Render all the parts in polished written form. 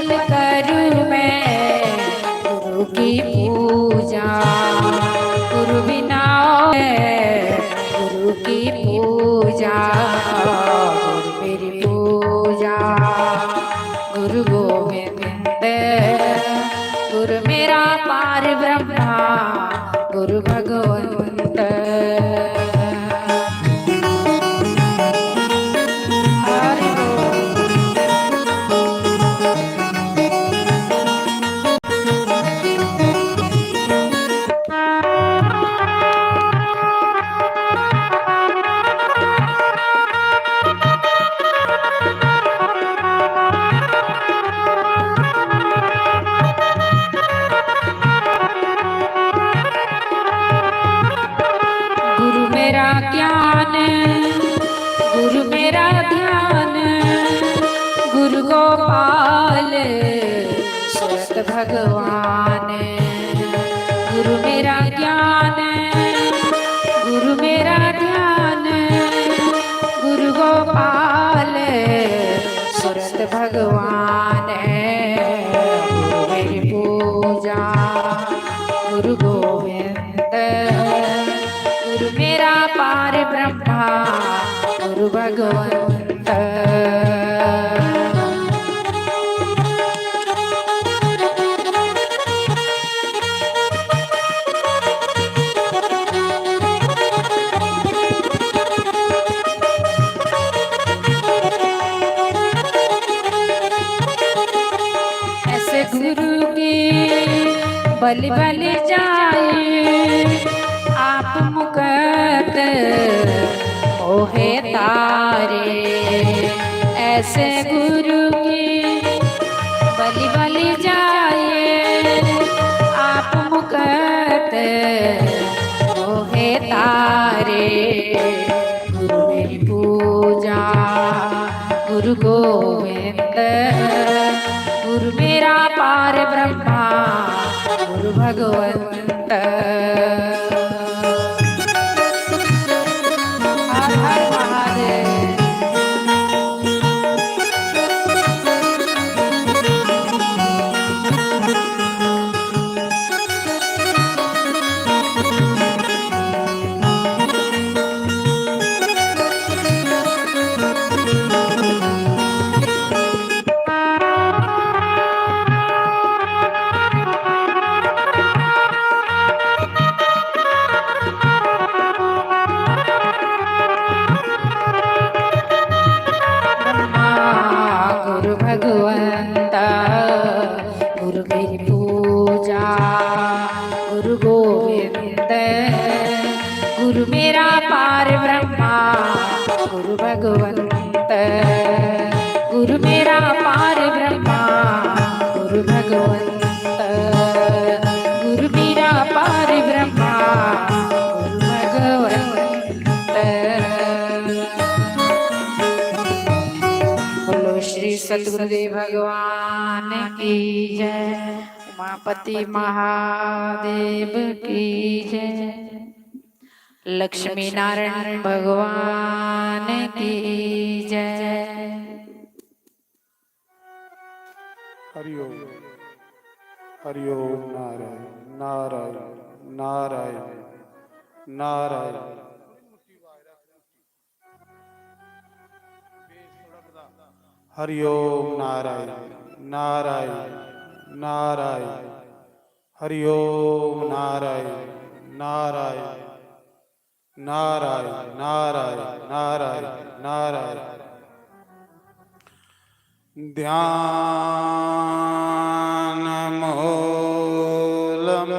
पल करूँ मैं गुरु की पूजा। गुरु बिना गुरु की पूजा, गुरु मेरी पूजा। गुरु गोविंद गुरु मेरा पार ब्रह्मा, गुरु भगवंत। गुरु मेरा ज्ञान, गुरु मेरा ध्यान, गुरु गोपाल सुरत भगवान। गुरु मेरा ज्ञान, गुरु मेरा ध्यान, गुरु गोपाल सुरत भगवान। गुरु मेरी पूजा, गुरु गोविंद गुरु मेरा पार ब्रह्मा, गुरु भगवंत। ऐसे गुरु की बलि बलि जाए आप मुकत मोहे तारे। ऐसे गुरु की बलि बलि जाए आप मुकत मोहे तारे। गुरु मेरी पूजा, गुरु गोविंद गुरु मेरा पार ब्रह्मा, गुरु भगवंत। हर हर महादेव। गुरु भगवंत गुरु मेरी पूजा, गुरु गोविंद गुरु मेरा पार ब्रह्मा, गुरु भगवंत गुरु मेरा पार ब्रह्मा, गुरु भगवंत गुरु मेरा पार ब्रह्मा, गुरु भगवंत। बोलो श्री सतगुरुदेव भगवान की जय, उमापति महादेव की जय, लक्ष्मी नारायण भगवान की जय। हरिओम हरिओम। नारायण नारायण नारायण नारायण। हरिओम नारायण नारायण नारायण। हरिओम नारायण नारायण नारायण नारायण नारायण नारायण। ध्यान मूलम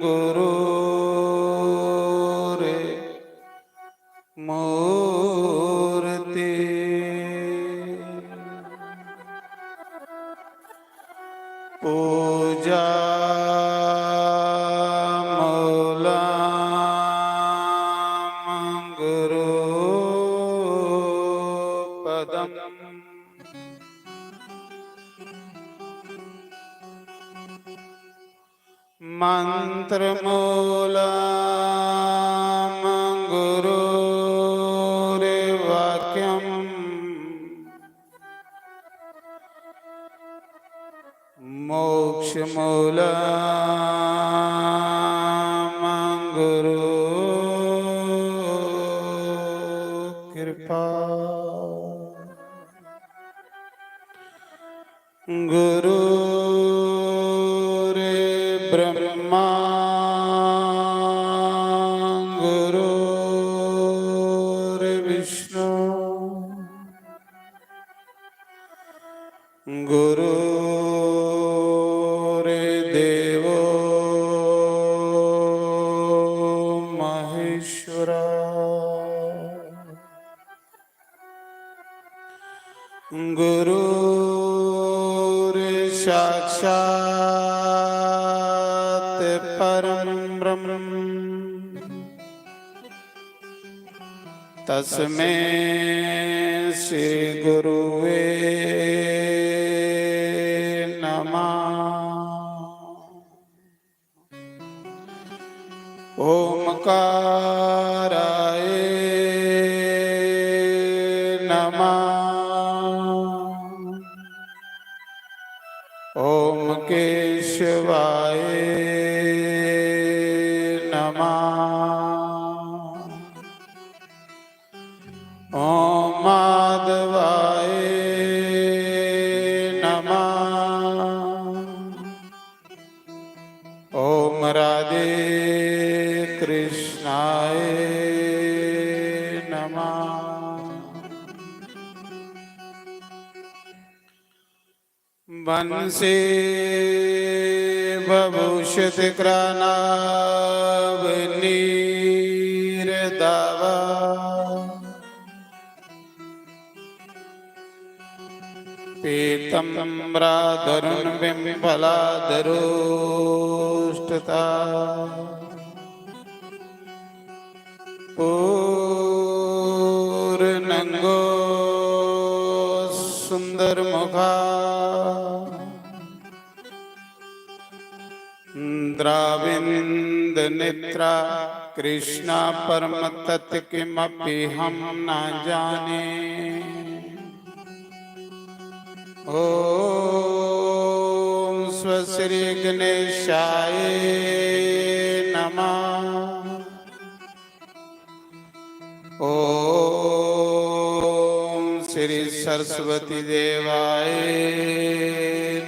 गुरु रे मूर्ति, पूजा मूलम गुरु पदम, मंत्र मूलम गुरु रे वाक्यम, मूलम गुरु कृपा गुरु रे ब्रह्मा गुरु रे विष्णु गुरु रे देवो महेश्वरा गुरु रे साक्षात् परम ब्रह्म तस्मै श्री गुरुवे ओमकाराय नमः ओम केशवाय नमः ओम माधवाय नमः ओम राधे कृष्णाय नमः बंसी बभूषित कृणाभ नीरदावा पीतम्बराधरुण बिम्बलाधरोष्टता पूर्णंगो सुंदर मुखा द्राविंद नेत्रा कृष्णा परम तत्व किमपि हम न जाने ओम स्वश्री गणेशाय नमः ओम श्री सरस्वती देवाय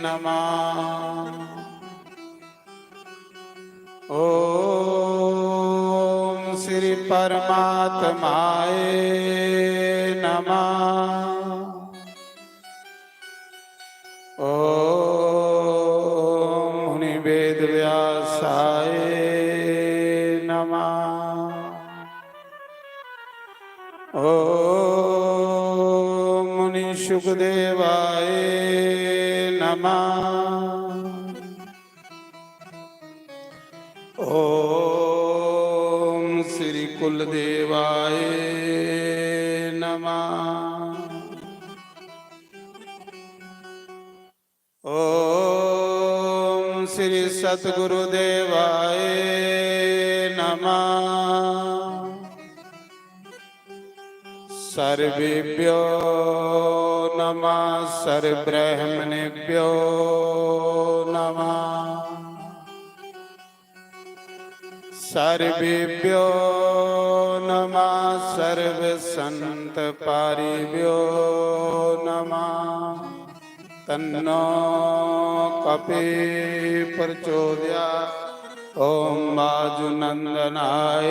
नमः ओम श्री परमात्माय नमः ओम मुनि वेद व्यासाय नमः ओम मुनि शुकदेवाय नमः ओम श्री कुलदेवाय नमः ओम श्री सतगुरुदेवाय नमः सर्वेभ्यो नमः सर्वब्रह्मणेभ्यो नमः सर्वेभ्यो नमः सर्वसंतपारिभ्यो नमः तन्नो कपि प्रचोदयात् ओम बाजुनंदनाय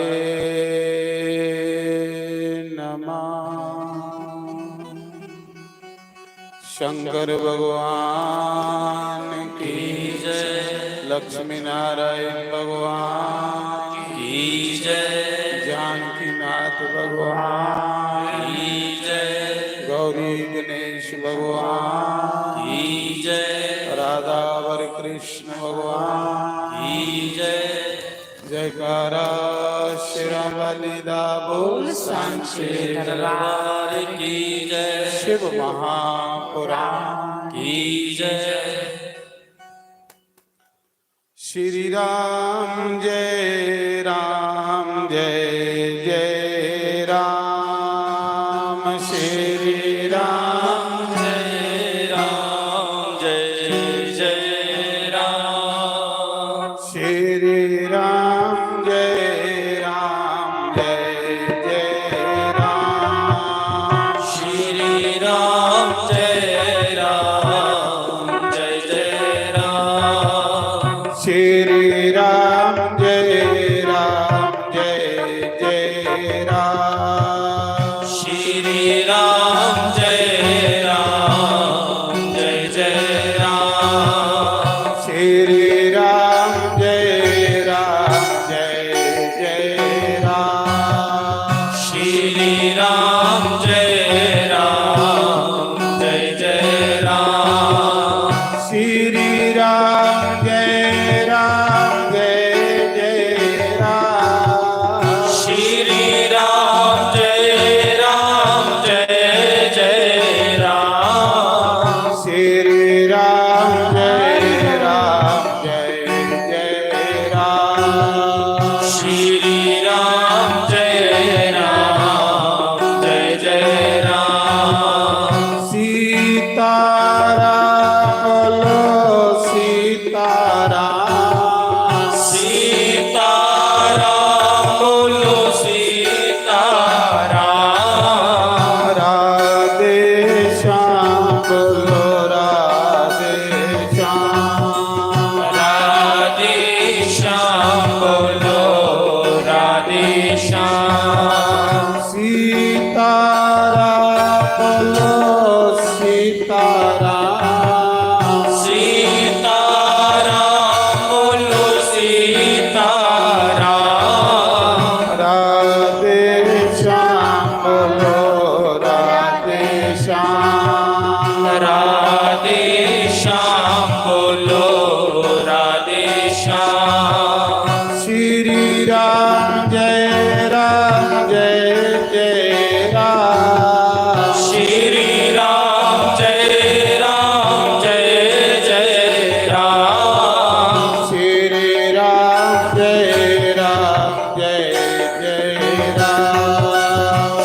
नमः शंकर भगवान की जय लक्ष्मी नारायण भगवान की जय जानकीनाथ भगवान की जय गौरी गणेश भगवान की जय राधावर कृष्ण भगवान की जय जयकारा शिरावलिदा बोल सांचे दरबार की जय शिव महापुराण की जय श्री राम जय जय राम श्री राम जय राम जय जय Ram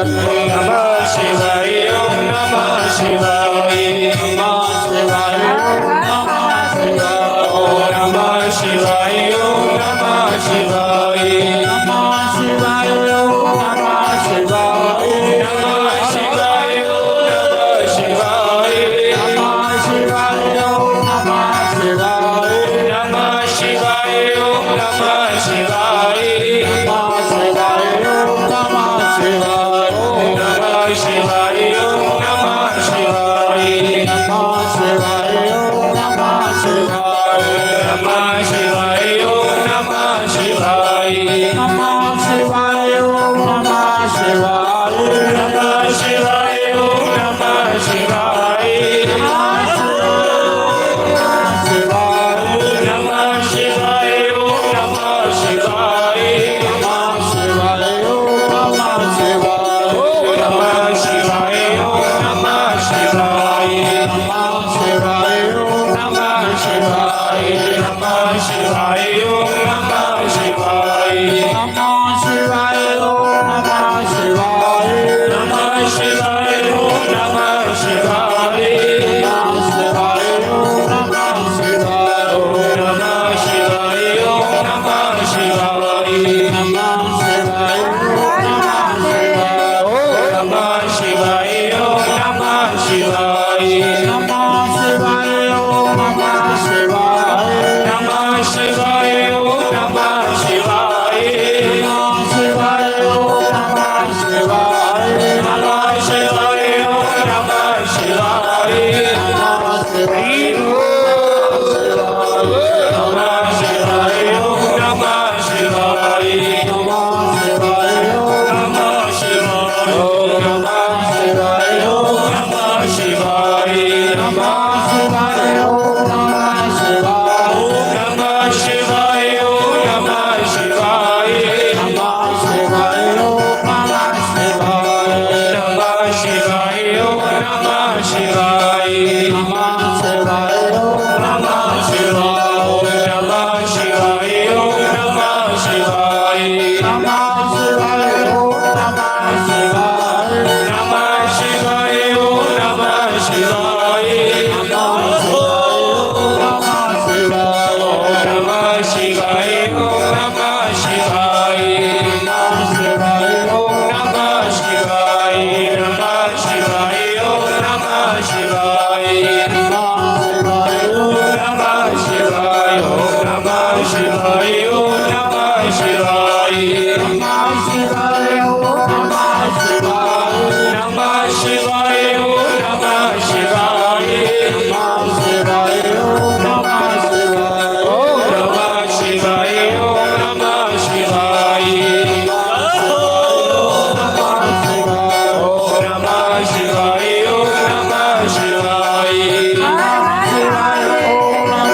Namah Shivaya, Om Namah Shivaya, Namah Shivaya, Namah Shivaya, Om Namah Shivaya, Om Namah Shivaya, Namah Shivaya, Om Namah Shivaya, Namah Shivaya, Om Namah Shivaya, Namah Shivaya, Om Namah Shivaya, Namah Shivaya, Om Namah Shivaya, Namah Shivaya, Om Namah Shivaya, Namah Shivaya, Om Namah Shivaya, Namah Shivaya, Om Namah Shivaya, Namah Shivaya, Om Namah Shivaya, Namah Shivaya, Om Namah Shivaya, Namah Shivaya, Om Namah Shivaya, Namah Shivaya, Namah Shivaya, Om Namah Shivaya, Namah Shivaya, Om Namah Shivaya, Namah Shivaya, Om Namah Shivaya, Namah Shivaya, Om Namah Shivaya, Namah Shivaya, Om Namah Shivaya, Namah Shivaya, Om Namah Shivaya, Namah Shivaya, Om Namah Shivaya, Namah Shivaya, Om Namah Shivaya, Namah Shivaya, Om Namah Shivaya, Namah Shivaya, Namah Shivaya, Om Namah Shivaya, Namah Shivaya, Om Namah Shivaya, Namah Shivaya, Om Namah Shivaya, Namah Shivaya, Om Namah Shivaya, Namah Shivaya, Om Namah Shivaya, Namah Shivaya, Namah Shivaya, Om Namah Shivaya, Namah Shivaya, Om Namah Shivaya, Namah Shivaya, Om Namah Shivaya, Namah Shivaya, Om Namah Shivaya, Namah Shivaya, Om Namah Shivaya, Namah Shivaya, Om Namah Shivaya, Namah Shivaya, Om Namah Shivaya, Namah Shivaya, Om Namah Shivaya, Namah Shivaya, Om Namah Shivaya, Namah Shivaya, Om Namah Shivaya, Namah Shivaya, Om Namah Shivaya, Namah Shivaya, Om Namah Shivaya, Namah Shivaya, Om Namah Shivaya, Namah Shivaya, Om Namah Shivaya, Namah Shivaya, Om Namah Shivaya, Namah Shivaya, Om Namah Shivaya, Om Namah Shivaya, Om Namah Shivaya, Namah Shivaya, Om Namah Shivaya, Namah Shivaya, Om Namah Shivaya, Namah Shivaya, Om Namah Shivaya, Namah Shivaya, Om Namah Shivaya, Namah Shivaya, Om Namah Shivaya, Namah Shivaya, Om Namah Shivaya, Namah Shivaya, Om Namah Shivaya, Namah Shivaya, Om Namah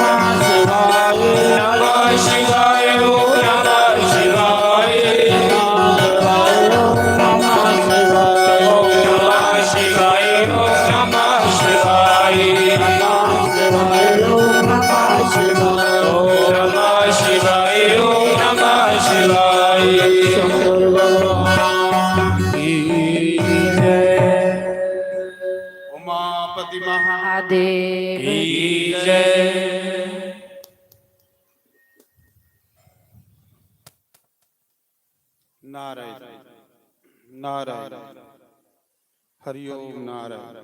Shivaya, Namah Shivaya, Om Namah Shivaya, Namah Shivaya, Om Namah Shivaya, Namah Shivaya, Om Namah Shivaya, Shankar भगवान की जय, उमापति महा महादेव की जय। नारायण नारायण हरिओम नारायण।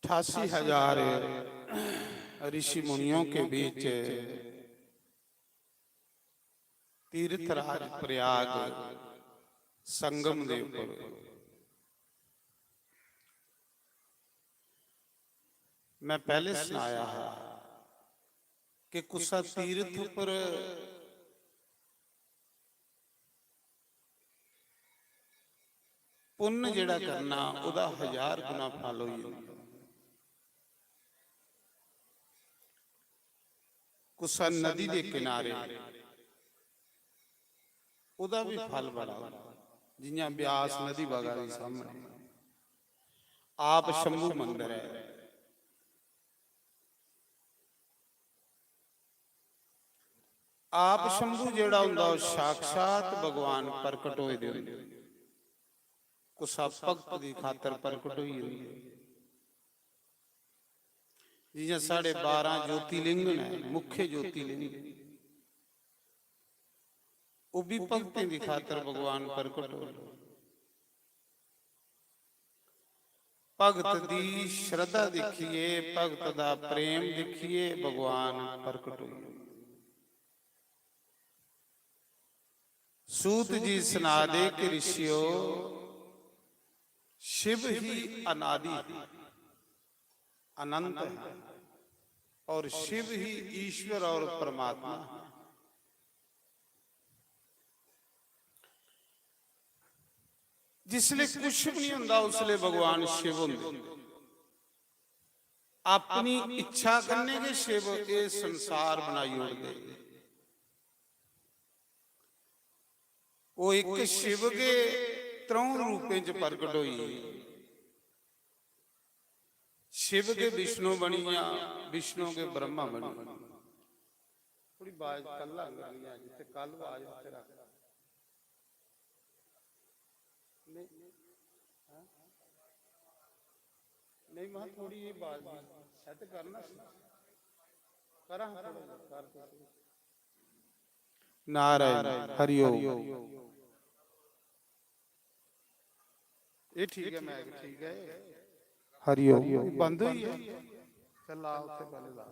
88,000 ऋषि मुनियों के बीच तीर्थराज प्रयाग संगम ਦੇ ਉੱਪਰ मैं पहले सुनाया है कि कुसा तीर्थ पर पुण्य ਜਿਹੜਾ ਕਰਨਾ ਉਹਦਾ 1000 ਗੁਣਾ ਫਲ ਹੋਈ ਜਾਂਦਾ। ਕੁਸਾ ਨਦੀ ਦੇ ਕਿਨਾਰੇ ਉਹਦਾ ਵੀ ਫਲ ਬੜਾ ਜਿਵੇਂ ਬਿਆਸ ਨਦੀ ਵਗਾ ਦੇ ਸਾਹਮਣੇ ਆਪ ਸ਼ੰਭੂ ਮੰਦਿਰ ਹੈ। ਆਪ ਸ਼ੰਭੂ ਜਿਹੜਾ ਹੁੰਦਾ ਉਹ ਸਾਖਸ਼ਾਤ ਭਗਵਾਨ ਪ੍ਰਗਟ ਹੋਏ ਦੇ ਹੁੰਦੇ, ਕੁਸਾ ਭਗਤ ਦੀ ਖਾਤਰ ਪ੍ਰਗਟ ਹੋਈ ਹੁੰਦੀ ਹੈ। ਜਿਵੇਂ ਸਾਡੇ 12 ਜੋਤੀਲਿੰਗ ਨੇ, ਮੁੱਖ ਜੋਤੀਲਿੰਗ, ਉਹ ਵੀ ਭਗਤਾਂ ਦੀ ਖਾਤਰ ਭਗਵਾਨ ਪ੍ਰਗਟ ਹੋਏ। ਭਗਤ ਦੀ ਸ਼ਰਧਾ ਦੇਖੀਏ, ਭਗਤ ਦਾ ਪ੍ਰੇਮ ਦੇਖੀਏ, ਭਗਵਾਨ ਪ੍ਰਗਟ ਹੋਏ। ਸੂਤ ਜੀ ਸੁਣਾ ਦੇ ਕਿ ਰਿਸ਼ਿਓ, शिव ही अनादि अनंत है और शिव ही ईश्वर और परमात्मा है। जिसले कुछ भी नहीं होंदा उसले भगवान शिव होंदे। अपनी इच्छा करने के शिव ये संसार बनाई उड़दे। वो एक शिव के त्रों रूपें च प्रगट हुई। शिव के विष्णु बनिया, विष्णु के ब्रह्मा बनी। थोड़ी बाज कल लग गई है, जिथे कल बाज उत्थे रख नहीं मैं थोड़ी ये बाज सेट करना करा कर नारायण हरिओम। ये ठीक है, मैं ठीक है, हरिओम बंद हुई है, चल ला उत्थे पहले ला।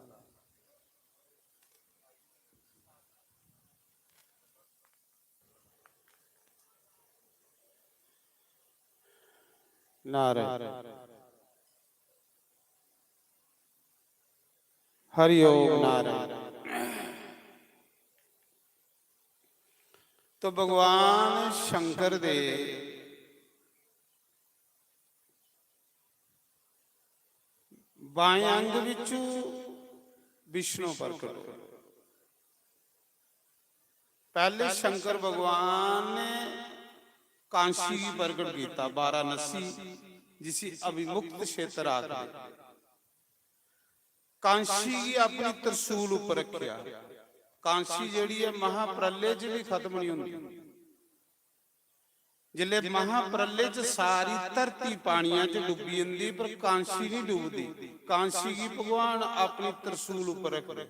नारायण हरिओम नारायण। तो भगवान शंकर दे बाएं अंग विचू विष्णु प्रकट हो। पहले शंकर भगवान ने कांशी प्रकट किया, वाराणसी जिसे अभिमुक्त क्षेत्र आखदे। कांशी की अपनी तरसूल उपर रखिया। कांशी जिहड़ी है महाप्रलय च भी खत्म नहीं होंदी। जिले महाप्रलय च सारी धरती पानियां च डुबी जांदी, पर कांशी नहीं डुबदी। कांशी की भगवान अपनी तरसूल उपर रखदे,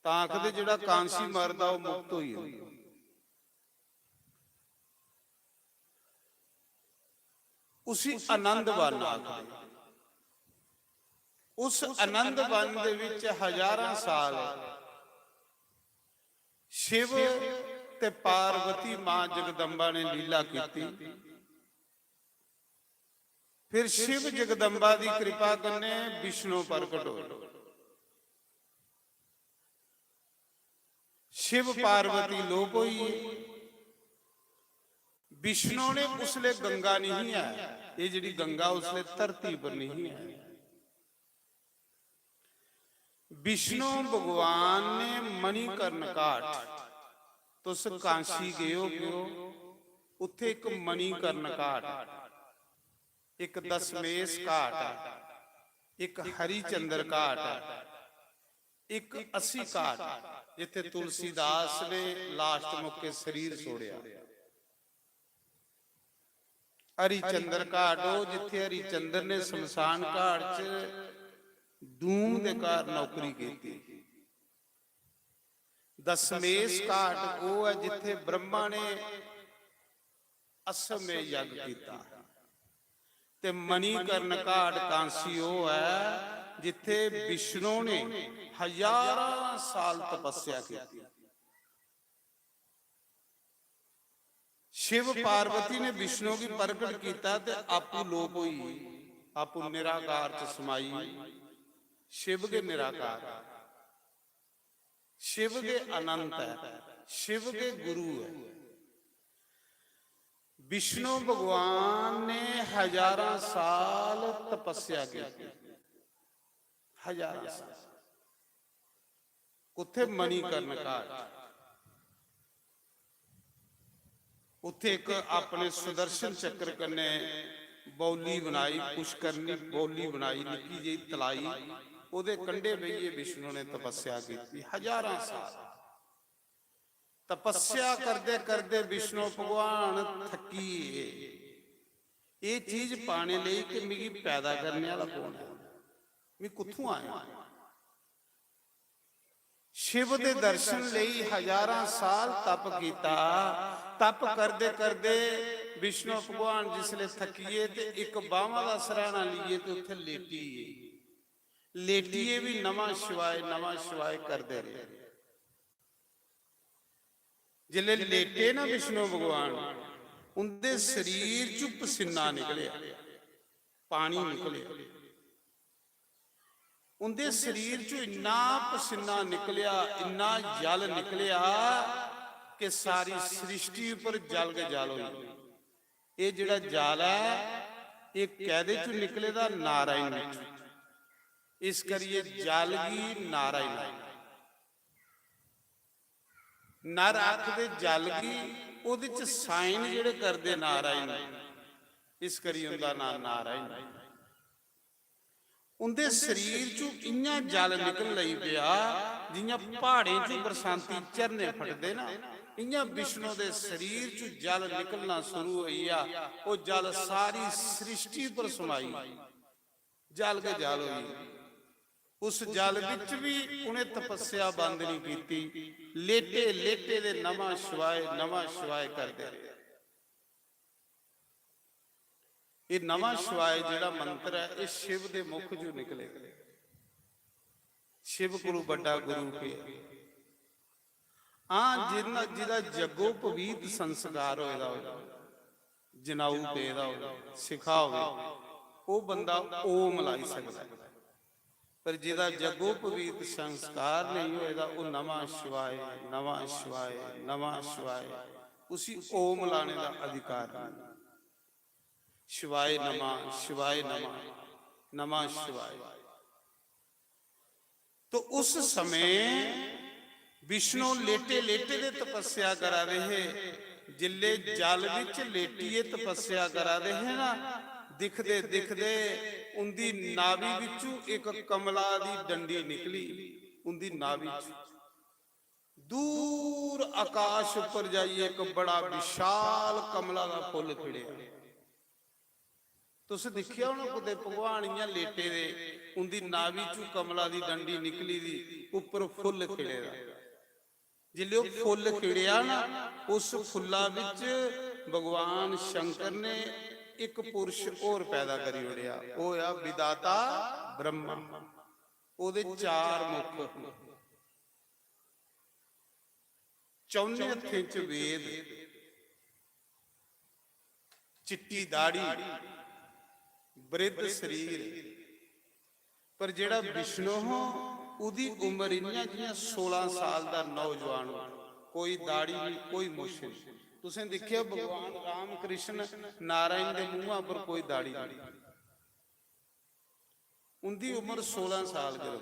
तां आखदे जिहड़ा कांशी मरदा वो मुक्त होई जांदा। उसी आनंद वन आखदे। उस आनंद वन दे विच हजारां साल शिव ते पार्वती मां जगदम्बा ने लीला की। फिर शिव जगदम्बा की कृपा करने विष्णु प्रकट हो। शिव पार्वती लोप हुई। विष्णु ने उसले गंगा नहीं है, ये जी गंगा उसले धरती पर नहीं है। विष्णु भगवान ने मणिकर्ण घाट तो कांशी गयो क्यों, उत्थे एक मणिकर्ण घाट, एक दशमेश घाट, एक हरिचंद्र घाट, एक 80 घाट जिथे तुलसीदास ने लास्ट मौके शरीर छोड़िया। हरिचंद्र घाट जिथे हरिचंद्र ने शमशान घाट च धूम दे कार नौकरी की। दशमेश घाट वो है जिथे ब्रह्मा ने अश्वमेध यज्ञ किया। ते मणिकर्ण घाट कांसी वो है जिथे विष्णु ने हजारों साल तपस्या की। शिव पार्वती ने विष्णु की प्रकट किया ते आपू लोप हुई, आपू निराकार च समाई। शिव के निराकार, शिव के अनंत है, शिव के गुरु है। विष्णु भगवान ने हजारों साल तपस्या की, हजारों साल। उथे मणिकर्ण घाट, उथे एक अपने सुदर्शन चक्र कन्ने बौली बनाई, पुष्करनी बौली बनाई, निक्की जी तलाई, ਉਹਦੇ ਕੰਢੇ ਬਈਏ विष्णु ने तपस्या की हजारों साल। ਤਪੱਸਿਆ ਕਰਦੇ ਕਰਦੇ ਵਿਸ਼ਨੂੰ ਭਗਵਾਨ ਥੱਕੀਏ। ਇਹ ਚੀਜ਼ ਪਾਣੇ ਲਈ ਕਿ ਮਿਗੀ ਪੈਦਾ ਕਰਨੇ ਵਾਲਾ ਕੌਣ ਹੈ, ਮੈਂ ਕਿੱਥੋਂ ਆਇਆ। शिव ਦੇ ਦਰਸ਼ਨ ਲਈ ਹਜ਼ਾਰਾਂ ਸਾਲ ਤਪ ਕੀਤਾ। ਤਪ ਕਰਦੇ ਕਰਦੇ ਵਿਸ਼ਨੂੰ ਭਗਵਾਨ ਜਿਸਲੇ ਥੱਕੀਏ ਤੇ ਇੱਕ ਬਾਹਾਂ ਦਾ ਸਰਾਣਾ ਲਈਏ ਤੇ ਉੱਥੇ ਲੇਟੀਏ ਵੀ ਨਵਾਂ ਸ਼ਿਵਾਏ ਕਰਦੇ ਰਹੇ। ਜਿਲੇ ਲੇਟੇ ਨਾ ਵਿਸ਼ਨੂੰ ਭਗਵਾਨ, ਉਹਦੇ ਸਰੀਰ ਚੋਂ ਪਸੀਨਾ ਨਿਕਲਿਆ, ਪਾਣੀ ਨਿਕਲਿਆ। ਉਹਦੇ ਸਰੀਰ ਚੋਂ ਇੰਨਾ ਪਸੀਨਾ ਨਿਕਲਿਆ, ਇੰਨਾ ਜਲ ਨਿਕਲਿਆ ਕਿ ਸਾਰੀ ਸ੍ਰਿਸ਼ਟੀ ਉੱਪਰ ਜਲ ਕੇ ਜਲ ਹੋਈ। ਇਹ ਜਿਹੜਾ ਜਲ ਹੈ ਇਹ ਕਾਹਦੇ ਚੋਂ ਨਿਕਲੇ ਦਾ? ਨਾਰਾਇਣ ਵਿੱਚੋਂ। ਇਸ ਕਰੀਏ ਜਲ ਕੀ ਨਾਰਾਇਣ। ਨਰ ਆਖਦੇ ਜਲ ਕੀ, ਉਹਦੇ ਚ ਸਾਈਨ ਜਿਹੜੇ ਕਰਦੇ ਨਾਰਾਇਣ, ਇਸ ਕਰੀ ਉਹਦਾ ਨਾਮ ਨਾਰਾਇਣ। ਉਹਦੇ ਸਰੀਰ ਚੋਂ ਇੰਨਾ ਜਲ ਨਿਕਲ ਲਈ ਪਿਆ ਜਿਵੇਂ ਪਹਾੜੇ ਚੋਂ ਬਰਸਾਤੀ ਝਰਨੇ ਫਟਦੇ ਨਾ, ਇੰਨਾ ਵਿਸ਼ਨੂੰ ਦੇ ਸਰੀਰ ਚੋਂ ਜਲ ਨਿਕਲਣਾ ਸ਼ੁਰੂ ਹੋਈ ਆ। ਉਹ ਜਲ ਸਾਰੀ ਸ੍ਰਿਸ਼ਟੀ ਪਰ ਸਮਾਈ, ਜਲ ਕੇ ਜਲ ਹੋਈ। ਉਸ ਜਲ ਵਿੱਚ ਵੀ ਉਹਨੇ ਤਪੱਸਿਆ ਬੰਦ ਨਹੀਂ ਕੀਤੀ। ਲੇਟੇ ਦੇ ਨਵਾਂ ਸ਼ਿਵਾਏ ਕਰਦੇ ਰਹੇ। ਇਹ ਨਵਾਂ ਸ਼ਿਵਾਏ ਜਿਹੜਾ ਮੰਤਰ ਹੈ ਇਹ ਸ਼ਿਵ ਦੇ ਮੁਖ ਚੋਂ ਨਿਕਲੇ। ਸ਼ਿਵ ਗੁਰੂ ਵੱਡਾ ਗੁਰੂ ਕੇ ਜਿਹਦਾ ਜੱਗੋ ਪਵੀਤ ਸੰਸਕਾਰ ਹੋਏਦਾ ਹੋਵੇ, ਜਨਾਊ ਪੇਦਾ ਹੋਵੇ, ਸਿਖਾ ਹੋਵੇ, ਉਹ ਬੰਦਾ ਓਮ ਲਾਈ ਸਕਦਾ। ਪਰ ਜਿਹਦਾ ਜੱਗੋ ਪਵੀਤ ਸੰਸਕਾਰ ਨਹੀਂ ਹੋਏਦਾ, ਉਹ ਨਵਾਂ ਸ਼ਿਵਾਏ ਉਸੀ ਓਮ ਲਾਣੇ ਦਾ ਅਧਿਕਾਰ ਨਹੀਂ। शिवाय नमः नमः शिवाय। तो उस समय विष्णु लेटे दे तपस्या करा रहे। जिले जल विच लेटिए तपस्या करा रहे ना, दिखदे उनदी नाभि विचों एक कमला दी डंडी निकली। उनदी नाभि दूर आकाश उपर जाइए एक बड़ा विशाल कमला दा फुल खिड़िया। तुस देखिया होना किते भगवान इयां लेटे दे, उनदी नाभि चों कमला दी डंडी निकली दी, उपर फुल खिड़े दा। जिले वो फुल खिड़िया ना, उस फुल्ला विच भगवान शंकर ने एक पुरुष और पैदा करी उड़िया। वो आ विदाता ब्रह्मा। ओदे चार मुख, चौने हत्थें च वेद, चिट्टी दाढ़ी, बृद्ध शरीर। पर जेड़ा विष्णु हो उदी उम्र इन्नी जियां 16 साल दा नौजवान हो, कोई दाढ़ी नहीं, कोई मुछ नहीं। तुसें देखिया भगवान राम कृष्ण नारायण दे मूंहां पर कोई दाढ़ी नहीं। उनदी उम्र 16 साल की।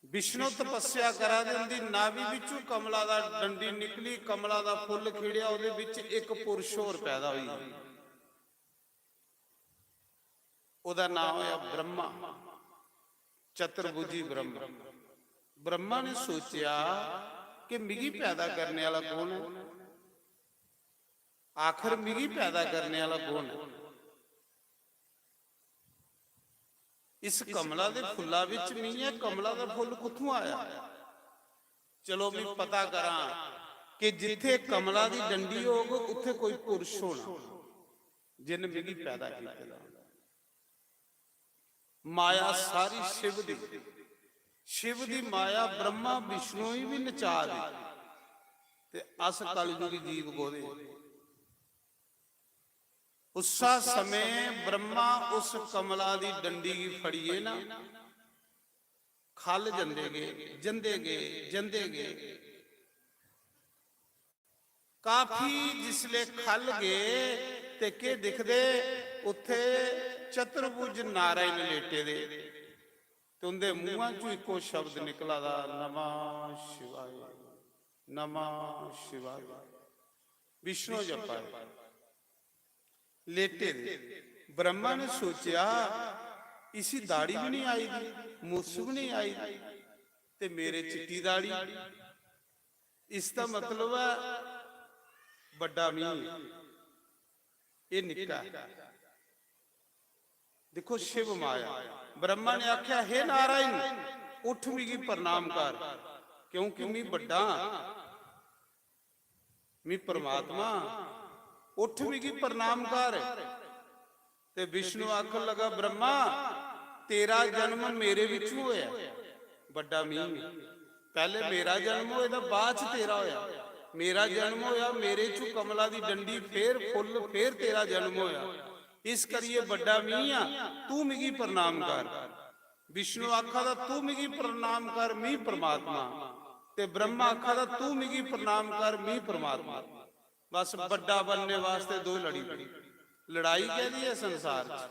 विष्णु तपस्या करा दे, उनदी नाभि विचों कमला दा डंडी निकली, कमला दा फुल खिड़िया, उहदे विच एक पुरुष होर पैदा होई। उहदा नाम होया ब्रह्मा, चतुर्भुजी ब्रह्मा। ब्रह्मा ने सोचा कि मिगी पैदा करने वाला कौन है, आखिर मिगी पैदा करने वाला कौन है। इस कमला दे फुल्ला विच नहीं है, कमला दा फुल कित्थों आया। चलो मैं पता करा कि जिथे कमला दी डंडी होग उत्थे कोई पुरुष होना जिन मिगी पैदा किया। माया सारी शिव दी माया ब्रह्मा विष्णु ही भी नचा दी ते अस कलयुगी जीव गोदे। उसा समय ब्रह्मा उस कमला दी डंडी की फड़िए ना, खल जंदे गए काफी। जिसले खल गए ते के दिखदे उत्थे चतुर्भुज नारायण लेटे दे, ते उनदे मूहां चों इको शब्द निकला दा नमः शिवाय, नमः शिवाय। विष्णु जपा लेटे दे। ब्रह्मा ने सोचा इसी दाढ़ी भी नहीं आई, मूछ भी नहीं आई, ਤੇ ਮੇਰੇ ਚਿੱਟੀ ਦਾੜੀ। ਇਸ ਦਾ ਮਤਲਬ ਹੈ ਵੱਡਾ ਮੀਂਹ, ਇਹ ਨਿੱਕਾ। ਦੇਖੋ ਸ਼ਿਵ ਮਾਇਆ। ਬ੍ਰਹਮਾ ਨੇ ਆਖਿਆ हे ਨਾਰਾਇਣ ਉੱਠ ਮਿਗੀ ਪ੍ਰਣਾਮ ਕਰ, ਕਿਉਂਕਿ ਮੈਂ ਵੱਡਾ, ਮੈਂ ਪ੍ਰਮਾਤਮਾ, ਉੱਠ ਮਿਗੀ ਪ੍ਰਣਾਮ ਕਰ। ਤੇ ਵਿਸ਼ਨੂੰ ਆਖਣ ਲਗਾ ਬ੍ਰਹਮਾ ਤੇਰਾ ਜਨਮ ਮੇਰੇ ਵਿੱਚ ਹੋਇਆ, ਵੱਡਾ ਮੀਂਹ। ਪਹਿਲੇ ਮੇਰਾ ਜਨਮ ਹੋਇਆ, ਬਾਅਦ ਚ ਤੇਰਾ ਹੋਇਆ। ਮੇਰਾ ਜਨਮ ਹੋਇਆ, ਮੇਰੇ ਚੋਂ ਕਮਲਾ ਦੀ ਡੰਡੀ, ਫੇਰ ਫੁੱਲ, ਫੇਰ ਤੇਰਾ ਜਨਮ ਹੋਇਆ। ਇਸ ਕਰੀਏ ਵੱਡਾ ਮੀਂਹ ਆ, ਤੂੰ ਮਿਗੀ ਪ੍ਰਣਾਮ ਕਰ। ਵਿਸ਼ਨੂੰ ਆਖਾ ਦਾ ਤੂੰ ਮਿਗੀ ਪ੍ਰਣਾਮ ਕਰ, ਮੀਂਹ ਪ੍ਰਮਾਤਮਾ। ਤੇ ਬ੍ਰਹਮਾ ਆਖਾ ਦਾ ਤੂੰ ਮਿਗੀ ਪ੍ਰਣਾਮ ਕਰ, ਮੀਂਹ ਪ੍ਰਮਾਤਮਾ। ਬਸ ਵੱਡਾ ਬਣਨੇ ਵਾਸਤੇ ਦੋ ਲੜੀ ਪਈ। ਲੜਾਈ ਕਹਿਦੀ ਹੈ ਸੰਸਾਰ ਚ,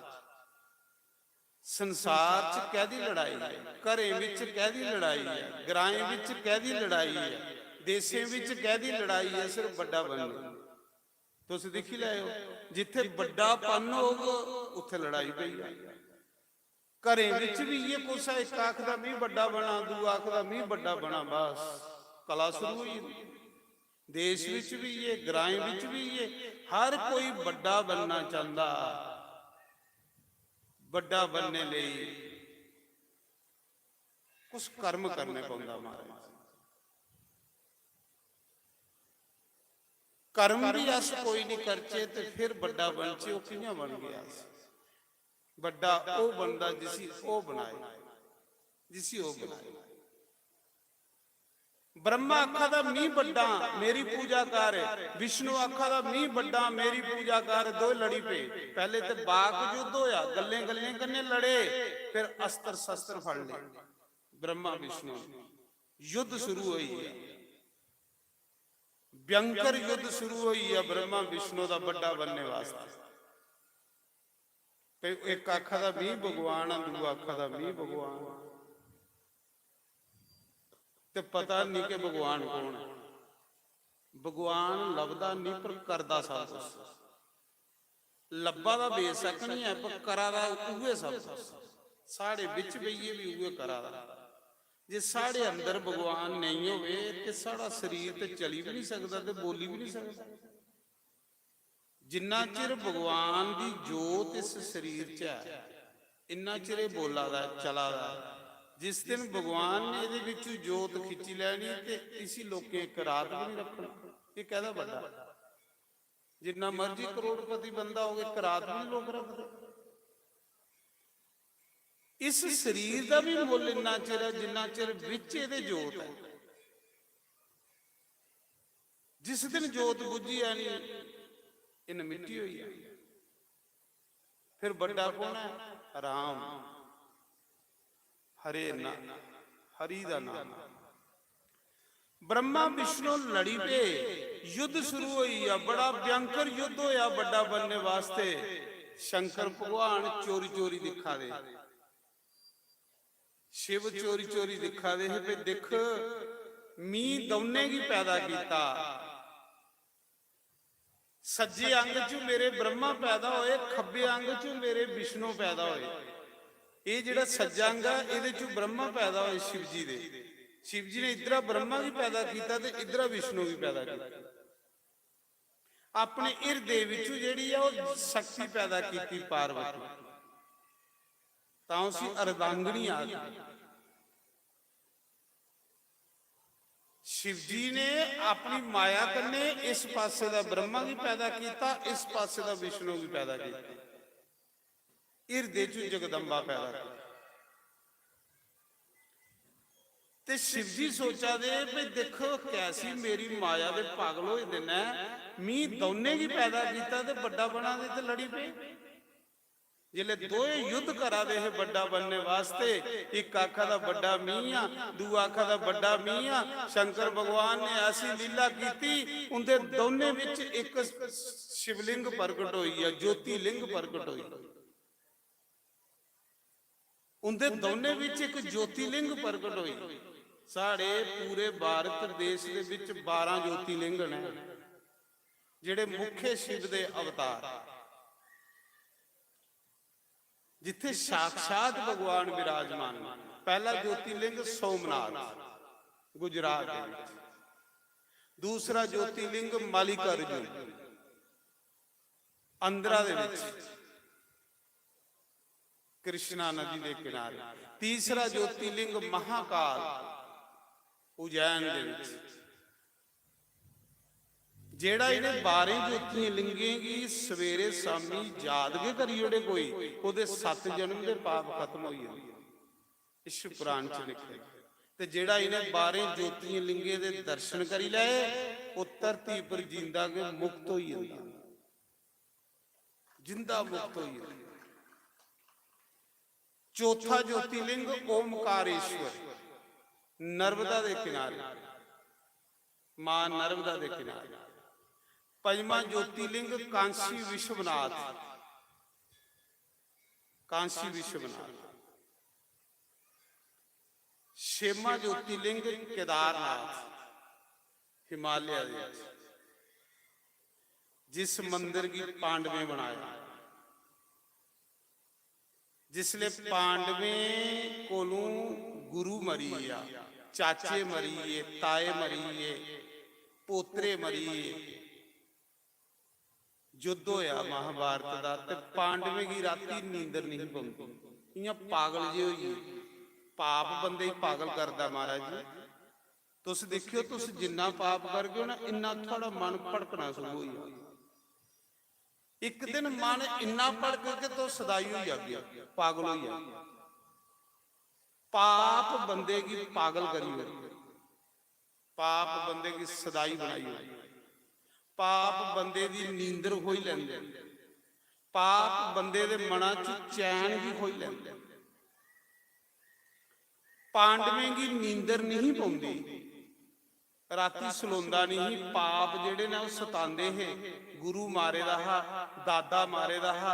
ਸੰਸਾਰ ਚ ਕਹਿਦੀ ਲੜਾਈ ਹੈ, ਘਰੇ ਵਿੱਚ ਕਹਿਦੀ ਲੜਾਈ ਹੈ, ਗਰਾਏ ਵਿੱਚ ਕਹਿਦੀ ਲੜਾਈ ਹੈ, ਦੇਸ਼ਾਂ ਵਿੱਚ ਕਹਿਦੀ ਲੜਾਈ ਹੈ, ਸਿਰਫ ਵੱਡਾ ਬਣਨਾ। ਤੁਸੀਂ ਦੇਖੀ ਲਿਆਓ, ਜਿੱਥੇ ਵੱਡਾ ਪੰਨ ਹੋਊਗਾ ਉੱਥੇ ਲੜਾਈ ਪਈ ਹੈ। ਘਰੇ ਵਿੱਚ ਵੀ ਇਹ ਕੁਛ ਹੈ, ਇੱਕ ਆਖਦਾ ਮੀਂਹ ਵੱਡਾ ਬਣਾ, ਦੂ ਆਖਦਾ ਮੀਂਹ ਵੱਡਾ ਬਣਾ, ਬਸ ਕਲਾ ਸ਼ੁਰੂ ਹੋਈ। ਦੇਸ਼ ਵਿੱਚ ਵੀ ਇਹ, ਗਰਾਏ ਵਿੱਚ ਵੀ ਇਹ, ਹਰ ਕੋਈ ਵੱਡਾ ਬਣਨਾ ਚਾਹੁੰਦਾ। ਵੱਡਾ ਬਣਨੇ ਲਈ ਕੁਛ ਕਰਮ ਕਰਨੇ ਪੈਂਦਾ ਮਹਾਰਾਜ। ਕਰਮ ਵੀ ਅਸ ਕੋਈ ਨਹੀਂ ਕਰਚੇ ਤੇ ਫਿਰ ਵੱਡਾ ਬਣਚੇ। ਉਹ ਕਿਵੇਂ ਬਣ ਗਿਆ? ਵੱਡਾ ਉਹ ਬਣਦਾ ਜਿਸੀ ਉਹ ਬਣਾਏ, ਜਿਸੀ ਉਹ ਬਣਾਏ। ब्रह्मा आखा दा मी बड़ा मेरी पूजा कर, विष्णु आखा दा मी बड़ा मेरी पूजा कर। दो लड़ी पे, पहले तो बाग युद्ध होया, गल्ले गल्ले कन्ने लड़े, फिर अस्त्र शस्त्र फड़ ले। ब्रह्मा विष्णु युद्ध शुरू हुई है, भयंकर युद्ध शुरू हुई है ब्रह्मा विष्णु का बड़ा बनने वास्ते। एक आखा दा मी भगवान, दूआ आखा दा मी भगवान, ते पता नहीं कि भगवान कौन है। भगवान लभदा नहीं पर करदा सब कुछ। लब्बा दा बेशक नहीं है पर करा दा उहे सब कुछ। साढ़े विच बईए भी उहे करा दा। जे साढ़े अंदर भगवान नहीं होवे ते साड़ा शरीर ते चली भी नहीं सकदा ते बोली भी नहीं सकदा। जिन्ना चिर भगवान दी जोत इस शरीर च है इन्ना चिर बोला दा चला दा। जिस दिन भगवान ने इहदे विच जोत खिंची लैनी ते इसी लोकें एक रात भी नहीं रखना। ये कहदा बड़ा जिन्ना मर्जी करोड़पति बंदा हो एक रात भी लोग रखते। इस शरीर का भी मुल इन्ना चिर है जिन्ना चिर विच इहदे जोत है। जिस दिन जोत बुझी आनी इन मिट्टी हुई है। फिर बड़ा कौन है? राम, हरे ना हरि दा नाम। ब्रह्मा विष्णु लड़ी पे युद्ध शुरू हुई है। बड़ा भयंकर युद्ध होया बड़ा बनने वास्ते। शंकर भगवान चोरी चोरी दिखा दे, शिव चोरी चोरी दिखा दे पे दिख मी दोने की पैदा किया। सज्जे अंग चो मेरे ब्रह्मा पैदा होए, खब्बे अंग चो मेरे विष्णु पैदा होए। ये जिहड़ा सज्जा अंग है इहदे चो ब्रह्मा पैदा होए शिव जी दे। शिव जी ने इधरा ब्रह्मा भी पैदा किया ते इधरा विष्णु भी पैदा किया। अपने हिरदे विचों जिहड़ी है वो शक्ति पैदा की पार्वती, तां उसी अर्धांगिनी आ गई। शिव जी ने अपनी माया कन्ने इस पासे दा ब्रह्मा भी पैदा किया, इस पासे दा विष्णु भी पैदा किया। हिरदे चों जगदंबा पैदा की। ते शिव जी सोचा दे भी देखो कैसी मेरी माया दे पागल होए दे ने। मी दोने की पैदा किया ते बड़ा बना दे ते लड़ी पे। जिले दोए युद्ध करा दे है बड़ा बनने वास्ते। एक आखा दा बड़ा मी आ, दूआ आखा दा बड़ा मी आ। शंकर भगवान ने ऐसी लीला की उनके दोने विच एक शिवलिंग प्रगट हुई है, ज्योति लिंग प्रगट हुई। उनके दोने विच एक ज्योतिलिंग प्रगट हुई। साढ़े पूरे भारत देश दे विच 12 ज्योतिलिंग ने जिहड़े मुख्य शिव दे अवतार, जिथे साक्षात भगवान विराजमान। ਪਹਿਲਾ ਜੋਤੀਲਿੰਗ ਸੋਮਨਾਥ ਗੁਜਰਾਤ ਦੇ ਵਿੱਚ, ਦੂਸਰਾ ਜੋਤੀਲਿੰਗ ਮਲਿਕਾਰਜੁਨ ਆਂਧਰਾ ਦੇ ਵਿੱਚ ਕ੍ਰਿਸ਼ਨਾ ਨਦੀ ਦੇ ਕਿਨਾਰੇ, ਤੀਸਰਾ ਜੋਤੀਲਿੰਗ ਮਹਾਕਾਲ ਉਜੈਨ ਦੇ ਵਿੱਚ। ਜਿਹੜਾ ਇਹਨੇ 12 ਜੋਤੀਆਂ ਲਿੰਗੇਗੀ ਸਵੇਰੇ ਸ਼ਾਮੀ ਯਾਦ ਕੇ ਕਰੀ ਜਿਹੜੇ ਕੋਈ, ਉਹਦੇ 7 ਜਨਮ ਦੇ ਪਾਪ ਖਤਮ ਹੋਈ ਜਾਂਦੇ। ਇਸ ਪੁਰਾਣ ਚ ਲਿਖਿਆ। ਤੇ ਜਿਹੜਾ ਇਹਨੇ 12 ਜੋਤੀਆਂ ਲਿੰਗੇ ਦੇ ਦਰਸ਼ਨ ਕਰੀ ਲਏ, ਉਹ ਧਰਤੀ ਪਰ ਜਿੰਦਾ ਕੇ ਮੁਕਤ ਹੋਈ ਜਾਂਦਾ, ਜਿੰਦਾ ਮੁਕਤ ਹੋਈ ਜਾਂਦਾ। ਚੌਥਾ ਜੋਤੀਲਿੰਗ ਓਮਕਾਰੇਸ਼ਵਰ ਨਰਮਦਾ ਦੇ ਕਿਨਾਰੇ, ਮਾਂ ਨਰਮਦਾ ਦੇ ਕਿਨਾਰੇ। ਪੰਜਵਾਂ ਜੋਤੀਲਿੰਗ ਕਾਂਸੀ ਵਿਸ਼ਵਨਾਥ, ਕਾਂਸੀ ਵਿਸ਼ਵਨਾਥ। ਛੇਵਾਂ ਜੋਤੀਲਿੰਗ ਕੇਦਾਰਨਾਥ हिमालय ਦੇ ਵਿੱਚ, जिस मंदिर की पांडवें बनाया, जिसले पांडवें कोलों गुरु मरीए, चाचे मरीए, ताए मरीए, पोतरे मरीए, युद्ध होया महाभारत का, ते पांडवें की राती नींदर नहीं पौंदी। इयां पागल जे होई, पाप बंदे ही पागल करदा महाराज जी। तुस देखियो, तुस जिन्ना पाप कर गए ना, इन्ना थोड़ा मन भड़कना शुरू हो जाए। एक दिन मन इन्ना भड़क के तो सदाई हो जाती, पागल हो जाती। पाप बंदे की पागल करी हुई, पाप बंदे की सदाई बनाई हुई, पाप बंदे की नींदर हो ही लेंदे, पाप बंदे दे मना च चैन भी हो ही लेंदे। पांडवें की नींदर नहीं पौंदी, राती सलोंदा नहीं, पाप जेड़े ने सतांदे है। गुरु मारे दा हा, दादा मारे दा हा,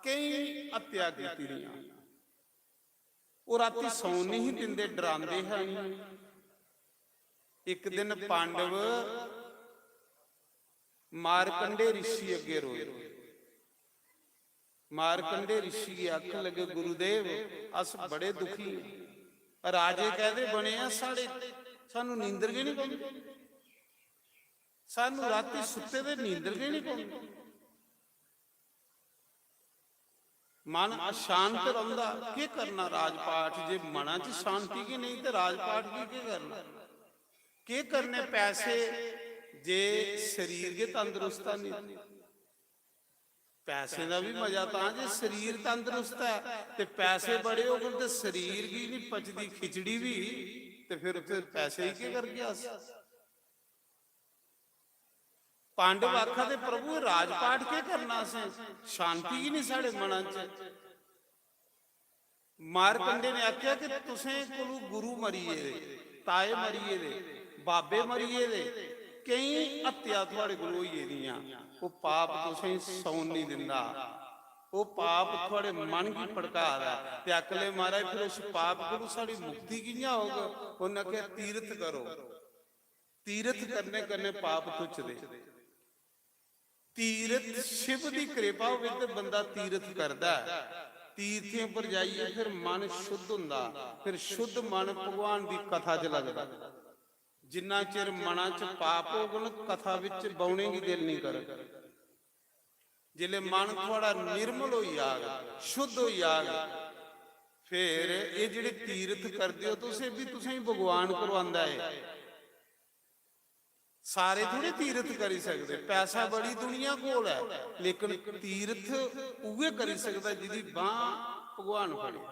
कई हत्या कीती रही। वो राती सौन नहीं दिंदे, डरांदे हैं। एक दिन पांडव मारकंडे ऋषि अगे रोए। मारकंडे ऋषि की आख लगे, गुरुदेव अस बड़े दुखी, राजे कहते बने आ साढ़े, सानू नींदर के नहीं पौंदी, सानू राती सुते दे नींदर के नहीं पौंदी। मन अशांत रहिंदा, की करना राजपाठ जे मना च शांति की नहीं, तो राजपाठ की करना, के करने पैसे जे शरीर के तंदुरुस्त नहीं। पैसे का भी मजा तां जे शरीर तंदुरुस्त है, ते पैसे बड़े हो गए तो शरीर की नहीं पचदी खिचड़ी भी, ते फिर पैसे ही के कर गया। पांडव आखा दे प्रभु राजपाठ के करना से, शांति ही नहीं साढ़े मना च। मारकंडे ने आख्या कि तुसें कोलू गुरु मरीए दे, ताए मरीए दे, बाबे मरीए दे, कई हत्या थोड़े कोल होई दियां, वो पाप तुसें सौन नहीं दिंदा, वो पाप थोड़े मन की भड़का दा। ते अकले महाराज फिर उस पाप को साड़ी मुक्ति कियां होगा? उन्हें आख्या तीर्थ करो, तीर्थ करने करने पाप तुच्छ दे। तीर्थ शिव की कृपा होवे ते बंदा तीर्थ करदा है। तीर्थे पर जाइए फिर मन शुद्ध हुंदा, फिर शुद्ध मन भगवान की कथा च लगदा। जिन्ना चिर मना च पाप होगन कथा विच बौने की दिल नहीं करदा। जिले मन थोड़ा निर्मल हो जाएगा, शुद्ध हो जाएगा, फिर ये जिहड़े तीर्थ करदे हो तुसीं भी तुसीं भगवान करवांदा है। सारे थोड़े तीर्थ करी सकते, पैसा बड़ी दुनिया कोल है, लेकिन तीर्थ उहे करी सकदा जिहदी बांह भगवान फड़े।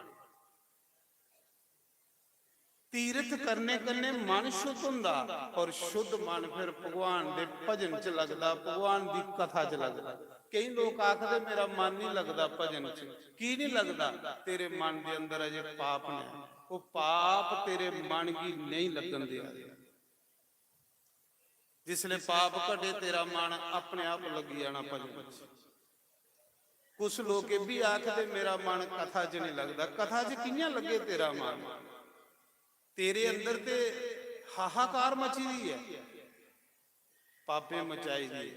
तीर्थ करने करने मन शुद्ध हुंदा, और शुद्ध मन फिर भगवान दे भजन च लगदा, भगवान दी कथा च लगदा। कई लोग आखदे मेरा मन नहीं लगदा भजन च, की नहीं लगदा? तेरे मन दे अंदर अजे पाप ने, वो पाप तेरे मन की नहीं लगन दिया। जिसले पाप घटे तेरा मन अपने आप लगी जाना भजन। कुछ लोग ये भी आखदे मेरा मन कथा च नहीं लगता। कथा च कियां लगे तेरा मन? तेरे अंदर ते हाहाकार मची दी है, पापे मचाई दी।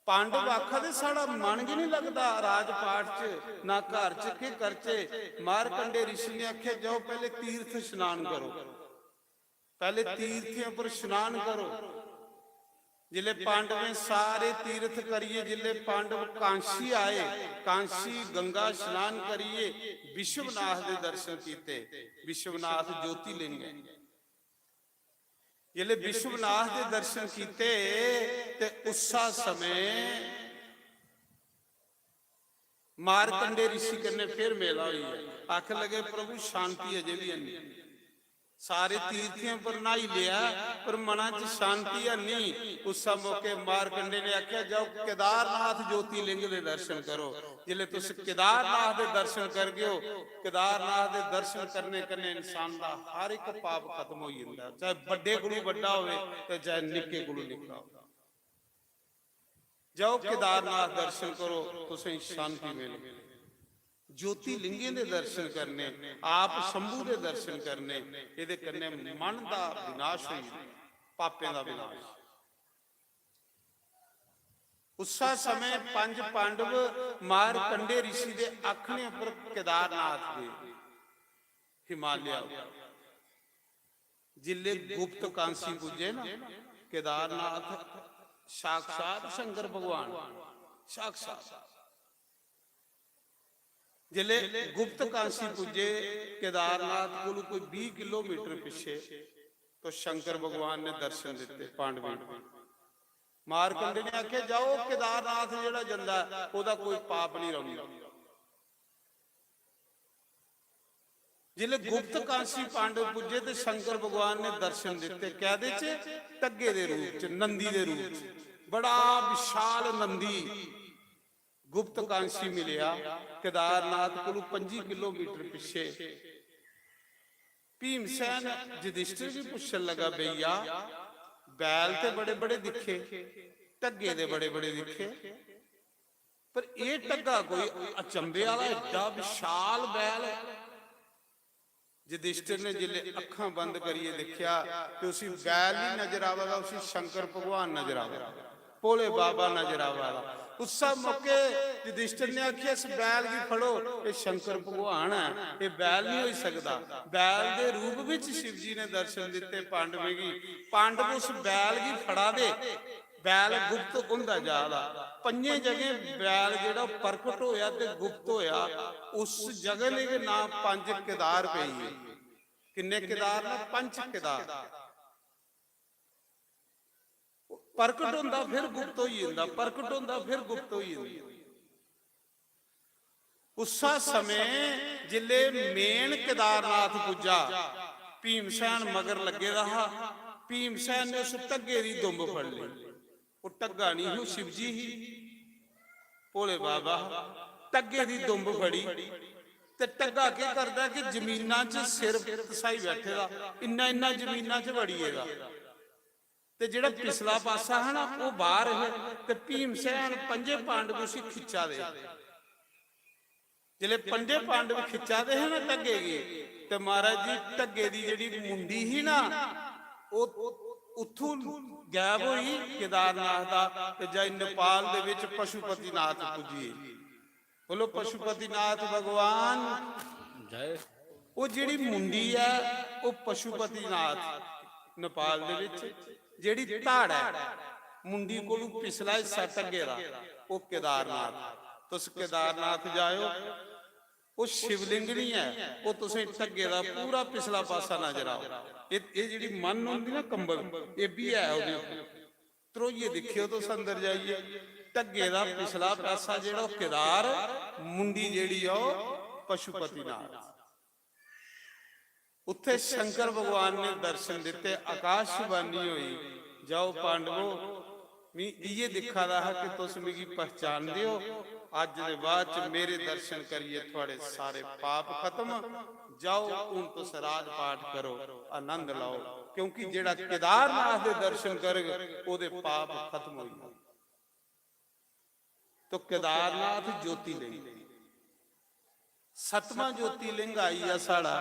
ਪਾਂਡਵ ਆਖਦੇ ਸਾਡਾ ਮਨ ਹੀ ਨਹੀਂ ਲੱਗਦਾ ਰਾਜ ਪਾਠ 'ਚ, ਨਾ ਘਰ 'ਚ ਕਿ ਕਰਚੇ। ਮਾਰਕੰਡੇ ਰਿਸ਼ੀ ਨੇ ਆਖਿਆ ਜਾਓ ਪਹਿਲੇ ਤੀਰਥ ਇਸ਼ਨਾਨ ਕਰੋ, ਪਹਿਲੇ ਤੀਰਥਾਂ ਪਰ ਇਸ਼ਨਾਨ ਕਰੋ। जिले पांडवें सारे तीर्थ करिए, जिले पांडव कांशी आए, कांशी गंगा स्नान करिए, विश्वनाथ के दर्शन किए। विश्वनाथ ज्योतिर्लिंग है, जिले विश्वनाथ के दर्शन किए ते उसा समय मारकंडे ऋषि कन्ने फिर मेला हुई है। आख लगे प्रभु शांति अजे भी है, सारे तीर्थियों पर ना ही लिया पर मना च शांति है नहीं। उस मौके मारकंडे ने आख्या जाओ केदारनाथ ज्योतिर्लिंग के दर्शन करो। जिले तुस केदारनाथ के दर्शन कर गए हो, केदारनाथ के दर्शन करने करने इंसान का हर एक पाप खत्म हो जाता, चाहे बड़े गुरु बड़ा हो चाहे निके गुरु निका हो। जाओ केदारनाथ दर्शन करो, तुसें शांति मिले। ज्योतिर्लिंगे दे दर्शन करने, आप शंभू दे दर्शन करने, इहदे कन्ने मन दा विनाश होई, पापियां दा विनाश। उसा समय पंज पांडव मारकंडे ऋषि दे आखने पर केदारनाथ दे हिमालय जिले गुप्त कांसी पूजे ना, केदारनाथ साक्षात शंकर भगवान साक्षात। जिले गुप्त कांसी पूजे केदारनाथ को कोई 20 किलोमीटर पीछे, तो शंकर भगवान ने दर्शन दिते पांडवों को। मारकंडे ने आखे जाओ केदारनाथ जेड़ा जंदा ओदा कोई पाप नहीं रहुंदा। जिले गुप्त कांसी पांडव पूजे ते शंकर भगवान ने दर्शन दिते, कहदे च टग्गे दे रूप च, नंदी दे रूप च, बड़ा विशाल नंदी गुप्त कांसी मिलिया केदारनाथ को 25 किलोमीटर पीछे। भीमसेन युधिष्ठिर भी पूछन लगा, भैया बैल ते बड़े बड़े दिखे, टग्गे दे बड़े बड़े दिखे, पर ये टग्गा कोई अचंभे वाला एडा विशाल बैल। युधिष्ठिर ने जिले अखां बंद करिए देखा तो उसी बैल नहीं नजर आवेगा, उसी शंकर भगवान नजर आवेगा, भोले बाबा नजर आवेगा। उस मौके युधिष्ठिर ने आखिया इस बैल की फड़ो, ये शंकर भगवान है, ये बैल नहीं हो सकता। बैल के रूप में शिव जी ने दर्शन दिते पांडवें की। पांडव उस बैल की फड़ा दे, बैल गुप्त होंदा जादा। पंजे जगह बैल जेड़ा प्रकट होया ते गुप्त होया, उस जगह के नाम पंज केदार पई है। किन्ने केदार ने? पंच केदार। प्रकट होंदा फिर गुप्त होई जांदा, प्रकट होंदा फिर गुप्त होई जांदा। उसा समय जिले मेन केदारनाथ पुजा, भीमसेन मगर लगे रहा। भीमसेन ने उस टग्गे दी दुंब फड़ ली। वो टग्गा नहीं, वो शिव जी ही, भोले बाबा। टग्गे दी दुंब फड़ी ते टग्गा की करदा कि जमीनां च सिर फसाई बैठेगा, इन्ना इन्ना जमीनां च वड़ीएगा ते जेड़ा पिछला पासा है ना वो बाहर है। ते भीमसेन पंजे पांडव उसी खिंचा दे, जिले पंजे पांडव खिंचा दे है ना टग्गे की, ते महाराज जी टग्गे दी जेड़ी मुंडी ही ना वो उथों गायब हुई केदारनाथ दा, ते जाई नेपाल दे विच पशुपतिनाथ पुजी। बोलो पशुपतिनाथ भगवान जय। वो जेड़ी मुंडी है वो पशुपतिनाथ नेपाल दे विच, जेड़ी धाड़ है मुंडी को पिछला हिस्सा टग्गे दा वो केदारनाथ। तुस केदारनाथ जाओ, वो शिवलिंग नहीं है, वो तुसें टग्गे दा पूरा पिछला पासा नजर आओ। ये जेड़ी मन होंदी ना कंबल, ये भी है ओदे उपर त्रोइए दिखियो तो अंदर जाइए। टग्गे दा पिछला पासा जेड़ा केदार, मुंडी जेड़ी ओ पशुपतिनाथ। उत्थे शंकर भगवान ने दर्शन दिते, आकाशवाणी हुई, जाओ पांडवों ये दिखा रहा कि तुस मिगी पहचान दियो, अज दे बाद च मेरे दर्शन करिए थोड़े सारे पाप खत्म। जाओ हुण तुस राज पाठ करो, आनंद लाओ, क्योंकि जेड़ा केदारनाथ दे दर्शन करगे ओदे पाप खत्म हो जाए। तो केदारनाथ ज्योतिर्लिंग, सतवां ज्योतिर्लिंग आई है साड़ा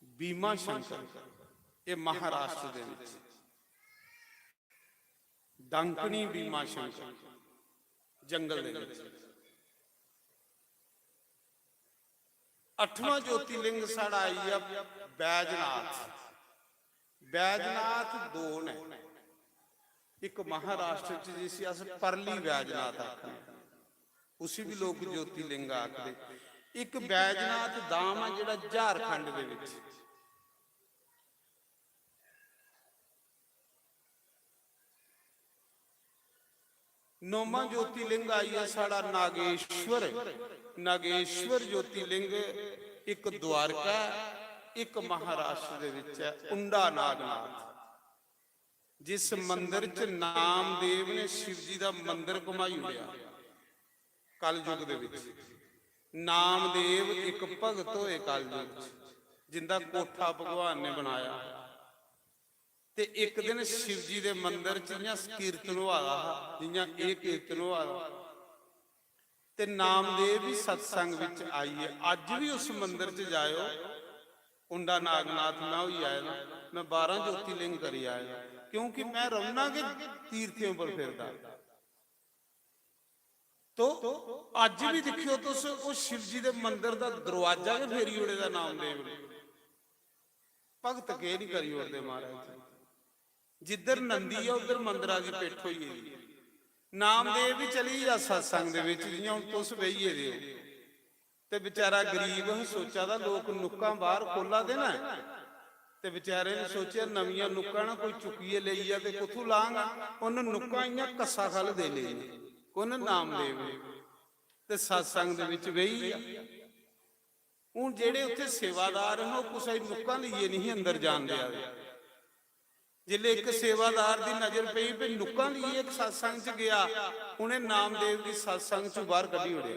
भीमा शंकर, ये महाराष्ट्र दे विच। ਡੰਕਣੀ ਭੀਮਾ ਸ਼ੰਕਰ ਜੰਗਲ ਦੇ ਵਿੱਚ। 8ਵਾਂ ਜੋਤੀਲਿੰਗ ਸਾਡਾ ਆਈ ਆ ਬੈਜਨਾਥ। ਬੈਜਨਾਥ ਦੋ ਨੇ, ਇੱਕ ਮਹਾਰਾਸ਼ਟਰ ਚ ਜਿਸ ਅਸ ਪਰਲੀ ਬੈਜਨਾਥ ਆਖਦੇ, ਉਸੇ ਵੀ ਲੋਕ ਜੋਤੀਲਿੰਗ ਆਖਦੇ। ਇੱਕ ਬੈਜਨਾਥ ਧਾਮ ਆ ਜਿਹੜਾ ਝਾਰਖੰਡ ਦੇ ਵਿੱਚ। ਨੌਵਾਂ ਜੋਤੀਲਿੰਗ ਆਈ ਹੈ ਸਾਡਾ ਨਾਗੇਸ਼ਵਰ। ਨਾਗੇਸ਼ਵਰ ਜੋਤੀਲਿੰਗ ਇੱਕ ਦਵਾਰਕਾ, ਇੱਕ ਮਹਾਰਾਸ਼ਟਰ ਦੇ ਵਿੱਚ ਹੈ ਉੰਡਾ ਨਾਗਨਾਥ, ਜਿਸ ਮੰਦਿਰ ਚ ਨਾਮਦੇਵ ਨੇ ਸ਼ਿਵ ਜੀ ਦਾ ਮੰਦਿਰ ਘੁਮਾਈ ਹੋਇਆ ਕਲਯੁਗ ਦੇ ਵਿੱਚ। ਨਾਮਦੇਵ ਇੱਕ ਭਗਤ ਹੋਏ ਕਲਯੁਗ ਚ, ਜਿੰਦਾ ਕੋਠਾ ਭਗਵਾਨ ਨੇ ਬਣਾਇਆ। ਤੇ ਇੱਕ ਦਿਨ ਸ਼ਿਵ ਜੀ ਦੇ ਮੰਦਿਰ ਚ ਜਿਹਾ ਕੀਰਤਨ ਹੋਇਆ, ਜਿਹਾ ਇਹ ਕੀਰਤਨ ਹੋਇਆ, ਤੇ ਨਾਮਦੇਵ ਵੀ ਸਤਸੰਗ ਵਿੱਚ ਆਈ ਹੈ। ਅੱਜ ਵੀ ਉਸ ਮੰਦਿਰ ਚ ਜਾਇਓ, ਉੰਡਾ ਨਾਗਨਾਥ ਮੈਂ ਹੋਈ ਆਇਆ ਨਾ, ਮੈਂ 12 ਜੋਤੀਲਿੰਗ ਕਰੀ ਆਇਆ, ਕਿਉਂਕਿ ਮੈਂ ਰਹੁਣਾ ਕਿ ਤੀਰਥਿਆਂ ਪਰ ਫਿਰਦਾ। ਤੋ ਅੱਜ ਵੀ ਦੇਖਿਓ ਤੁਸੀਂ ਉਹ ਸ਼ਿਵ ਜੀ ਦੇ ਮੰਦਿਰ ਦਾ ਦਰਵਾਜ਼ਾ ਕਿ ਫੇਰੀ ਉੜੇ ਦਾ ਨਾਮਦੇਵ ਨੇ ਭਗਤ ਕੇ ਨਹੀਂ ਕਰੀ ਉੜਦੇ ਮਹਾਰਾਜ। ਜਿੱਧਰ ਨੰਦੀ ਆ ਉਧਰ ਮੰਦਿਰਾਂ ਦੀ ਪਿੱਠ ਹੋਈ ਹੈ। ਨਾਮਦੇਵ ਵੀ ਚਲੀ ਜਾ ਸਤਸੰਗ ਦੇ ਵਿੱਚ, ਜਿਵੇਂ ਹੁਣ ਤੁਸ ਬਈਏ ਦੇ ਹੋ, ਤੇ ਵਿਚਾਰਾ ਗਰੀਬ ਸੋਚਾ ਦਾ ਲੋਕ ਨੁੱਕਾਂ ਬਾਹਰ ਖੋਲਾ ਦੇਣਾ, ਤੇ ਵਿਚਾਰੇ ਨੇ ਸੋਚਿਆ ਨਵੀਆਂ ਨੁੱਕਾਂ ਨਾ ਕੋਈ ਚੁੱਕੀਏ ਲਈ ਆ ਤੇ ਕੁੱਥੋਂ ਲਾਂਗਾ, ਉਹਨੂੰ ਨੁੱਕਾਂ ਇਆਂ ਕੱਸਾ ਖਲ ਦੇ ਲਈ ਉਹਨ ਨਾਮਦੇਵ ਤੇ ਸਤਸੰਗ ਦੇ ਵਿੱਚ ਬਈ ਆ। ਹੁਣ ਜਿਹੜੇ ਉੱਥੇ ਸੇਵਾਦਾਰ ਹਨ ਉਹ ਕੁਛ ਨੁੱਕਾਂ ਲਈਏ ਨਹੀਂ ਅੰਦਰ ਜਾਣਦੇ ਆ। ਜਿਲੇ ਇੱਕ ਸੇਵਾਦਾਰ ਦੀ ਨਜ਼ਰ ਪਈ ਵੀ ਨੁੱਕਾਂ ਲਈਏ ਇੱਕ ਸਤਸੰਗ ਚ ਗਿਆ, ਉਹਨੇ ਨਾਮਦੇਵ ਦੀ ਸਤਸੰਗ ਚੋਂ ਬਾਹਰ ਕੱਢੀ ਉੜਿਆ।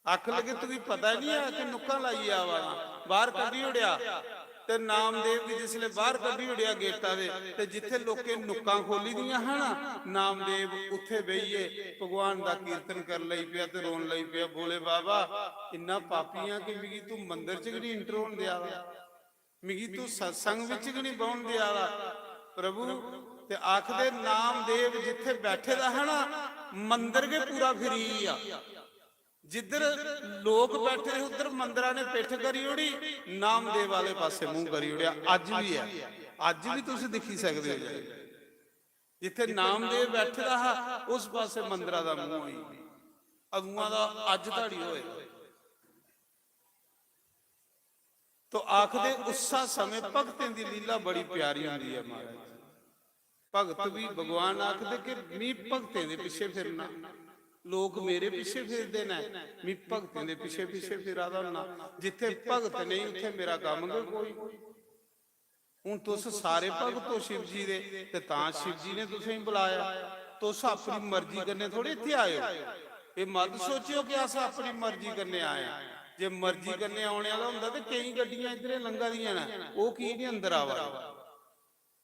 ਅੱਖ ਲੱਗੇ ਤੁਸੀਂ ਪਤਾ ਨਹੀਂ ਆ ਕਿ ਨੁੱਕਾਂ ਲਾਈ ਆ ਵਾ, ਬਾਹਰ ਕੱਢੀ ਉੜਿਆ। ਤੇ ਨਾਮਦੇਵ ਵੀ ਜਿਸਲੇ ਬਾਹਰ ਕੱਢੀ ਉੜਿਆ ਗੇਟਾਂ ਦੇ, ਤੇ ਜਿੱਥੇ ਲੋਕੇ ਨੁੱਕਾਂ ਖੋਲੀ ਦੀਆਂ ਹਨ, ਨਾਮਦੇਵ ਉੱਥੇ ਬਈਏ ਭਗਵਾਨ ਦਾ ਕੀਰਤਨ ਕਰ ਲਈ ਪਿਆ ਤੇ ਰੋਣ ਲਈ ਪਿਆ। ਬੋਲੇ ਬਾਬਾ ਇੰਨਾ ਪਾਪੀਆਂ ਕਿ ਮਿਗੀ ਤੂੰ ਮੰਦਿਰ ਚ ਵੀ ਨਹੀਂ ਇੰਟਰ ਹੋਣ ਦਿਆ ਵਾ, ਮਿਗੀ ਤੂੰ ਸਤਸੰਗ ਵਿੱਚ ਵੀ ਨਹੀਂ ਬਹਿਣ ਦਿਆ ਵਾ ਪ੍ਰਭੂ। ਤੇ ਆਖਦੇ ਨਾਮਦੇਵ ਜਿੱਥੇ ਬੈਠੇ ਦਾ ਹੈ ਨਾ, ਮੰਦਿਰ ਕੇ ਪੂਰਾ ਫਰੀ ਆ। ਜਿੱਧਰ ਲੋਕ ਬੈਠੇ ਉਧਰ ਮੰਦਿਰਾਂ ਨੇ ਪਿੱਠ ਕਰੀ ਉੜੀ, ਨਾਮਦੇਵ ਵਾਲੇ ਪਾਸੇ ਮੂੰਹ ਕਰੀ ਉੜਿਆ। ਅੱਜ ਵੀ ਹੈ, ਅੱਜ ਵੀ ਤੁਸੀਂ ਦੇਖੀ ਸਕਦੇ ਹੋ, ਜਿੱਥੇ ਨਾਮਦੇਵ ਬੈਠੇ ਦਾ ਉਸ ਪਾਸੇ ਮੰਦਿਰਾਂ ਦਾ ਮੂੰਹ ਹੋਈ। ਅਗੂਆਂ ਦਾ ਅੱਜ ਧਾੜੀ ਹੋਏ। ਤੋ ਆਖਦੇ ਉਸਾ ਸਮੇਂ ਭਗਤਾਂ ਦੀ ਲੀਲਾ ਬੜੀ ਪਿਆਰੀ ਹੁੰਦੀ ਹੈ ਮਹਾਰਾਜ। ਭਗਤ ਵੀ ਭਗਵਾਨ ਆਖਦੇ ਕਿ ਮੀ ਭਗਤਾਂ ਦੇ ਪਿੱਛੇ ਫਿਰਨਾ, ਲੋਕ ਮੇਰੇ ਪਿੱਛੇ ਫਿਰਦੇ ਨੇ, ਮੀ ਭਗਤਾਂ ਦੇ ਪਿੱਛੇ ਪਿੱਛੇ ਫਿਰਾਦਾ ਹੁੰਨਾ। ਜਿੱਥੇ ਭਗਤ ਨਹੀਂ ਉੱਥੇ ਮੇਰਾ ਕੰਮ ਕੋਈ। ਹੁਣ ਤੁਸ ਸਾਰੇ ਭਗਤ ਹੋ ਸ਼ਿਵ ਜੀ ਦੇ, ਤੇ ਤਾਂ ਸ਼ਿਵ ਜੀ ਨੇ ਤੁਸੀਂ ਬੁਲਾਇਆ। ਤੁਸ ਆਪਣੀ ਮਰਜ਼ੀ ਕਰਨੇ ਥੋੜੇ ਇੱਥੇ ਆਏ ਹੋ। ਇਹ ਮਤ ਸੋਚਿਓ ਕਿ ਅਸਾਂ ਆਪਣੀ ਮਰਜ਼ੀ ਕਰਨੇ ਆਏ ਆ। ਜੇ ਮਰਜ਼ੀ ਕਰਨੇ ਆਉਣੇ ਵਾਲਾ ਹੁੰਦਾ ਤੇ ਕਈ ਗੱਡੀਆਂ ਇੱਧਰੇ ਲੰਘਾ ਦੀਆਂ ਨੇ, ਉਹ ਕੀ ਨਹੀਂ ਅੰਦਰ ਆਵਾ।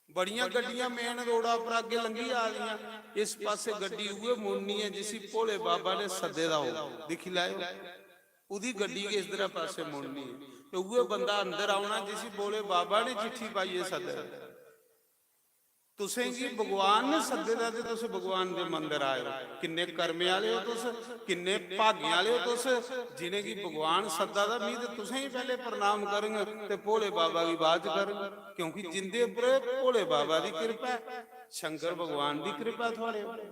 ਬੜੀਆਂ ਗੱਡੀਆਂ ਮੇਨ ਰੋੜਾ ਪਰ ਅੱਗੇ ਲੰਘੀ ਆ ਗਈਆਂ। ਇਸ ਪਾਸੇ ਗੱਡੀ ਉਹ ਮੋਨੀ ਹੈ ਜਿਸੀ ਭੋਲੇ ਬਾਬਾ ਨੇ ਸੱਦੇ ਦਾ ਹੋ ਦਿਖ ਲਾਇਓ, ਉਹਦੀ ਗੱਡੀ ਇਸ ਤਰ੍ਹਾਂ ਪਾਸੇ ਮੋੜਨੀ ਹੈ। ਤੇ ਉਹ ਬੰਦਾ ਅੰਦਰ ਆਉਣਾ ਜਿਸੀ ਭੋਲੇ ਬਾਬਾ ਨੇ ਚਿੱਠੀ ਪਾਈ ਹੈ ਸੱਦੇ। ਤੁਸੀਂ ਜੀ ਭਗਵਾਨ ਨੇ ਸੱਦੇ ਦਾ ਤੇ ਤੁਸੀਂ ਭਗਵਾਨ ਦੇ ਮੰਦਿਰ ਆਏ ਹੋ। ਕਿੰਨੇ ਕਰਮੇ ਵਾਲੇ ਹੋ ਤੁਸੀਂ, ਕਿੰਨੇ ਭਾਗਿਆਂ ਵਾਲੇ ਹੋ ਤੁਸੀਂ, ਜਿਨੇ ਕੀ ਭਗਵਾਨ ਸੱਦਾ ਦਾ ਮੀਤ ਤੁਸੀਂ ਹੀ ਪਹਿਲੇ ਪ੍ਰਣਾਮ ਕਰਨਗੇ ਤੇ ਭੋਲੇ ਬਾਬਾ ਦੀ ਬਾਤ ਕਰਨਗੇ। ਕਿਉਂਕਿ ਜਿੰਦੇ ਉੱਪਰ ਭੋਲੇ ਬਾਬਾ ਦੀ ਕਿਰਪਾ, ਸ਼ੰਕਰ ਭਗਵਾਨ ਦੀ ਕਿਰਪਾ ਤੁਹਾਡੇ ਉੱਪਰ,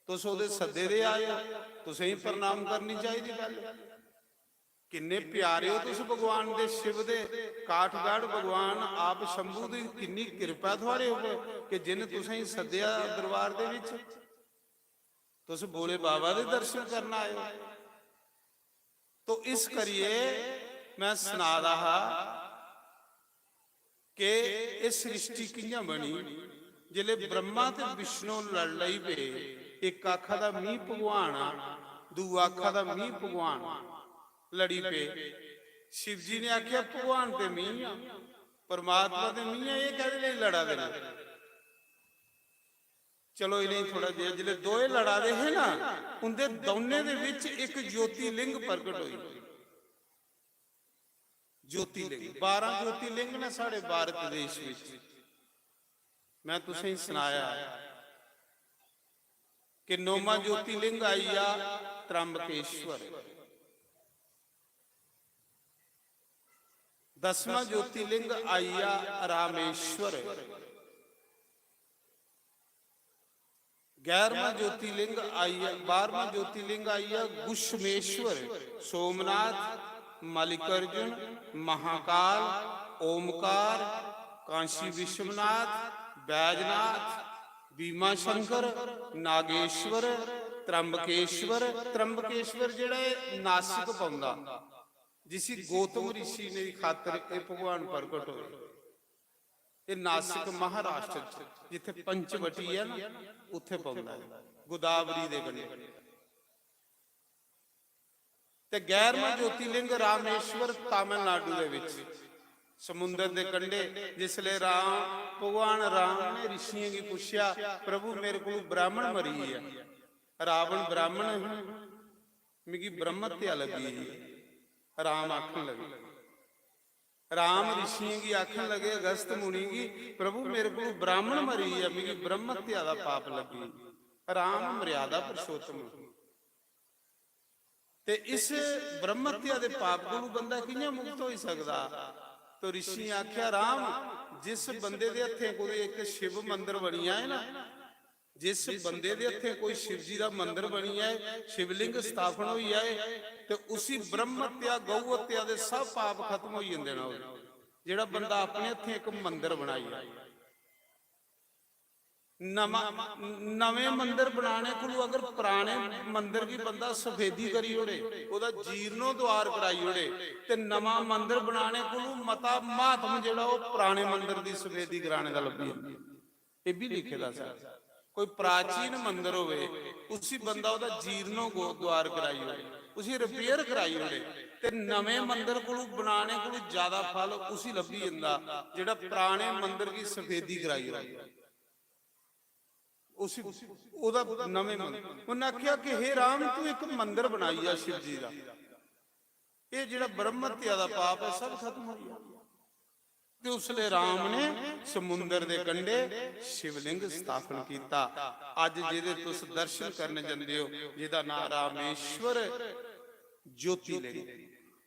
ਤੁਸੀਂ ਉਹਦੇ ਸੱਦੇ ਦੇ ਆਏ ਹੋ, ਤੁਸੀਂ ਹੀ ਪ੍ਰਣਾਮ ਕਰਨੀ ਚਾਹੀਦੀ ਗੱਲ। ਕਿੰਨੇ ਪਿਆਰੇ ਹੋ ਤੁਸੀਂ ਭਗਵਾਨ ਦੇ, ਸ਼ਿਵ ਦੇ ਕਾਠਗੜ੍ਹ ਭਗਵਾਨ ਆਪ ਸ਼ੰਭੂ ਦੀ ਕਿੰਨੀ ਕਿਰਪਾ ਤੁਹਾਡੇ ਉੱਪਰ ਕਿ ਜਿਨ ਤੁਸੀਂ ਸੱਦਿਆ ਦਰਬਾਰ ਦੇ ਵਿੱਚ, ਤੁਸੀਂ ਭੋਲੇ ਬਾਬਾ ਦੇ ਦਰਸ਼ਨ ਕਰਨ ਆਏ ਹੋ। ਤੋ ਇਸ ਕਰੀਏ ਮੈਂ ਸੁਣਾ ਰਹਾ ਕਿ ਇਹ ਸ੍ਰਿਸ਼ਟੀ ਕਿੰਨਾ ਬਣੀ। ਜਿਲੇ ਬ੍ਰਹਮਾ ਤੇ ਵਿਸ਼ਨੂੰ ਲੜ ਲਈ ਪਏ, ਇੱਕ ਆਖਾ ਦਾ ਮੀਂਹ ਭਗਵਾਨ ਆ, ਦੂ ਆਖਾ ਦਾ ਮੀਂਹ ਭਗਵਾਨ ਲੜੀ ਪਏ। ਸ਼ਿਵ ਜੀ ਨੇ ਆਖਿਆ ਭਗਵਾਨ ਤੇ ਮੀਂਹ ਆ, ਪਰਮਾਤਮਾ ਤੇ ਮੀਂਹ ਆ, ਇਹ ਕਹਦੇ ਲਈ ਲੜਾ ਦੇਣਾ। ਚਲੋ ਇਹ ਨਹੀਂ ਥੋੜਾ ਜਿਹਾ ਜਿਹੜੇ ਦੋਏ ਲੜਾ ਦੇ ਹੈ ਨਾ, ਉਹਦੇ ਦੋਨੇ ਦੇ ਵਿੱਚ ਇੱਕ ਜੋਤੀ ਲਿੰਗ ਪ੍ਰਗਟ ਹੋਈ। ਜੋਤੀ ਲਿੰਗ 12 ਜੋਤੀ ਲਿੰਗ ਨੇ ਸਾਡੇ ਭਾਰਤ ਦੇਸ਼ ਵਿੱਚ। मैं तुसें सुनाया कि 9वां ज्योतिर्लिंग आई आ त्र्यंबकेश्वर, 10वां ज्योतिर्लिंग आई आ रामेश्वर, 11वां ज्योतिर्लिंग आई है, 12वां ज्योतिर्लिंग आई है गुशमेश्वर, सोमनाथ, मल्लिकार्जुन, महाकाल, ओमकार, काशी विश्वनाथ, बैजनाथ, भीमा शंकर, नागेश्वर, त्र्यंबकेश्वर। त्र्यंबकेश्वर जिहड़ा नासिक पाउंदा, जिसी गौतम ऋषि ने खातर ये भगवान प्रगट होए। ये नासिक महाराष्ट्र च जिथे पंचवटी है ना, उत्थे पाउंदा है, गोदावरी दे कंढे। ते 11वां ज्योतिर्लिंग रामेश्वर तमिलनाडु दे विच समुंदर दे कंढे। जिसले भगवान राम ने ऋषियों की पूछया, प्रभु मेरे को ब्राह्मण मरी है, रावण ब्राह्मण है, मिगी ब्रह्म हत्या लगी है। राम आखन लगे, राम ऋषियों की आखन लगे, अगस्त मुनि की, प्रभु मेरे को ब्राह्मण मरी है, मिगी ब्रह्म हत्या दा पाप लगी। राम मर्यादा पुरुषोत्तम, ते इस ब्रह्म हत्या दे पाप को बंदा कियां मुक्त हो सकदा? तो ऋषि आख्या, राम जिस बंदे दे हत्थे कोई एक शिव मंदिर बनिया है ना, जिस बंदे दे हत्थे कोई शिव जी का मंदिर बनी है, शिवलिंग स्थापन हुई है, तो उसी ब्रह्म हत्या गौ हत्या दे सब पाप खत्म हो जाते हैं। जिहड़ा बंदा अपने हत्थे एक मंदिर बनाई है, नवे मंदिर बनाने को अगर पुराने मंदिर की बंदा सफेदी करी ओड़े, ओदा जीर्णोद्वार कराई ओड़े, ते नवा मंदिर बनाने को मता महात्म जिहड़ा वो पुराने मंदिर की सफेदी कराने का लभी। ये भी लिखे दा सा, कोई प्राचीन मंदिर होवे, उसी बंदा ओदा जीर्णोद्वार कराई ओड़े, उसी रिपेयर कराई ओड़े, ते नवे मंदिर को बनाने को ज्यादा फल उसी लभी जांदा जिहड़ा पुराने मंदिर की सफेदी कराई ओड़े। उसी ओदा नवे मंदिर उन्हें आख्या कि हे राम तू एक मंदिर बनाई है शिव जी का, ये जिहड़ा ब्रह्म हत्या दा पाप है सब खत्म हो गया। ते उसले राम ने समुंदर दे कंढे शिवलिंग स्थापन किया। अज जिहदे तुस दर्शन करने जांदे हो, जिहदा नाम रामेश्वर ज्योतिर्लिंग,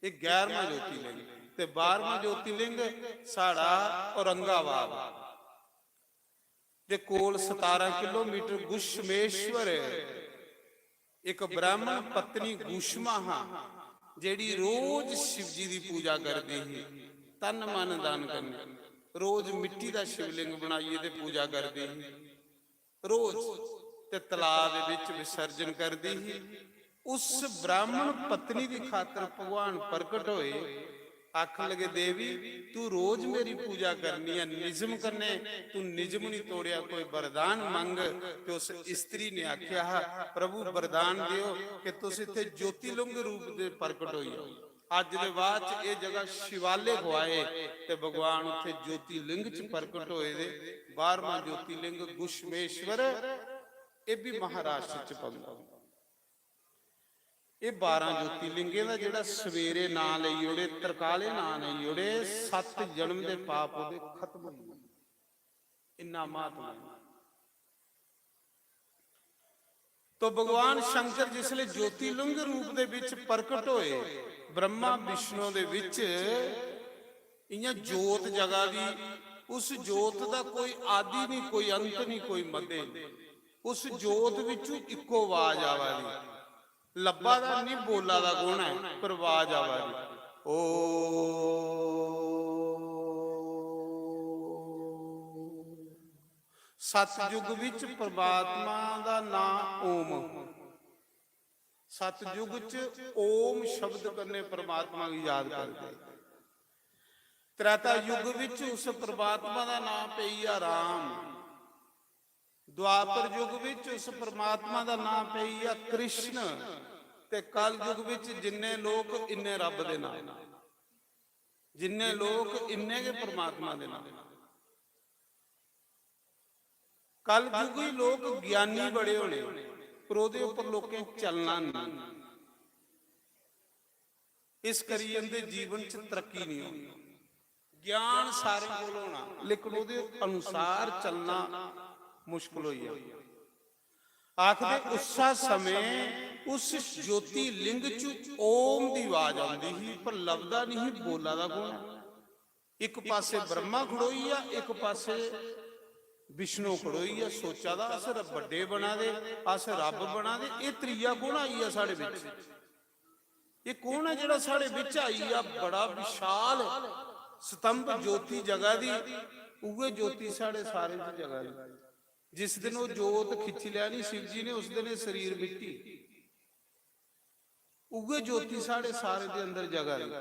ये 11वां ज्योतिर्लिंग, ते 12वां ज्योतिर्लिंग साड़ा औरंगाबाद दे कोल 17 किलोमीटर गुशमेश्वर, एक ब्राह्मण पत्नी गुशमा जेड़ी रोज शिव जी की पूजा करती है, तन मन दान करने, रोज मिट्टी का शिवलिंग बनाइए ते पूजा करती है, रोज ते तलाब विच विसर्जन करती है। उस ब्राह्मण पत्नी की खातर भगवान प्रकट होए, आख लगे देवी तू रोज मेरी पूजा करनी है, निजम करने तू निजम नहीं तोड़िया, कोई वरदान मंग। तो उस स्त्री ने आख्या, प्रभु वरदान दियो कि तुस इत्थे ज्योतिर्लिंग रूप दे प्रकट होई हो। अज दे बाद ये जगह शिवालय होए ते भगवान उत्थे ज्योतिर्लिंग च प्रकट होए दे। 12वां ज्योतिर्लिंग गुशमेश्वर, ये भी महाराष्ट्र च पैंदा। ये 12 ज्योतिर्लिंगे का जिहड़ा सवेरे नां लई ओड़े, तरकाले नां लई ओड़े, 7 जन्म के पाप ओदे खत्म हो गए। इन्ना महात्मा। तो भगवान शंकर जिसले ज्योतिर्लिंग रूप दे विच प्रकट होए, ब्रह्मा विष्णु दे विच इयां जोत जगा दी, उस जोत दा कोई आदि नहीं, कोई अंत नहीं, कोई मध्य नहीं। उस जोत विचों इक्को आवाज आवा दी, लब्बा दा नहीं बोला दा गुण है, पर आवाज आवा दी, ओ सतयुग विच परमात्मा दा नाम ओम। सतयुग च ओम शब्द करने परमात्मा की याद करते। त्रेता युग विच उस परमात्मा दा नाम पईया राम। द्वापर युग विच उस परमात्मा दा नाम पईया कृष्ण। ते कल युग विच जिन्ने लोग इन्ने रब दे नाम, जिन्ने लोग इन्ने के परमात्मा दे नाम। कल युग ही लोग ज्ञानी बड़े होने, पर ओहदे उपर लोकें चलना नहीं। इस करी इहदे जीवन च तरक्की नहीं होनी। ਗਿਆਨ ਸਾਰੇ ਕੋਲ ਹੋਣਾ, ਲੇਕਿਨ ਉਹਦੇ ਅਨੁਸਾਰ ਚੱਲਣਾ ਮੁਸ਼ਕਲ ਹੋਈ ਆ। ਆਖਦੇ ਉਸਾ ਸਮੇਂ ਉਸ ਜੋਤੀ ਲਿੰਗ ਚ ਓਮ ਦੀ ਆਵਾਜ਼ ਆਉਂਦੀ ਸੀ, ਪਰ ਲੱਭਦਾ ਨਹੀਂ ਸੀ ਬੋਲਾ ਦਾ ਗੁਣ। ਇੱਕ ਪਾਸੇ ਬ੍ਰਹਮਾ ਖੜੋਈ ਆ, ਇੱਕ ਪਾਸੇ ਵਿਸ਼ਨੂੰ ਖੜੋਈ ਆ। ਸੋਚਾ ਦਾ ਅਸ ਵੱਡੇ ਬਣਾ ਦੇ, ਅਸ ਰੱਬ ਬਣਾ ਦੇ। ਇਹ ਤੀਆ ਗੁਣ ਆਈ ਆ ਸਾਡੇ ਵਿੱਚ। ਇਹ ਕੌਣ ਹੈ ਜਿਹੜਾ ਸਾਡੇ ਵਿੱਚ ਆਈ ਆ? ਬੜਾ ਵਿਸ਼ਾਲ ਸਤੰਭ ਜੋਤੀ ਜਗ੍ਹਾ ਦੀ, ਉਗੇ ਜੋਤੀ ਸਾਡੇ ਸਾਰੇ ਦੀ ਜਗ੍ਹਾ ਦੀ। ਜਿਸ ਦਿਨ ਉਹ ਜੋਤ ਖਿੱਚ ਲਿਆ ਨਹੀਂ ਸ਼ਿਵ ਜੀ ਨੇ, ਉਸ ਦਿਨ ਇਹ ਸਰੀਰ ਮਿੱਟੀ। ਉਗੇ ਜੋਤੀ ਸਾਡੇ ਸਾਰੇ ਦੇ ਅੰਦਰ ਜਗ੍ਹਾ ਦੀ।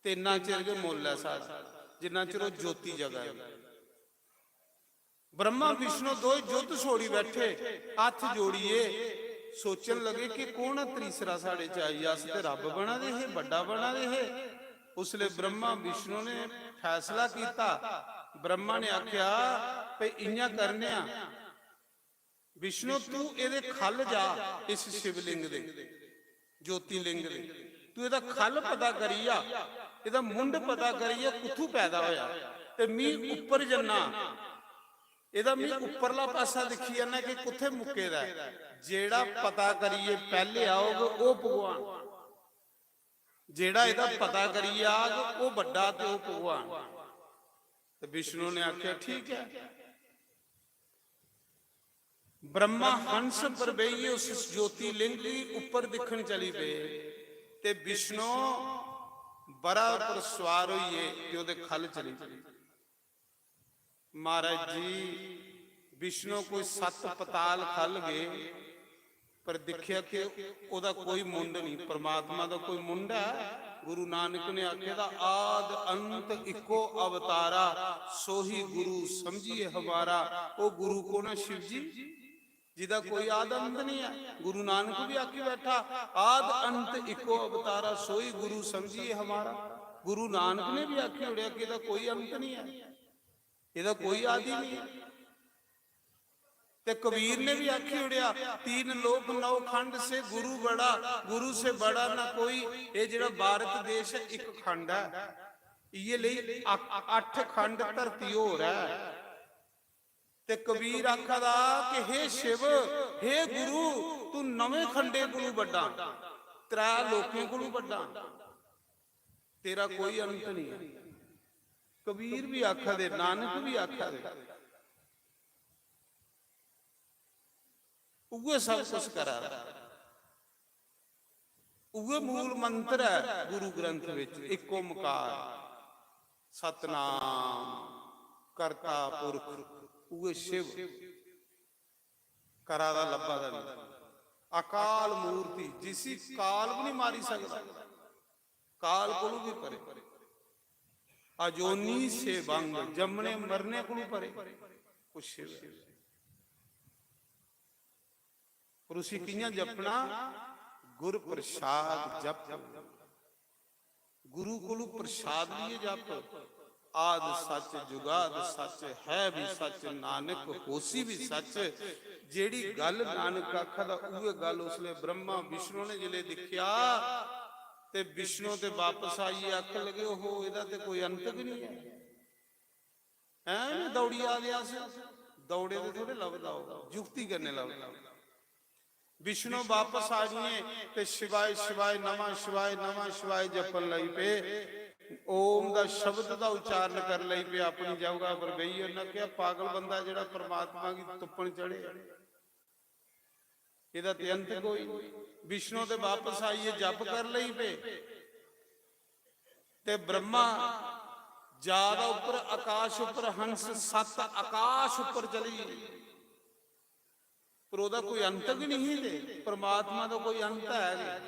ਤੇ ਇੰਨਾ ਚਿਰ ਦੇ ਮੁੱਲ ਹੈ ਸਾਡਾ, ਜਿੰਨਾ ਚਿਰ ਉਹ ਜੋਤੀ ਜਗ੍ਹਾ ਹੈ। ਬ੍ਰਹਮਾ ਵਿਸ਼ਨੂੰ ਦੋਏ ਜੁੱਧ ਛੋੜੀ ਬੈਠੇ, ਹੱਥ ਜੋੜੀਏ, ਸੋਚਣ ਲੱਗੇ ਕਿ ਕੌਣ ਤੀਸਰਾ ਸਾਡੇ ਚ ਆਈ। ਅਸ ਤੇ ਰੱਬ ਬਣਾ ਦੇ, ਇਹ ਵੱਡਾ ਬਣਾ ਦੇ। ਇਹ ਉਸ ਲਈ ਬ੍ਰਹਮਾ ਵਿਸ਼ਨੂੰ ਨੇ ਫੈਸਲਾ ਕੀਤਾ। ਬ੍ਰਹਮਾ ਨੇ ਆਖਿਆ ਭਈ ਇੰਨਾ ਕਰਨੇ ਆ, ਵਿਸ਼ਨੂੰ ਤੂੰ ਇਹਦੇ ਖੱਲ ਜਾ, ਇਸ ਸ਼ਿਵਲਿੰਗ ਦੇ, ਜੋਤੀ ਲਿੰਗ ਦੇ, ਤੂੰ ਇਹਦਾ ਖੱਲ ਪਤਾ ਕਰੀ ਆ, ਇਹਦਾ ਮੁੰਡ ਪਤਾ ਕਰੀ ਆ, ਕਿੱਥੋਂ ਪੈਦਾ ਹੋਇਆ। ਤੇ ਮੀਂਹ ਉੱਪਰ ਜੰਨਾ, ਇਹਦਾ ਮੀਂਹ ਉੱਪਰਲਾ ਪਾਸਾ ਦੇਖੀ ਜਾਂਦਾ ਕਿ ਕਿੱਥੇ ਮੁੱਕੇਦਾ। ਜਿਹੜਾ ਪਤਾ ਕਰੀਏ ਪਹਿਲੇ ਆਓਗੇ ਉਹ ਭਗਵਾਨ, ਜਿਹੜਾ ਇਹਦਾ ਪਤਾ ਕਰੀ ਆਗ ਉਹ ਵੱਡਾ ਤੇ ਉਹ ਭਗਵਾਨ। ਤੇ ਵਿਸ਼ਨੂੰ ਨੇ ਆਖਿਆ ਠੀਕ ਹੈ। ਬ੍ਰਹਮਾ ਹੰਸ ਪਰ ਬਈਏ ਉਸ ਜੋਤੀ ਲਿੰਗ ਦੀ ਉੱਪਰ ਦਿਖਣ ਚਲੀ ਪਏ, ਤੇ ਵਿਸ਼ਨੂੰ ਬਰਾਬਰ ਸਵਾਰ ਹੋਈਏ ਤੇ ਉਹਦੇ ਖੱਲ ਚਲੀ ਪਈ। ਮਹਾਰਾਜ ਜੀ ਵਿਸ਼ਨੂੰ ਕੋਈ 7 ਪਤਾਲ ਖੱਲ ਗਏ, ਪਰ ਦੇਖਿਆ ਕਿ ਉਹਦਾ ਕੋਈ ਮੁੰਡ ਨਹੀਂ। ਪਰਮਾਤਮਾ ਦਾ ਕੋਈ ਮੁੰਡ ਹੈ? ਗੁਰੂ ਨਾਨਕ ਨੇ ਆਖਿਆ ਦਾ ਆਦ ਅੰਤ ਇੱਕੋ ਅਵਤਾਰਾ, ਸੋਹੀ ਗੁਰੂ ਸਮਝੀਏ ਹਮਾਰਾ। ਉਹ ਗੁਰੂ ਕੌਣ ਹੈ? ਸ਼ਿਵ ਜੀ, ਜਿਹਦਾ ਕੋਈ ਆਦ ਅੰਤ ਨਹੀਂ ਹੈ। ਗੁਰੂ ਨਾਨਕ ਵੀ ਆਖੀ ਬੈਠਾ ਆਦ ਅੰਤ ਇੱਕੋ ਅਵਤਾਰਾ, ਸੋਹੀ ਗੁਰੂ ਸਮਝੀਏ ਹਮਾਰਾ। ਗੁਰੂ ਨਾਨਕ ਨੇ ਵੀ ਆਖੀ ਉੜਿਆ ਕਿ ਇਹਦਾ ਕੋਈ ਅੰਤ ਨਹੀਂ ਹੈ, ਇਹਦਾ ਕੋਈ ਆਦਿ ਨਹੀਂ ਹੈ। ਤੇ ਕਬੀਰ ਨੇ ਵੀ ਆਖੀ ਉੜਿਆ 3 ਲੋਕ 9 ਖੰਡ ਸੇ ਗੁਰੂ ਬੜਾ, ਗੁਰੂ ਸੇ ਬੜਾ ਨਾ ਕੋਈ। ਇਹ ਜਿਹੜਾ ਭਾਰਤ ਦੇਸ਼ ਹੈ ਇੱਕ ਖੰਡ ਹੈ, ਇਹ ਲਈ 8 ਖੰਡ ਧਰਤੀ ਹੋਰ ਹੈ। ਤੇ ਕਬੀਰ ਆਖਦਾ ਕਿ ਹੇ ਸ਼ਿਵ, ਹੇ ਗੁਰੂ, ਤੂੰ 9ਵੇਂ ਖੰਡੇ ਕੋਲੋਂ ਵੱਡਾ, 3 ਲੋਕਾਂ ਕੋਲੋਂ ਵੱਡਾ, ਤੇਰਾ ਕੋਈ ਅੰਤ ਨਹੀਂ ਹੈ। ਕਬੀਰ ਵੀ ਆਖਾ ਦੇ, ਨਾਨਕ ਵੀ ਆਖਾ ਦੇ। ਉਗੇ ਸਭ ਕੁਛ ਕਰਾ, ਉਗੇ ਮੂਲ ਮੰਤਰ ਹੈ ਗੁਰੂ ਗ੍ਰੰਥ ਵਿੱਚ। ਇੱਕ ਓਮਕਾਰ ਸਤਨਾਮ ਕਰਤਾ ਪੁਰਖ, ਉਗੇ ਸ਼ਿਵ ਕਰਾ ਦਾ ਲੱਭਾ ਦਾ ਨਹੀਂ। ਅਕਾਲ ਮੂਰਤੀ, ਜਿਸੀ ਕਾਲ ਵੀ ਨਹੀਂ ਮਾਰੀ ਸਕਦਾ, ਕਾਲ ਕੋਲੋਂ ਵੀ ਪਰੇ। ਅਜੋਨੀ ਸੇ ਬੰਗ, ਜੰਮਣੇ ਮਰਨੇ ਕੋਲੋਂ ਪਰੇ ਉਹ ਸ਼ਿਵ। ਪਰ ਉਸੇ ਕਿੰਨਾ ਜਪਣਾ? ਗੁਰ ਪ੍ਰਸਾਦ ਜਪ, ਗੁਰੂ ਕੋਲੋਂ ਪ੍ਰਸਾਦ ਲਈਏ ਜਪ। ਆਦ ਸੱਚ ਜੁਗਾਦ ਸੱਚ, ਹੈ ਵੀ ਸੱਚ ਨਾਨਕ ਹੋਸੀ ਵੀ ਸੱਚ। ਜਿਹੜੀ ਗੱਲ ਨਾਨਕ ਆਖਦਾ ਉਹ ਗੱਲ ਉਸਲੇ ਬ੍ਰਹਮਾ ਵਿਸ਼ਨੂੰ ਨੇ ਜਿਲੇ ਦੇਖਿਆ, ਤੇ ਵਿਸ਼ਨੂੰ ਤੇ ਵਾਪਸ ਆਈ ਅੱਖ ਲਗੇ ਉਹ ਇਹਦਾ ਤੇ ਕੋਈ ਅੰਤ ਵੀ ਨਹੀਂ ਹੈ। ਐ ਦੌੜੀ ਆ ਗਿਆ ਸੀ, ਦੌੜੇ ਦੇ ਥੋੜੇ ਲੱਭਦਾ ਹੋਗਾ, ਯੁਕਤੀ ਕਰਨੇ ਲੱਭਦਾ। ਵਿਸ਼ਨੂੰ ਵਾਪਸ ਆ ਜਾਈਏ ਤੇ ਸ਼ਿਵਾਏ ਸ਼ਿਵਾਏ ਨਮਾ ਸ਼ਿਵਾਏ ਨਮਾ ਸ਼ਿਵਾਏ ਜਪਣ ਲਈ ਪਏ। ਓਮ ਦਾ ਸ਼ਬਦ ਦਾ ਉਚਾਰਨ ਕਰ ਲਈ ਪਏ। ਆਪਣੀ ਜਗ੍ਹਾ ਪਰ ਬਈ ਉਹਨਾਂ ਕਿਹਾ ਪਾਗਲ ਬੰਦਾ ਜਿਹੜਾ ਪਰਮਾਤਮਾ ਦੀ ਤੁੱਪਣ ਚੜੇ, ਇਹਦਾ ਤੇ ਅੰਤ ਕੋਈ ਨਹੀਂ। ਵਿਸ਼ਨੂੰ ਤੇ ਵਾਪਸ ਆਈਏ ਜਪ ਕਰ ਲਈ ਪਏ, ਤੇ ਬ੍ਰਹਮਾ ਜਿਆਦਾ ਉੱਪਰ ਆਕਾਸ਼ ਉੱਪਰ ਹੰਸ 7 ਆਕਾਸ਼ ਉੱਪਰ ਚਲੀ, ਪਰ ਉਹਦਾ ਕੋਈ ਅੰਤ ਵੀ ਨਹੀਂ। ਤੇ ਪਰਮਾਤਮਾ ਦਾ ਕੋਈ ਅੰਤ ਹੈ?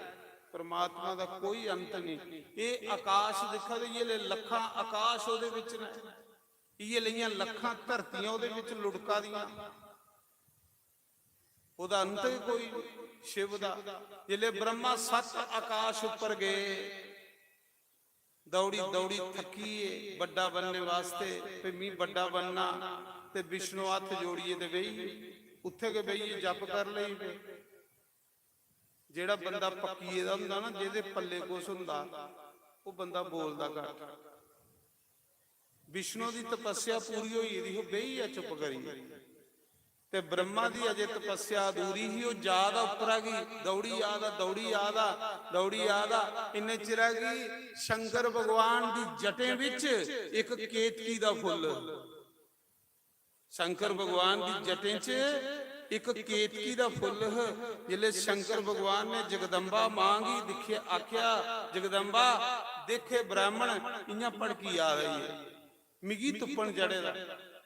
ਪਰਮਾਤਮਾ ਦਾ ਕੋਈ ਅੰਤ ਨਹੀਂ। ਇਹ ਆਕਾਸ਼ ਦਿਖਾ ਦੇ, ਇਹ ਲੱਖਾਂ ਆਕਾਸ਼ ਉਹਦੇ ਵਿੱਚ ਨੇ, ਇਹ ਲਈਆਂ ਲੱਖਾਂ ਧਰਤੀਆਂ ਉਹਦੇ ਵਿੱਚ ਲੁੜਕਾ ਦੀਆਂ, ਉਹਦਾ ਅੰਤ ਹੀ ਕੋਈ ਨਹੀਂ। ਸ਼ਿਵ ਦਾ ਜਿਲੇ ਬ੍ਰਹਮਾ 7 ਆਕਾਸ਼ ਉੱਪਰ ਗਏ, ਦੌੜੀ ਦੌੜੀ ਥੱਕੀਏ ਵੱਡਾ ਬਣਨੇ ਵਾਸਤੇ, ਤੇ ਮੀਂਹ ਵੱਡਾ ਬਣਨਾ, ਤੇ ਵਿਸ਼ਨੂੰ ਹੱਥ ਜੋੜੀਏ ਤੇ ਬਈ ਉੱਥੇ ਕੇ ਬਈਏ ਜਪ ਕਰ ਲਈ। ਜਿਹੜਾ ਬੰਦਾ ਪੱਕੀਏ ਦਾ ਹੁੰਦਾ ਨਾ, ਜਿਹਦੇ ਪੱਲੇ ਕੁਛ ਹੁੰਦਾ, ਉਹ ਬੰਦਾ ਬੋਲਦਾ ਘੱਟ। ਵਿਸ਼ਨੂੰ ਦੀ ਤਪੱਸਿਆ ਪੂਰੀ ਹੋਈ ਇਹਦੀ ਉਹ ਬਈ ਆ ਚੁੱਪ ਕਰੀ ਤੇ ਬ੍ਰਹਮਾ ਦੀ ਅਜੇ ਤਪੱਸਿਆ ਅਧੂਰੀ ਹੀ ਉਹ ਯਾਦ ਆ ਉੱਪਰ ਆ ਗਈ ਦੌੜੀ ਯਾਦ ਆ ਦੌੜੀ ਯਾਦ ਆ ਦੌੜੀ ਯਾਦ ਆ ਇੰਨੇ ਚਿਰ ਆ ਗਈ ਸ਼ੰਕਰ ਭਗਵਾਨ ਦੀ ਜਟੇ ਵਿੱਚ ਇੱਕ ਕੇਤਕੀ ਦਾ ਫੁੱਲ ਸ਼ੰਕਰ ਭਗਵਾਨ ਦੀ ਜਟੇ 'ਚ ਇੱਕ ਕੇਤਕੀ ਦਾ ਫੁੱਲ ਜਿਲੇ ਸ਼ੰਕਰ ਭਗਵਾਨ ਨੇ ਜਗਦੰਬਾ ਮਾਂਗੀ ਦਿਖਿਆ ਆਖਿਆ ਜਗਦੰਬਾ ਦੇਖੇ ਬ੍ਰਾਹਮਣ ਇਆਂ ਪੜਕੀ ਆ ਰਹੀ ਹੈ ਮਿਗੀ ਤੁੱਪਣ ਜੜੇ ਦਾ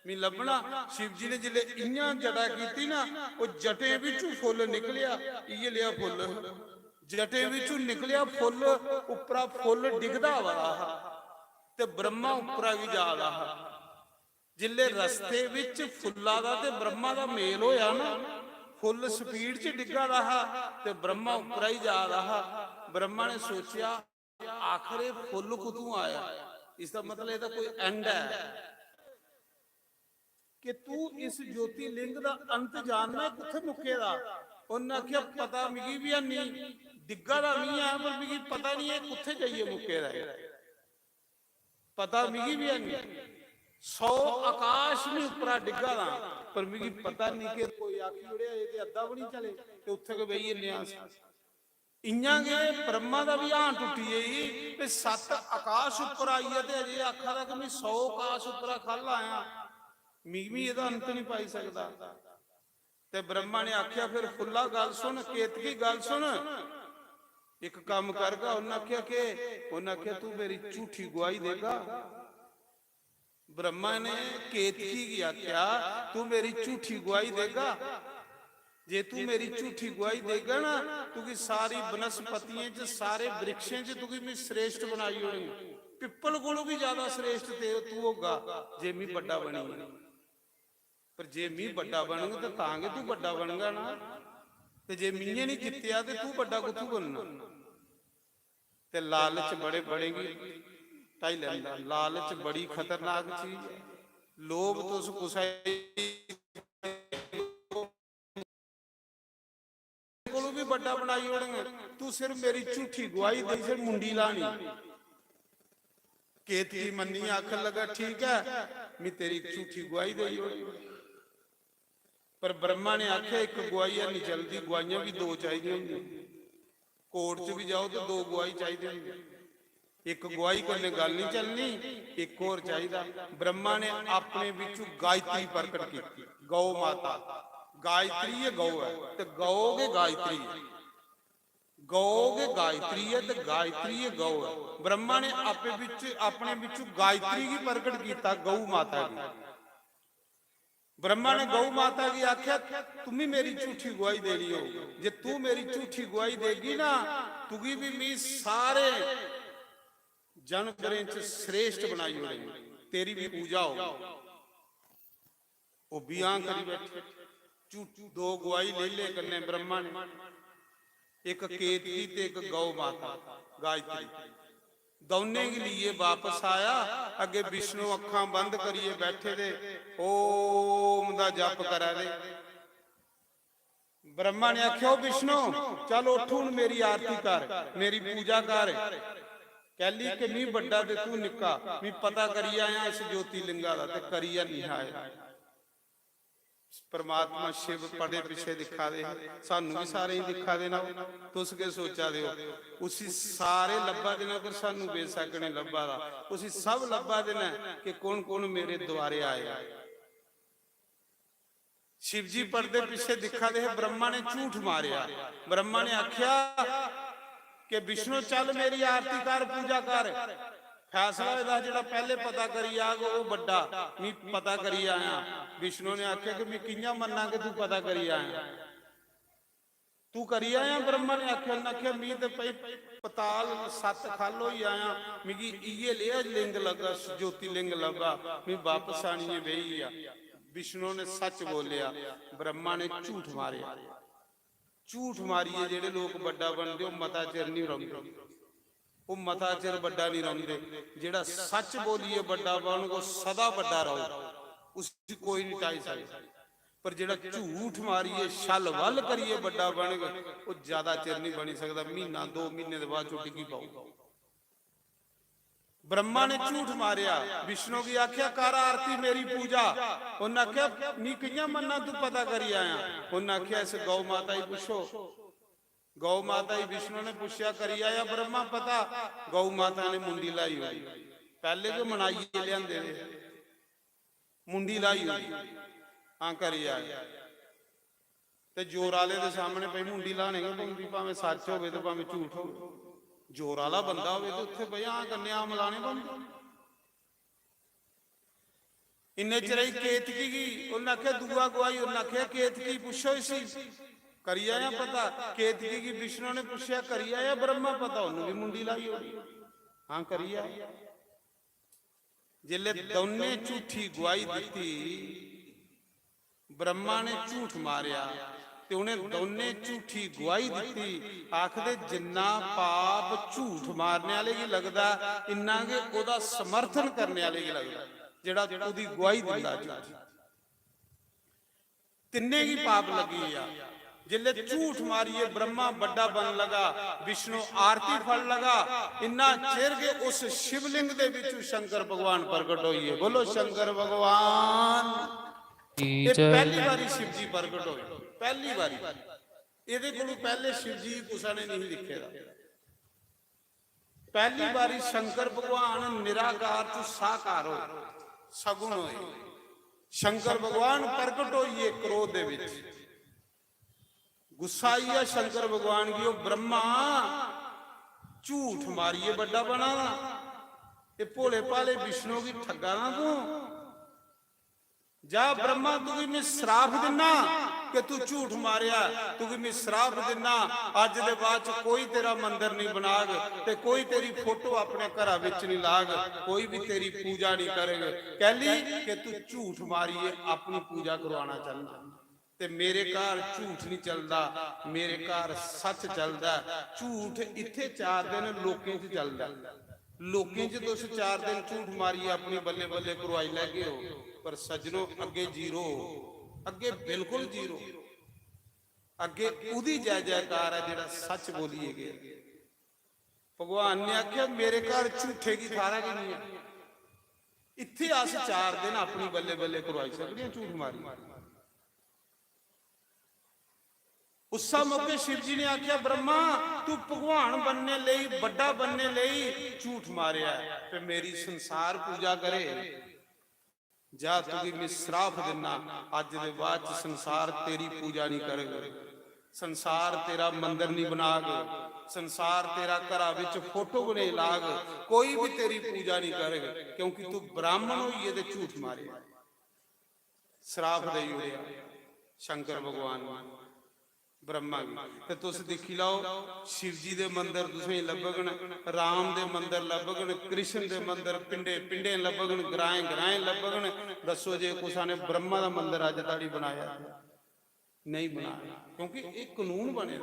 ਮੈਂ ਲੱਭਣਾ ਸ਼ਿਵ ਜੀ ਨੇ ਜਿਲੇ ਇਆਂ ਜੜਾ ਕੀਤੀ ਨਾ ਉਹ ਜਟੇ ਵਿੱਚੋਂ ਫੁੱਲ ਨਿਕਲਿਆ ਇਹ ਲਿਆ ਫੁੱਲ ਜਟੇ ਵਿੱਚੋਂ ਨਿਕਲਿਆ ਫੁੱਲ ਉੱਪਰਾ ਫੁੱਲ ਡਿੱਗਦਾ ਵਾ ਤੇ ਬ੍ਰਹਮਾ ਉੱਪਰਾ ਵੀ ਜਾ ਰਹਾ ਜਿਲੇ ਰਸਤੇ ਵਿੱਚ ਫੁੱਲਾਂ ਦਾ ਤੇ ਬ੍ਰਹਮਾ ਦਾ ਮੇਲ ਹੋਇਆ ਨਾ ਫੁੱਲ ਸਪੀਡ 'ਚ ਡਿੱਗਾ ਰਹਾ ਤੇ ਬ੍ਰਹਮਾ ਉੱਪਰ ਹੀ ਜਾ ਰਹਾ ਬ੍ਰਹਮਾ ਨੇ ਸੋਚਿਆ ਆਖਰ ਇਹ ਫੁੱਲ ਕਿਤੋਂ ਆਇਆ ਇਸ ਦਾ ਮਤਲਬ ਇਹਦਾ ਕੋਈ ਐਂਡ ਹੈ ਕਿ ਤੂੰ ਇਸ ਜੋਤੀ ਲਿੰਗ ਦਾ ਅੰਤ ਜਾਣਨਾ ਕਿੱਥੇ ਮੁੱਕੇਦਾ ਉਹਨਾਂ ਆਖਿਆ ਪਤਾ ਮਿਗੀ ਵੀ ਨਹੀਂ ਡਿੱਗਾ ਦਾ ਨਹੀਂ ਆ ਪਰ ਮਿਗੀ ਪਤਾ ਨਹੀਂ ਇਹ ਕਿੱਥੇ ਜਾਈਏ ਮੁੱਕੇਦਾ ਪਤਾ ਮਿਗੀ ਵੀ ਨਹੀਂ 100 ਆਕਾਸ਼ ਨਹੀਂ ਉੱਪਰਾ ਡਿੱਗਾ ਦਾ ਪਰ ਮਿਗੀ ਪਤਾ ਨਹੀਂ ਕਿ ਕੋਈ ਆਖੀ ਉੜਿਆ ਇਹ ਤੇ ਅੱਧਾ ਵੀ ਨਹੀਂ ਚਲੇ ਤੇ ਉੱਥੇ ਕਿ ਬਈ ਇੰਨਿਆਂ ਇੰਆਂ ਗਏ ਬ੍ਰਹਮਾ ਦਾ ਵੀ ਆਂ ਟੁੱਟੀ ਗਈ ਤੇ 7 ਆਕਾਸ਼ ਉੱਪਰ ਆਈ ਹੈ ਤੇ ਅਜੇ ਆਖਾ ਦਾ ਕਿ ਮੈਂ 100 ਆਕਾਸ਼ ਉੱਪਰ ਖੱਲ ਆਇਆ ਮੀਵੀ ਇਹਦਾ ਅੰਤ ਨਹੀਂ ਪਾਈ ਸਕਦਾ ਤੇ ਬ੍ਰਹਮਾ ਨੇ ਆਖਿਆ ਫਿਰ ਫੁੱਲਾ ਗੱਲ ਸੁਣ ਕੇਤਕੀ ਗੱਲ ਸੁਣ ਇੱਕ ਕੰਮ ਕਰਗਾ ਉਹਨਾਂ ਆਖਿਆ ਤੂੰ ਮੇਰੀ ਝੂਠੀ ਗਵਾਹੀ ਦੇਗਾ ਬ੍ਰਹਮਾ ਨੇ ਕੇਤਕੀ ਕੀ ਆਖਿਆ ਤੂੰ ਮੇਰੀ ਝੂਠੀ ਗਵਾਹੀ ਦੇਗਾ ਜੇ ਤੂੰ ਮੇਰੀ ਝੂਠੀ ਗਵਾਹੀ ਦੇਗਾ ਨਾ ਤੂੰ ਕੀ ਸਾਰੀ ਬਨਸਪਤੀਆਂ 'ਚ ਸਾਰੇ ਬ੍ਰਿਕਸ਼ਾਂ 'ਚ ਤੂੰ ਕੀ ਮੈਂ श्रेष्ठ ਬਣਾਈ ਹੋਣੀ ਪਿੱਪਲ ਕੋਲੋਂ ਵੀ ਜ਼ਿਆਦਾ श्रेष्ठ ਤੇ ਤੂੰ ਹੋਗਾ ਜੇ ਮੈਂ ਵੱਡਾ ਬਣੀ ਪਰ ਜੇ ਮੈਂ ਵੱਡਾ ਬਣੂਗਾ ਤਾਂ ਕਿ ਤੂੰ ਵੱਡਾ ਬਣੇਗਾ ਨਾ ਤੇ ਜੇ ਮੀਂਹ ਨਹੀਂ ਜਿੱਤਿਆ ਤੇ ਤੂੰ ਵੱਡਾ ਕਿੱਥੋਂ ਬਣਨਾ ਤੇ ਲਾਲਚ ਬੜੇ ਬੜੇਗੀ ਤਾਈ ਲੈਂਦਾ ਲਾਲਚ ਬੜੀ ਖਤਰਨਾਕ ਚੀਜ਼ ਹੈ ਲੋਭ ਤੋਂ ਕੁਸਾਈ ਕੋਲੋਂ ਵੀ ਵੱਡਾ ਬਣਾਈ ਹੋਣਗੇ ਤੂੰ ਸਿਰਫ ਮੇਰੀ ਝੂਠੀ ਗਵਾਹੀ ਦੇ ਸਿਰ ਮੁੰਡੀ ਲਾਣੀ ਕੇਤਕੀ ਮੰਨੀ ਆਖਣ ਲੱਗਾ ਠੀਕ ਹੈ ਮੈਂ ਤੇਰੀ ਝੂਠੀ ਗਵਾਹੀ ਦੇਈ ਹੋਣੀ ਪਰ ਬ੍ਰਹਮਾ ਨੇ ਆਖਿਆ ਇੱਕ ਗਵਾਹੀ ਨਹੀਂ ਚਲਦੀ ਗਵਾਹੀਆਂ ਵੀ ਦੋ ਚਾਹੀਦੀਆਂ ਹੁੰਦੀਆਂ ਕੋਰਟ 'ਚ ਵੀ ਜਾਓ ਤੇ ਦੋ ਗਵਾਹੀ ਚਾਹੀਦੀ ਹੁੰਦੀ ਇੱਕ ਗਵਾਹੀ ਕੋਲੇ ਗੱਲ ਨਹੀਂ ਚੱਲਣੀ ਇੱਕ ਹੋਰ ਚਾਹੀਦਾ ਬ੍ਰਹਮਾ ਨੇ ਆਪਣੇ ਵਿੱਚੋਂ ਗਾਇਤਰੀ ਪ੍ਰਗਟ ਕੀਤੀ ਗਊ ਮਾਤਾ ਗਾਇਤਰੀ ਹੈ ਗਊ ਹੈ ਤੇ ਗਊਗੇ ਗਾਇਤਰੀ ਗਊਗੇ ਗਾਇਤਰੀ ਹੈ ਤੇ ਗਾਇਤਰੀ ਹੈ ਗਊ ਹੈ ਬ੍ਰਹਮਾ ਨੇ ਆਪਣੇ ਵਿੱਚੋਂ ਗਾਇਤਰੀ ਹੀ ਪ੍ਰਗਟ ਕੀਤਾ ਗਊ ਮਾਤਾ ਦੀ ਬ੍ਰਹਮਾ ਨੇ ਗਊ ਮਾਤਾ ਦੀ ਆਖਿਆ ਤੂੰ ਵੀ ਮੇਰੀ ਝੂਠੀ ਗਵਾਹੀ ਦੇਣੀ ਹੋ ਜੇ ਤੂੰ ਮੇਰੀ ਝੂਠੀ ਗਵਾਹੀ ਦੇਗੀ ਨਾ ਤੂੰ ਵੀ ਮੈਂ ਸਾਰੇ ਜਨਪਰੇ 'ਚ श्रेष्ठ ਬਣਾਈ ਹੋਣੀ ਤੇਰੀ ਵੀ ਪੂਜਾ ਹੋ ਉਹ ਬਿਆਨ ਕਰੀ ਬੈਠੇ ਝੂਠੀ ਦੋ ਗਵਾਹੀ ਲੈ ਲੈ ਕੰਨੇ ਬ੍ਰਹਮਾ ਨੇ ਇੱਕ ਕੇਤਕੀ ਤੇ ਇੱਕ ਗਊ ਮਾਤਾ ਗਾਇਤਰੀ ਦੋਨੇ ਕੇ लिए ਵਾਪਸ ਆਇਆ ਅੱਗੇ ਵਿਸ਼ਨੂੰ ਅੱਖਾਂ ਬੰਦ ਕਰੀਏ ਬੈਠੇ ਦੇ ਓਮ ਦਾ ਜਪ ਕਰਾ ਦੇ ਬ੍ਰਹਮਾ ਨੇ ਆਖਿਆ ਵਿਸ਼ਨੂੰ ਚੱਲ ਉੱਠ ਹੁਣ ਮੇਰੀ ਆਰਤੀ ਕਰ ਮੇਰੀ ਪੂਜਾ ਕਰ ਕਹਿਲੀ ਕਿ ਮੈਂ ਵੱਡਾ ਤੇ ਤੂੰ ਨਿੱਕਾ ਮੈਂ ਪਤਾ ਕਰੀ ਆਇਆ ਇਸ ਜੋਤੀ ਲਿੰਗਾ ਦਾ ਤੇ ਕਰੀਆ ਨਹੀਂ ਆਇਆ परमात्मा शिव पढ़े पीछे दिखा दे सानू भी सारे ही दिखा देना तुस के सोचा दे उसी सारे लब्बा देना पर सानू बेशक ने लब्बा दा उसी सब लब्बा देना कि कौन कौन मेरे द्वारे आए शिव जी पर्दे पीछे दिखा दे ब्रह्मा ने झूठ मारिया ब्रह्मा ने आख्या कि विष्णु चल मेरी आरती कर पूजा कर फैसला ਇਹਦਾ ਜਿਹੜਾ ਪਹਿਲੇ ਪਤਾ ਕਰੀ ਆਗਾ ਉਹ ਵੱਡਾ ਮੈਂ ਪਤਾ ਕਰੀ ਆਇਆ ਵਿਸ਼ਨੂੰ ਨੇ ਆਖਿਆ ਕਿ ਮੈਂ ਕਿੰਨਾ ਮੰਨਾਂ ਕਿ ਤੂੰ ਪਤਾ ਕਰੀ ਆਇਆ ਤੂੰ ਕਰੀ ਆਇਆ ਬ੍ਰਹਮਾ ਨੇ ਆਖਿਆ ਮੈਂ ਤੇ ਪਤਾਲ 7 ਖਲ ਹੋਈ ਆਇਆ ਮਿਗੀ ਇਹ ਲਿਆ ਲਿੰਗ ਲਗਾ ਜੋਤੀ ਲਿੰਗ ਲਗਾ ਮੈਂ ਵਾਪਸ ਆਣੀਏ ਵੇਈ ਆ ਵਿਸ਼ਨੂੰ ਨੇ ਸੱਚ ਬੋਲਿਆ ਬ੍ਰਹਮਾ ਨੇ ਝੂਠ ਮਾਰਿਆ ਝੂਠ ਮਾਰੀਏ ਜਿਹੜੇ ਲੋਕ ਵੱਡਾ ਬਣਦੇ ਉਹ ਮਤਾ ਚਿਰ ਨਹੀਂ ਰਹਿੰਦੇ ਉਹ ਮਤਾ ਚਿਰ ਵੱਡਾ ਨਹੀਂ ਰਹਿੰਦੇ ਜਿਹੜਾ ਸੱਚ ਬੋਲੀਏ ਵੱਡਾ ਬਣੂਗਾ ਸਦਾ ਵੱਡਾ ਰਹੂ ਉਸ ਕੋਈ ਨਹੀਂ ਟਾਈ ਸਕਦਾ ਪਰ ਜਿਹੜਾ ਝੂਠ ਮਾਰੀਏ ਛਲ ਵੱਲ ਕਰੀਏ ਵੱਡਾ ਬਣੇਗਾ ਉਹ ਜ਼ਿਆਦਾ ਚਿਰ ਨਹੀਂ ਬਣੀ ਸਕਦਾ ਮਹੀਨਾ 2 ਮਹੀਨੇ ਦੇ ਬਾਅਦ ਡਿੱਗੀ ਪਾਊਗਾ ब्रह्मा ने झूठ मारिया, विष्णु की आख्या कर आरती मेरी पूजा। उन्हें आख्या नी कई मन्ना तू पता करी आया। उन्हें आख्या इस गौ माता ही पूछो। गौ माता ही विष्णु ने पूछया करी आया ब्रह्मा पता। गौ माता ने मुंडी लाई हुई, पहले जो मनाइए लियाते मुंडी लाई हुई, हाँ करी आया। ते जोर वाले दे सामने भाई मुंडी लाने पौंदी, भावें सच होवे ते भावें झूठ होवे। जोर वाला बंदा होवे ते उत्थे भाई हाँ कन्ने आम लाने पौंदे। इन्ने चिर केतकी की उन्हें आख्या दुआ गवाई। उन्हें आख्या केतकी पूछो इसी करी आया पता। केतकी की विष्णु ने पूछया करी आया ब्रह्मा पता। उन्हें भी मुंडी लाई होगी, हाँ करी आया। जिले दोने झूठी गवाही दी, ब्रह्मा ने झूठ मारिया ते उन्हें दोने झूठी गवाही दी। आखदे जिन्ना पाप झूठ मारने वाले की लगदा, इन्ना के ओदा समर्थन करने वाले की लगदा जेड़ा ओदी गवाही दिंदा झूठी। तिन्ने की पाप लगी आ। जिले झूठ मारिए ब्रह्मा बड़ा बन लगा, विष्णु आरती फल लगा। इन्ना चिर के उस शिवलिंग दे विचों शंकर भगवान प्रगट होइए। बोलो शंकर भगवान। ये पहली बारी शिव जी प्रगट होए, पहली बारी। ਇਹਦੇ ਕੋਲੋਂ पहले शिव जी कुसा ने नहीं लिखे दा। पहली बारी शंकर भगवान निराकार तो साकार हो सगुण होए। शंकर भगवान प्रगट होइए क्रोध दे विच। गुस्सा आई है शंकर भगवान की, ब्रह्मा झूठ मारिए बड़ा बना, ये भोले भाले विष्णु की ठगा ना तू। जा ब्रह्मा तू भी मैं श्राप दिना कि तू झूठ मारिया, तू भी मैं श्राप दिना अज दे बाद कोई तेरा मंदिर नहीं बनाग ते कोई तेरी फोटो अपने घर विच नहीं लाग, कोई भी तेरी पूजा नहीं करेगा। कहली कि तू झूठ मारिए अपनी पूजा करवाना चाहता ते मेरे घर झूठ नहीं चलता, मेरे घर सच चलता। झूठ इत्थे 4 दिन लोकें च चलता, लोकें च तुस 4 दिन झूठ मारिए अपनी बल्ले बल्ले करवाई लैगे हो, पर सज्जनों अगे जीरो, अगे बिल्कुल जीरो। अगे उदी जय जयकार है जेड़ा सच बोलिए गए। भगवान ने आख्या मेरे घर झूठे की थारा की नहीं है। इत्थे अस 4 दिन अपनी बल्ले बल्ले करवाई सकते झूठ मारी। उस मौके शिव जी ने आख्या ब्रह्मा तू भगवान बनने लई, बड़ा बनने लई झूठ मारिया ते मेरी संसार पूजा करे। जा तू भी मैं श्राप देना, अज दे बाद संसार तेरी पूजा नहीं करेगा, संसार तेरा मंदिर नहीं बनाग, संसार तेरा घर विच फोटो बने लाग, कोई भी तेरी पूजा नहीं करेगा, क्योंकि तू ब्राह्मण होइए ते झूठ मारे। श्राप दे उड़िया शंकर भगवान ब्रह्मा की। तुस देखी लो शिव जी दे मंदिर तुसें लभगन, राम दे मंदिर लभगन, कृष्ण दे मंदिर पिंडे पिंडे लभगन, ग्राएं ग्राएं लभगन। दसो जे कुसा ने ब्रह्मा दा मंदिर अज ताड़ी बनाया नहीं बनाया, क्योंकि एक कानून बने।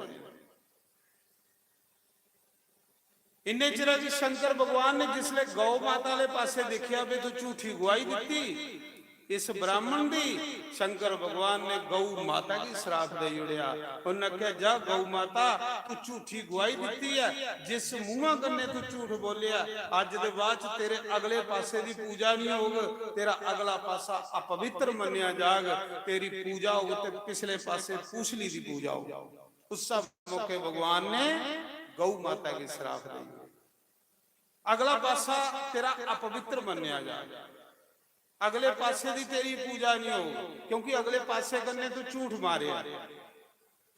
इन्ने चिर जी शंकर भगवान ने जिसले गौ माता वाले पासे देखिया भी तो झूठी गवाही दी इस ब्राह्मण दी, शंकर भगवान ने गौ माता की श्राप दे उड़िया। उन्हें कहा जा गौ माता तू झूठी गवाही दी है, जिस मुंह कन्ने तू झूठ बोलिया अज दे बाद तेरे अगले पासे की पूजा नहीं होग, तेरा अगला पासा अपवित्र मन्निया जाग, तेरी पूजा हो ते पिछले पासे पूछली की पूजा हो। उस मौके भगवान ने गौ माता की श्राप दी, अगला पासा तेरा अपवित्र मन्निया जाग, अगले पासे दी तेरी पूजा नहीं हो, क्योंकि अगले पासे कन्ने तू झूठ मारे।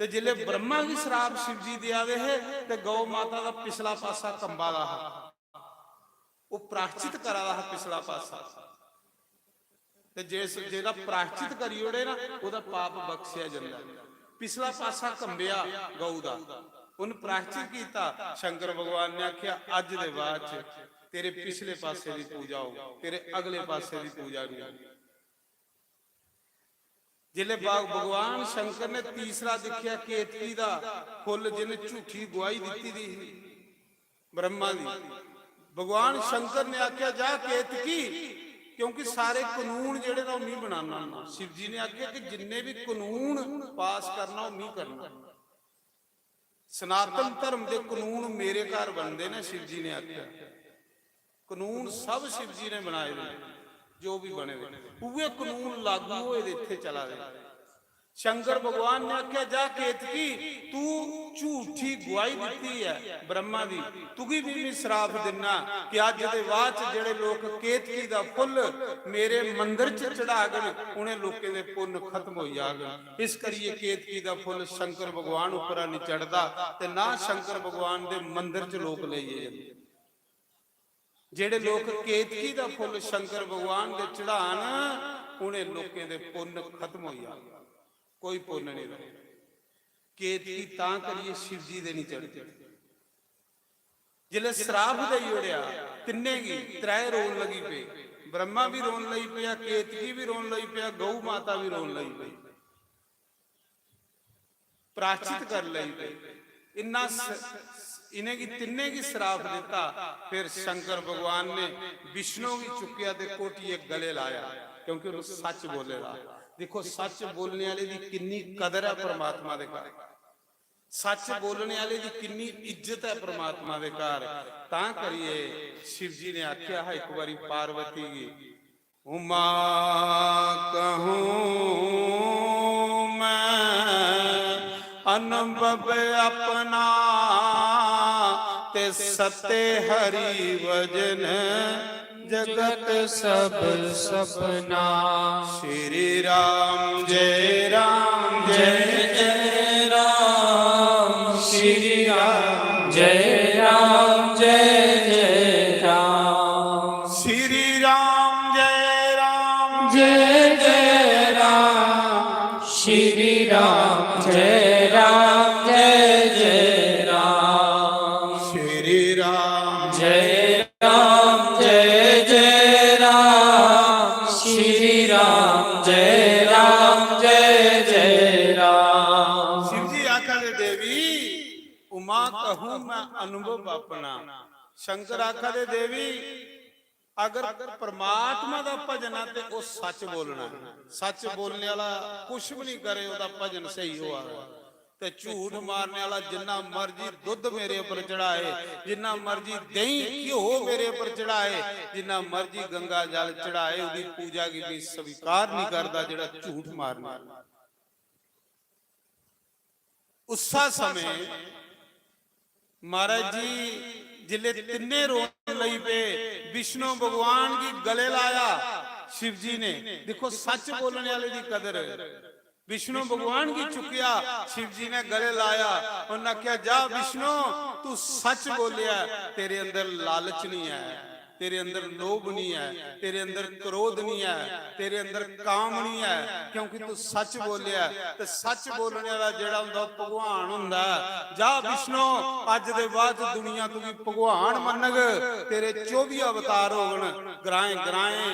ते जिले ब्रह्मा की श्राप शिव जी दे आवे है ते गौ माता दा पिछला पासा कंबा दा वो प्रायश्चित करा दा पिछला पासा, ते जिस जेदा प्रायश्चित करी ओड़े ना ओदा पाप बख्शिया जांदा। पिछला पासा कंबिया गौ दा, उन प्रायश्चित कीता। शंकर भगवान ने आख्या अज दे बाद तेरे पिछले पासे की पूजा हो, तेरे अगले पासे की पूजा नहीं। जिले भगवान शंकर ने तीसरा दिखिया केतकी दा फुल जिन्हें झूठी गवाही दी थी ब्रह्मा दी, भगवान शंकर ने आख्या जा केतकी, क्योंकि सारे कानून जेड़े ना नहीं बनाना। शिव जी ने आख्या कि जिन्ने भी कानून पास करना नहीं करना, सनातन धर्म के कानून मेरे घर बनते ने। शिव जी ने आख्या ਕਾਨੂੰਨ ਸਭ शिव जी ने बनाए हुए, जो भी बने हुए उहे कानून लागू होए इत्थे चला गया। शंकर भगवान ने आख्या जा केतकी तू झूठी गवाही दी है ब्रह्मा दी, तू भी श्राप दिना कि अज दे बाद जेड़े लोग केतकी दा फुल मेरे मंदिर च चढ़ागन उन्हें लोकें दे पुण्य खत्म हो जागन। इस करिए केतकी दा फुल शंकर भगवान उपर नहीं चढ़दा ते ना शंकर भगवान दे मंदिर च लोक ले जांदे। जेड़े लोग केतकी दा फुल शंकर भगवान दे चढ़ान उन्हें लोकें दे पुण्य खत्म हो जागन, कोई पुण्य नहीं रहे। केतकी तां करिए शिव जी दे नहीं चढ़दे। जिले श्राप दई उड़िया तिन्ने गी त्रै रोन लगी पे, ब्रह्मा भी रोन लगी पिया, केतकी भी रोन लगी पिया, गौ माता भी रोन लगी पई, प्राचित कर लगी पई। इन्ना इन्हें की तिन्ने की श्राप दिता। फिर शंकर भगवान ने विष्णु भी चुकिया ते कोटिए गले लाया, क्योंकि उन्हें सच बोलेगा। देखो सच बोलने वाले की कितनी कदर है परमात्मा दे घर, सच बोलने वाले की कितनी इज्जत है परमात्मा दे घर। तां करिए शिव जी ने आख्या है एक बारी पार्वती की, उमा कहूं मैं अनुभव अपना ते सत्य हरि वजन जगत सब सपना। श्री राम जय राम जय जय राम, श्री राम जय राम जय जय राम, श्री राम जय राम जय जय राम, श्री राम जय राम जय जय राम, श्री राम जय राम जय जय राम, श्री राम जय राम जय जय राम। शिव जी आखा दे देवी उमा कहूं मैं अनुभव अपना। शंकर आखा दे देवी अगर परमात्मा दा भजन है तो सच बोलना, सच बोलने वाला कुछ भी नहीं करे ओदा भजन सही हुआ। ते झूठ मारने वाला जिन्ना मर्जी दुध मेरे ऊपर चढ़ाए, जिन्ना मर्जी दही घ्यो मेरे ऊपर चढ़ाए, जिन्ना मर्जी गंगा जल चढ़ाए, उसकी पूजा की भी स्वीकार नहीं करता जेड़ा झूठ मारने वाला। उसा समय महाराज जी जिले तिन्ने रोन लई पे, विष्णु भगवान की गले लाया शिव जी ने। देखो सच बोलने वाले की कदर, विष्णु भगवान की चुकिया शिव जी ने गले लाया। उन्हें क्या जा विष्णु तू सच बोलिया, तेरे अंदर लालच नहीं है, तेरे अंदर लोभ नहीं है, तेरे अंदर क्रोध नहीं है, तेरे अंदर काम नहीं है, क्योंकि तू सच बोलिया। ते सच बोलने वाला जेड़ा हुंदा भगवान हुंदा। जा विष्णु अज दे बाद दुनिया तू भी भगवान मनग, तेरे 24 अवतार होगन, ग्राए ग्राए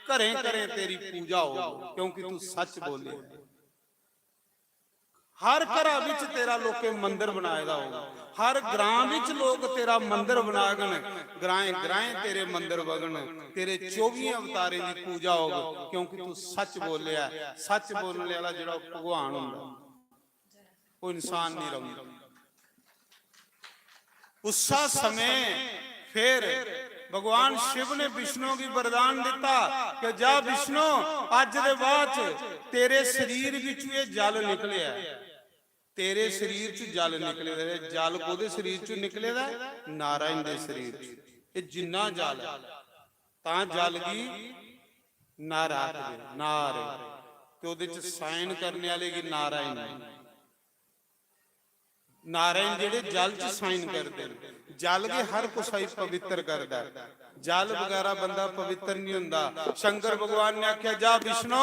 घरें घरें तेरी पूजा हो, क्योंकि तू सच बोलिया। हर घर विच तेरा लोके मंदिर बनाएगा होगा, हर ग्राम विच लोग तेरा मंदिर बनागन, ग्राए ग्राए तेरे मंदिर बगन, तेरे 24 अवतारे की पूजा होगी, क्योंकि तू सच बोलिया। सच बोलने वाला जेड़ा भगवान हुंदा, वो इंसान नहीं रहुंदा। उसा समय फिर भगवान शिव ने विष्णु की वरदान दिता कि जा विष्णु अज दे बाद तेरे शरीर विच ये जल निकलिया, तेरे शरीर च जल निकले। जल कोदे शरीर च निकले दा? नारायण दे शरीर च। ये जिन्ना जल है तां जल की नारायण नारे ते ओदे च साइन करने वाले की नारायण। नारायण जेड़े जल च साइन करते हैं, जल के हर कुछ पवित्र करता है। जल वगैरह बंदा पवित्र नहीं हुंदा। शंकर भगवान ने आख्या जा विष्णु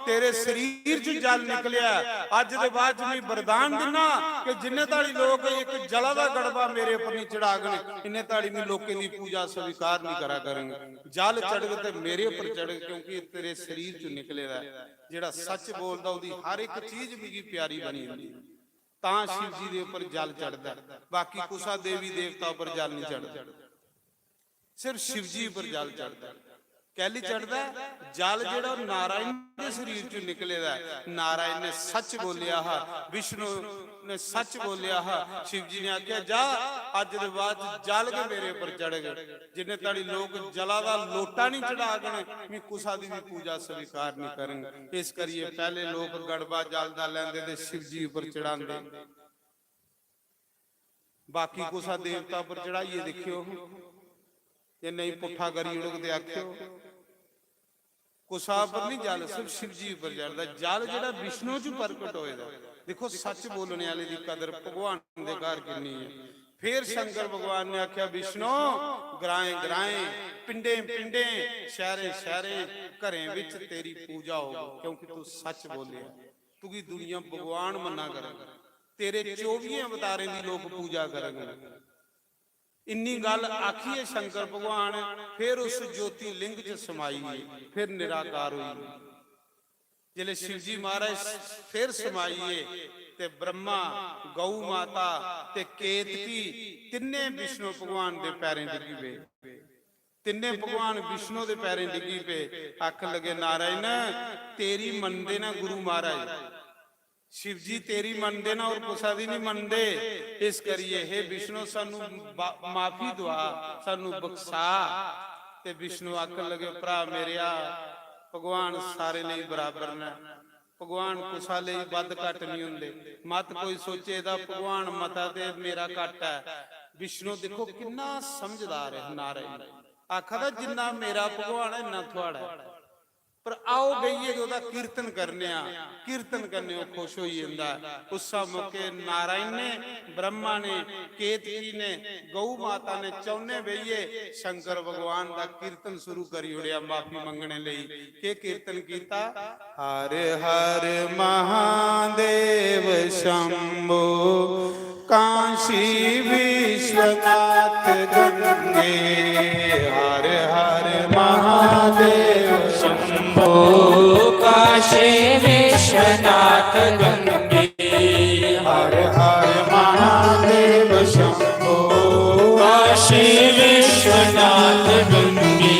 तेरे शरीर च जल निकलिया, अज दे बाद मैं वरदान दिना कि जिन्ने ताड़ी लोग एक जला दा गड़बा मेरे ऊपर नहीं चढ़ागन, इन्ने ताड़ी मैं लोकें दी पूजा स्वीकार नहीं करा करेंगे। जल चढ़ ते मेरे ऊपर चढ़, क्योंकि तेरे शरीर च निकलेगा। जेड़ा सच बोलदा ओदी हर एक चीज भी प्यारी बनी हुंदी, तां शिव जी दे ऊपर जल चढ़दा। बाकी कुसा देवी देवता ऊपर जल नहीं चढ़दा, सिर्फ शिव जी पर जल चढ़ता। ਕੈਲੀ ਚੜਦਾ ਜਲ ਜਿਹੜਾ ਉਹ ਨਾਰਾਇਣ ਦੇ ਸਰੀਰ ਚੋਂ ਨਿਕਲੇਦਾ। ਨਾਰਾਇਣ ਨੇ ਸੱਚ ਬੋਲਿਆ ਹਾ, ਵਿਸ਼ਨੂੰ ਨੇ ਸੱਚ ਬੋਲਿਆ ਹਾ। ਸ਼ਿਵ ਜੀ ਨੇ ਆਖਿਆ ਜਾ ਅੱਜ ਦੇ ਬਾਅਦ ਜਲ ਕੇ ਮੇਰੇ ਉੱਪਰ ਚੜ ਗਏ। ਜਿੰਨੇ ਤਾੜੀ ਲੋਕ ਜਲਾ ਦਾ ਲੋਟਾ ਨਹੀਂ ਚੜਾ ਗਏ ਮੈਂ ਕੁਸਾ ਦੀ ਵੀ ਪੂਜਾ ਸਵੀਕਾਰ ਨਹੀਂ ਕਰਾਂਗੇ। ਇਸ ਕਰੀਏ ਪਹਿਲੇ ਲੋਕ ਗੜਬਾ ਜਲ ਦਾ ਲੈਂਦੇ ਤੇ शिव जी ਉੱਪਰ ਚੜਾਉਂਦੇ। बाकी कुसा देवता पर चढ़ाइए देखियो ये नहीं पुठा करी उड़कते आखियो। कुसा पर नहीं जल सिर्फ शिव जी पर चढ़ता। जल जेड़ा विष्णु च प्रकट होएगा। देखो सच बोलने वाले दी कदर भगवान दे घर कितनी है। फिर शंकर भगवान ने आख्या विष्णु ग्राएं ग्राएं पिंडे पिंडे शहरे शहरे घरें विच तेरी पूजा हो, क्योंकि तू सच बोलिया। तू की दुनिया भगवान मना करेगा, तेरे 24 अवतारें दी लोग पूजा करेंगे। इन्नी गल आखिए शंकर भगवान फिर उस ज्योति लिंग च समाई, फिर निराकार हुई। जिले शिव जी महाराज फिर समाइए ते ब्रह्मा गौ माता ते केतकी तिन्ने विष्णु भगवान दे पैरें डिगी पे। तिन्ने भगवान विष्णु दे पैरें डिगी पे। आख लगे नारायण तेरी मनदे ना गुरु महाराज, शिव जी तेरी मनदे ना और कुसा दी नहीं मनदे। इस करिए हे विष्णु सानू माफी दुआ, सानू बख्शा। ते विष्णु आखन लगे भरा मेरिया भगवान सारे लिए बराबर ने, भगवान कुसा लिए बद घट नहीं हुंदे। मत कोई सोचे दा भगवान मता ते मेरा घट है। विष्णु देखो कितना समझदार है नारायण। आखदा जिन्ना मेरा भगवान है इन्ना थुआड़ा है। पर आओ गई ओदा कीर्तन करने, कीर्तन करने खुश हो जाता। उस मौके नारायण ने ब्रह्मा ने केतकी ने गौ माता ने चौने बहिए शंकर भगवान का कीर्तन शुरू करी उड़िया माफी मंगने लई। के कीर्तन कीता हर हर महादेव शंभो काशी विश्वनाथ गंगे। हर हर महादेव शंभो काशी विश्वनाथ गंगे। हर हर महादेव शंभो काशी विश्वनाथ गंगे।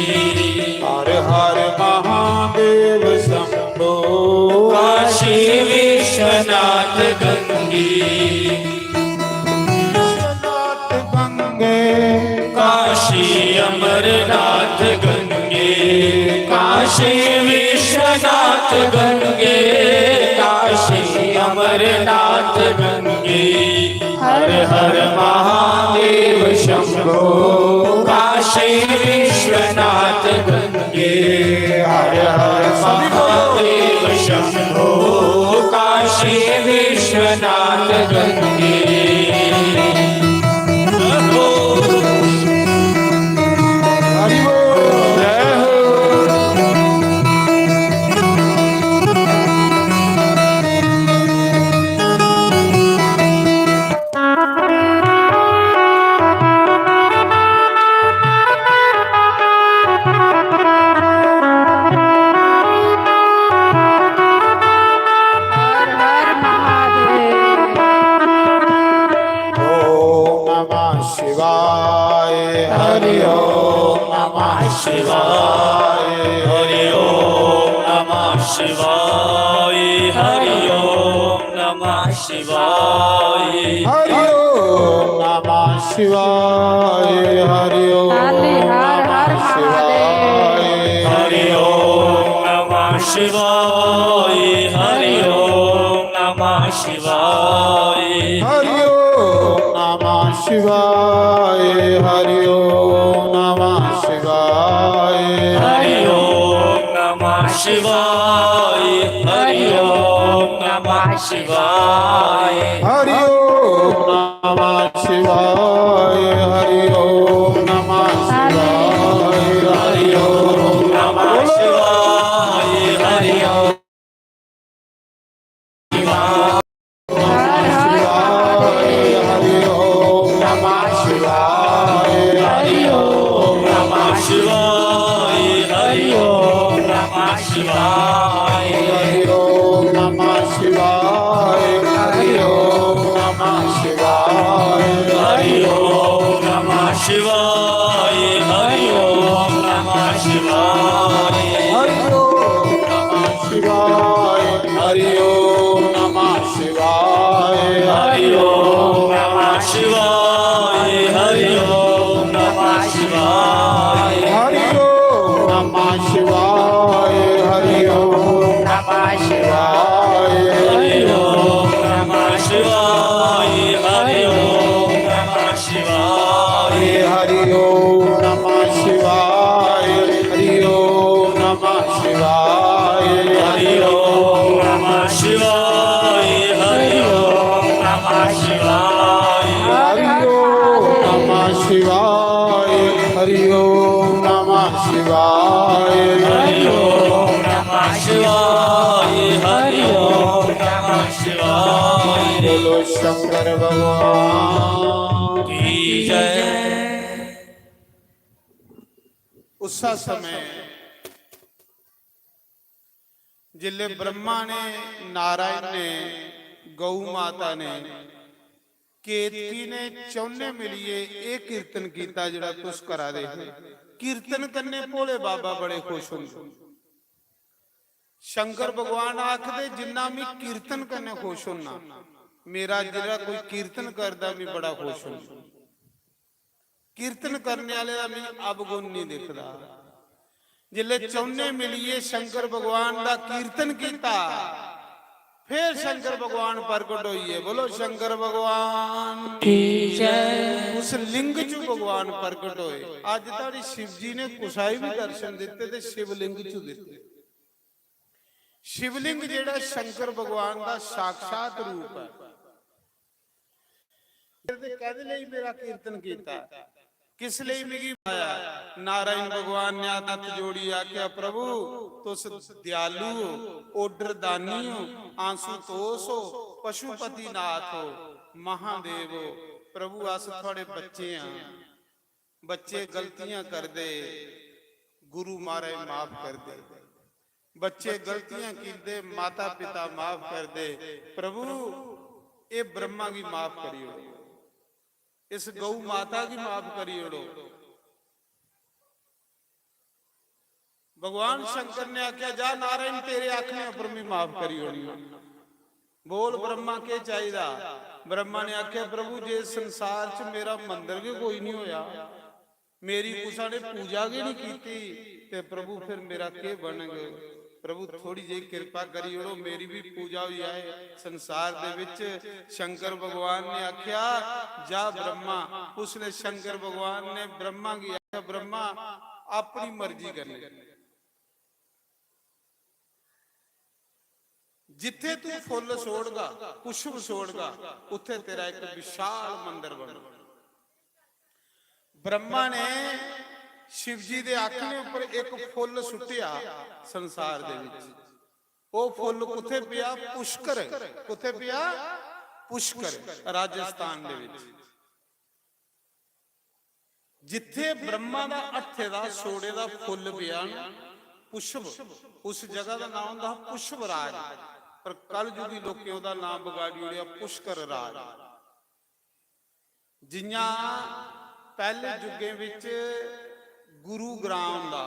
हर हर महादेव शंभो काशी विश्वनाथ गंगे। काशी अमरनाथ गंगे। काशी विश्वनाथ गंगे। काशी अमरनाथ गंगे। हर हर महादेव शंभो काशी विश्वनाथ गंगे। हर हर महादेव शंभो काशी विश्वनाथ गंगे। शिवाय हरि ओम नमः शिवाय। हरि ओम नमः शिवाय। हरि ओम नमः शिवाय। हरि ओम नमः शिवाय। हरि ओम नमः शिवाय। हरि ओम नमः शिवाय। हरि ओम नमः शिवाय। हरि ओम नमः शिवाय। हरि ओम नमः शिवाय। हरि ओम नमः शिवाय। हरि ओम नमः शिवाय। हरि ओम नमः शिवाय। हरि ओम नमः शिवाय। हरि ओम शिवाय। हरि ओम नमः शिवाय। हरि ओम नमः शिवाय। हरि ओम नमः शिवाय। हरि ओम नमः शिवाय। शिवाय हरि ओम नमः शिवाय। बोलो शंकर भगवान की जय। उसा समय जिले ब्रह्मा ने, नारायण ने, गौ माता ने, केतकी ने चौने मिलिए एक कीर्तन कीता जिहड़ा तुस करा दे। कीर्तन करने भोले बाबा बड़े खुश होंगे। शंकर भगवान आखदे जिन्ना मैं कीर्तन करने खुश होना, मेरा जिहड़ा कोई कीर्तन करदा मैं बड़ा खुश होंदा। कीर्तन करने वाले दा मैं अवगुण नहीं दिखदा। जिले चौने मिलिए शंकर भगवान दा कीर्तन कीता, फिर शंकर भगवान प्रगट होइए। बोलो शंकर भगवान की जय। उस लिंग चु भगवान प्रगट होए। अज ताड़ी शिव जी ने कुसाई भी दर्शन दिते ते शिवलिंग चु दिते। शिवलिंग जेड़ा शंकर भगवान दा साक्षात रूप है। कहदे लई मेरा कीर्तन कीता, किस लिए मिगी पाया? नारायण भगवान ने हथ जोड़ी आख्या प्रभु तुस दयालु हो, ओडर दानी हो, आंसुतोष हो, पशुपति नाथ हो, महादेव हो। प्रभु अस थोड़े बच्चे हैं, बच्चे गलतियां कर दे, गुरु मारे माफ कर दे। बच्चे गलतियां कीते, माता पिता माफ कर दे। प्रभु ये ब्रह्मा की माफ करियो, इस गौ माता की माफ करियो। भगवान शंकर ने आख्या जा नारायण तेरे आखने पर भी माफ करियो। बोल ब्रह्मा के चाहिदा? ब्रह्मा ने आख्या प्रभु जे संसार च मेरा मंदिर भी कोई नहीं होया, मेरी कुसा ने पूजा भी नहीं की, ते प्रभु फिर मेरा के बनगे? प्रभु थोड़ी जी कृपा करियो, मेरी भी पूजा हुई आए संसार दे विच। शंकर भगवान ने आख्या जा ब्रह्मा। उसने शंकर भगवान ने ब्रह्मा की आख्या ब्रह्मा अपनी मर्जी कर ले, जिथे तू फुल सोड़गा, पुष्प सोड़गा, उथे तेरा एक विशाल मंदिर बनना। ब्रह्मा ने शिव जी दे आखने ऊपर एक फुल सुटिया संसार दे विच। ओ फुल कुथे पिया? पुष्कर। कुथे पिया? पुष्कर, राजस्थान दे विच। जिथे ब्रह्मा दा हथे दा सोड़े दा फुल पिया ना, पुष्प, उस जगह का नाम हुंदा पुष्पराज। पर कल युगी लोकें ओहदा नाम बिगाड़ी ओड़िया पुष्कर राज। जियां पहले युगे विच गुरु ग्राम दा,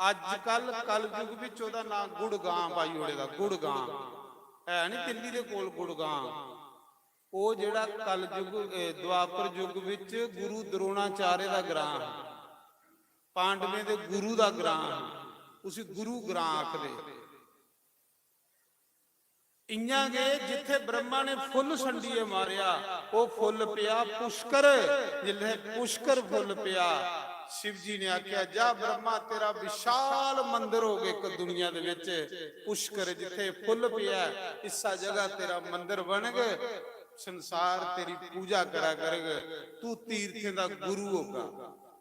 अजकल कल युग विच ओहदा नाम गुड़गांव पाई ओड़े दा। गुड़गांव है नहीं दिल्ली दे कोल गुड़गांव। ओ जेड़ा कल युग द्वापर युग विच गुरु द्रोणाचार्य दा ग्राम, पांडवें दे गुरु दा ग्राम, उसी गुरु ग्राम आखदे। इयां गए जिथे ब्रह्मा ने फुल संडीए मारिया, वो फुल पिया पुष्कर। जिथे पुष्कर फुल पिया, शिव जी ने आख्या जा ब्रह्मा तेरा विशाल मंदिर हो गए एक दुनिया दे विच। पुष्कर जिथे फुल पिया, इसा जगह तेरा मंदिर बन गए, संसार तेरी पूजा करा करेगा। तू तीर्थों का गुरु होगा।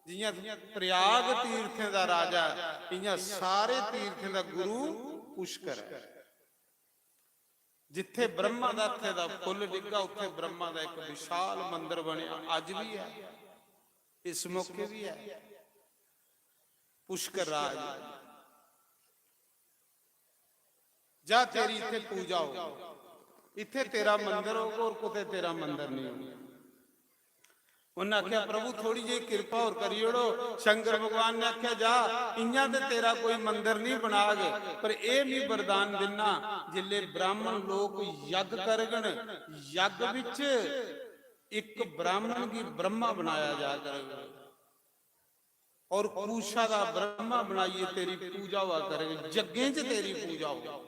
जियां प्रयाग तीर्थों का राजा, इयां सारे तीर्थों का गुरु पुष्कर है। जिथे ब्रह्मा दा हथे दा फुल डिग्गा, उत्थे ब्रह्मा दा एक विशाल मंदिर बनिया। अज भी है, इस मौके भी है पुष्कर राज। जा तेरी इथे पूजा हो, इथे तेरा मंदिर होगा और कुते तेरा मंदिर नहीं होगा। उन्हें आख्या प्रभु थोड़ी जी कृपा और करियो। शंकर भगवान ने आख्या जा इयां ते तेरा कोई मंदिर नहीं बना गए, पर यह भी वरदान देना जिले ब्राह्मण लोग यज्ञ करगन, यज्ञ विच एक ब्राह्मण की ब्रह्मा बनाया जा करेगा और पूषा का ब्रह्मा बनाइए तेरी पूजा हुआ करेगी। यज्ञ च तेरी पूजा होगी।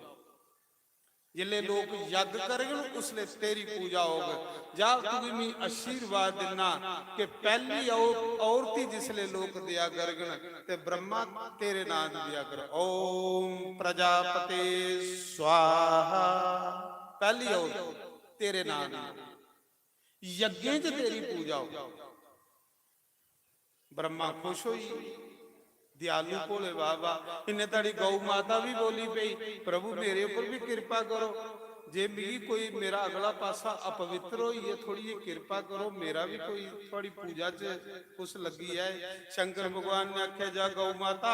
जिले लोग यज्ञ करेंगे उसले तेरी पूजा होगी। जा तुम्हें मैं आशीर्वाद देना कि पहली औरती जिसले लोग दिया करगन ते ब्रह्मा तेरे नाम दिया कर। ओम प्रजापते स्वाहा। पहली औरत तेरे नाम यज्ञ च तेरी पूजा होगी। ब्रह्मा खुश हुई, ਦਿਆਲੂ ਭੋਲੇ ਬਾਬਾ। ਇੰਨੇ ਤਾੜੀ ਗਊ ਮਾਤਾ ਵੀ ਬੋਲੀ ਪਈ, ਪ੍ਰਭੂ ਮੇਰੇ ਉੱਪਰ ਵੀ ਕਿਰਪਾ ਕਰੋ, ਜੇ ਵੀ ਕੋਈ ਮੇਰਾ ਅਗਲਾ ਪਾਸਾ ਅਪਵਿੱਤਰ ਹੋਈ ਹੈ, ਥੋੜੀ ਜਿਹੀ ਕਿਰਪਾ ਕਰੋ, ਮੇਰਾ ਵੀ ਕੋਈ ਤੁਹਾਡੀ ਪੂਜਾ 'ਚ ਕੁਛ ਲੱਗੀ ਹੈ। ਸ਼ੰਕਰ ਭਗਵਾਨ ਨੇ ਆਖਿਆ, ਜਾ ਗਊ ਮਾਤਾ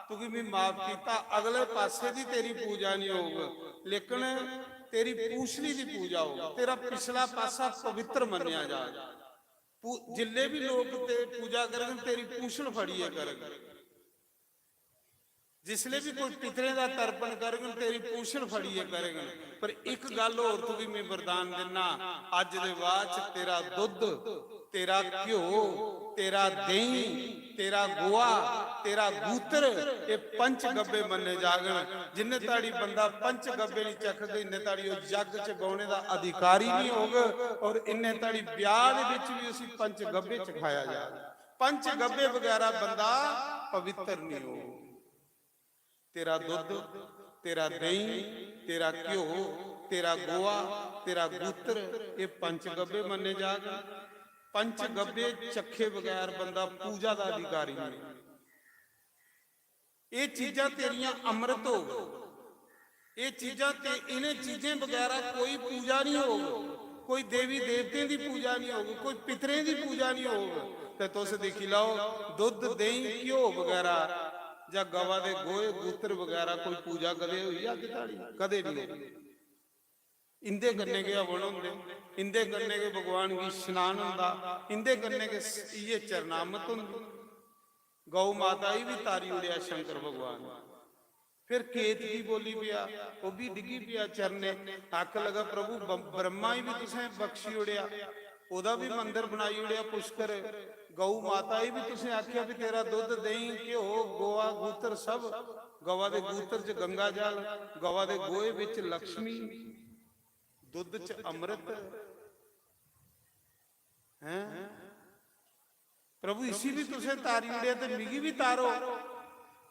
ਤੂੰ ਵੀ ਮਾਫ ਕੀਤਾ, ਅਗਲੇ ਪਾਸੇ ਦੀ ਤੇਰੀ ਪੂਜਾ ਨਹੀਂ ਹੋਊ, ਲੇਕਿਨ ਤੇਰੀ ਪੂਛਲੀ ਦੀ ਪੂਜਾ ਹੋਊ, ਤੇਰਾ ਪਿਛਲਾ ਪਾਸਾ ਪਵਿੱਤਰ ਮੰਨਿਆ ਜਾਏ। ਜਿੰਨੇ ਵੀ ਲੋਕ ਤੇ ਪੂਜਾ ਕਰਨ ਤੇਰੀ ਪੂਛਲ ਫੜੀਏ ਕਰਨ, ਜਿਸਲੇ ਵੀ ਕੋਈ ਪਿਤਰੇ ਦਾ ਤਰਪਣ ਕਰਨਗੇ ਤੇਰੀ ਪੂਛਲ ਫੜੀਏ ਕਰਨਗੇ। ਪਰ ਇੱਕ ਗੱਲ ਹੋਰ ਤੂੰ ਵੀ ਮੈਂ ਵਰਦਾਨ ਦਿੰਨਾ, ਅੱਜ ਦੇ ਬਾਅਦ ਚ ਤੇਰਾ ਦੁੱਧ, ਤੇਰਾ ਘਿਓ, ਤੇਰਾ ਦਹੀਂ, ਤੇਰਾ ਗੋਆ, ਤੇਰਾ ਗੂਤਰ, ਇਹ ਪੰਚ ਗੱਬੇ ਮੰਨੇ ਜਾਗਣ। ਜਿੰਨੇ ਤਾੜੀ ਬੰਦਾ ਪੰਚ ਗੱਬੇ ਨਹੀਂ ਚੱਖਦੇ, ਇੰਨੇ ਤਾੜੀ ਉਹ ਜੱਗ ਚ ਗਾਉਣੇ ਦਾ ਅਧਿਕਾਰੀ ਨਹੀਂ ਹੋਗਾ। ਔਰ ਇੰਨੇ ਤਾੜੀ ਵਿਆਹ ਦੇ ਵਿੱਚ ਵੀ ਅਸੀਂ ਪੰਚ ਗੱਬੇ ਚ ਖਾਇਆ ਜਾ, ਪੰਚ ਗੱਬੇ ਵਗੈਰਾ ਬੰਦਾ ਪਵਿੱਤਰ ਨਹੀਂ ਹੋ। ਤੇਰਾ ਦੁੱਧ, ਤੇਰਾ ਦਹੀਂ, ਤੇਰਾ ਘਿਓ, ਤੇਰਾ ਗੋਆ, ਤੇਰਾ ਗੂਤਰ, ਇਹ ਪੰਚ ਗੱਬੇ ਮੰਨੇ ਜਾਗ। ਪੰਚ ਗੱਬੇ ਚੱਖੇ ਬਗੈਰ ਬੰਦਾ ਪੂਜਾ ਦਾ ਅਧਿਕਾਰੀ ਨਹੀਂ। ਇਹ ਚੀਜ਼ਾਂ ਤੇਰੀਆਂ ਅੰਮ੍ਰਿਤ ਹੋ, ਇਹ ਚੀਜ਼ਾਂ ਤੇ ਇਹਨੇ ਚੀਜ਼ਾਂ ਬਗੈਰਾ ਕੋਈ ਪੂਜਾ ਨਹੀਂ ਹੋਊ, ਕੋਈ ਦੇਵੀ ਦੇਵਤਿਆਂ ਦੀ ਪੂਜਾ ਨਹੀਂ ਹੋਊ, ਕੋਈ ਪਿਤਰੇ ਦੀ ਪੂਜਾ ਨਹੀਂ ਹੋਊ। ਤੇ ਤੁਸੀਂ ਦੇਖੀ ਲਾਓ, ਦੁੱਧ, ਦਹੀਂ, ਘਿਓ ਵਗੈਰਾ ਜਾਂ ਗਵਾ ਦੇ ਗੋਏ ਗੂਤਰ ਵਗੈਰਾ ਕੋਈ ਪੂਜਾ ਕਦੇ ਹੋਈ ਅੱਜ ਤਾੜੀ? ਕਦੇ नहीं होगी। इंदे गन्ने के हवन होंगे, इंदे गन्ने के भगवान की स्नान होंदा, इंदे गन्ने के ये चरनामत होंदी। गौ माता ही भी तारी उड़िया शंकर भगवान। फिर केत की बोली पिया, वो भी डिगी पिया चरने, आख लगा प्रभु ब्रह्मा ही भी तुसें बख्शी उड़िया, ओदा भी मंदिर बनाई उड़िया पुष्कर। गऊ माता ही भी तुसें आख्या भी तेरा दुध, दही, घ्यो, गोआ, गूतर सब, गवा दे गूतर च गंगा जल, गवा दे गोए विच लक्ष्मी, दुध च अमृत है। प्रभु इसी भी तुसें तारी उड़िया ते मिगी भी तारो।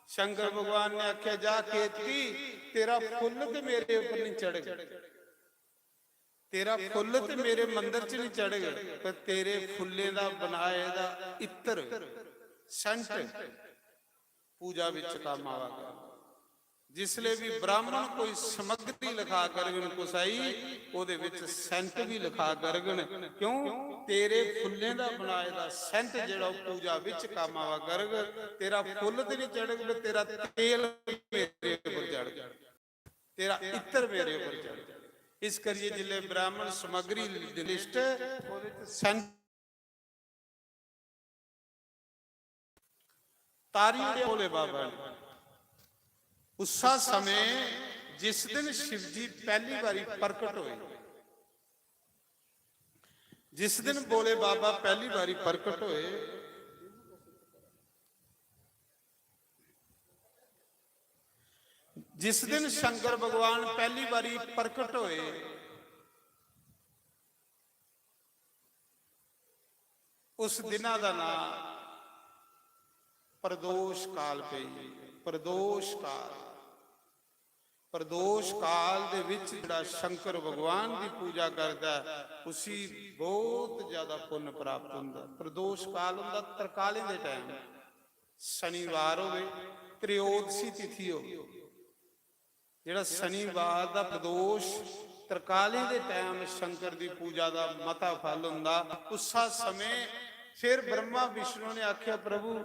शंकर भगवान ने आख्या, जा केतकी तेरा फुल ते मेरे ऊपर नहीं चढ़, तेरा फुल ते मेरे मंदिर च नहीं चढ़ गए, पर तेरे फुल्ले दा बनाए दा इत्र सेंट पूजा विच काम आवेगा। जिसले भी ब्राह्मण कोई समग्री लिखा करगन कुसाई, ओदे विच सेंट भी लिखा करगन। क्यों? तेरे फुल्ले दा बनाए दा सेंट जेड़ा पूजा विच काम आवा करग। तेरा फुल ते नहीं चढ़, तेरा तेल मेरे ऊपर चढ़ गया, तेरा इत्र मेरे ऊपर चढ़ गया। इस करिए जिले ब्राह्मण समग्री लिस्ट तारी भोले बाबा ने उसा समय जिस दिन शिव जी पहली बारी प्रकट हुए, जिस दिन भोले बाबा पहली बारी प्रकट हुए, जिस दिन शंकर भगवान पहली बारी प्रकट होए, उस दिना दा नाम प्रदोष काल पे। प्रदोष काल, प्रदोष काल दे विच जिहड़ा शंकर भगवान की पूजा करता उसी बहुत ज्यादा पुण्य प्राप्त हुंदा। प्रदोष काल हुंदा तरकाले दे टाइम, शनिवार होवे, त्रयोदशी तिथि हो, ਜਿਹੜਾ शनिवार ਦਾ प्रदोष ਤਰਕਾਲੇ ਦੇ ਟਾਈਮ शंकर की पूजा का मता फल हुंदा। उसा समय फिर ब्रह्मा विष्णु ने आख्या, प्रभु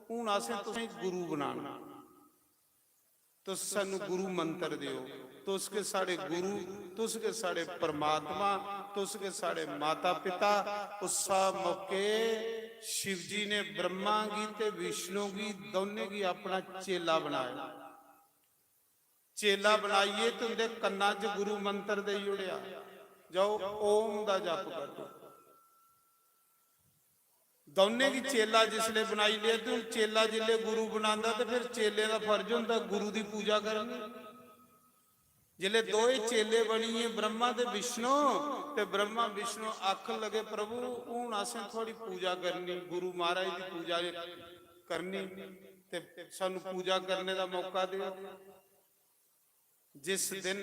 हुण असें तुसें गुरु बनाना, तुस सानू गुरु मंत्र दिओ, तुस के साडे गुरु, तुस के साडे परमात्मा, तुस के साडे माता पिता। उसा मौके शिव जी ने ब्रह्मा की ते विष्णु की दोने की अपना चेला बनाया। चेला बनाइए तो उनके कन्ना च गुरु मंत्र दे उड़िया, जाओ ओम दा जप कर दो। दोने की चेला जिसले बनाई लिया, तो चेला जिले गुरु बनांदा तो फिर चेले का फर्ज होंदा गुरु की पूजा करनी। जिले दो चेले बनी है ब्रह्मा ते विष्णु, ते ब्रह्मा विष्णु आख लगे, प्रभु हुण असें थोड़ी पूजा करनी, गुरु महाराज की पूजा करनी, ते सानू पूजा करने का मौका दिओ। जिस दिन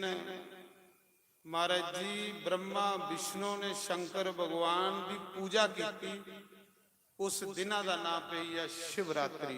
महाराज जी ब्रह्मा विष्णु ने शंकर भगवान की पूजा की, उस दिना का नाम पे है शिवरात्रि।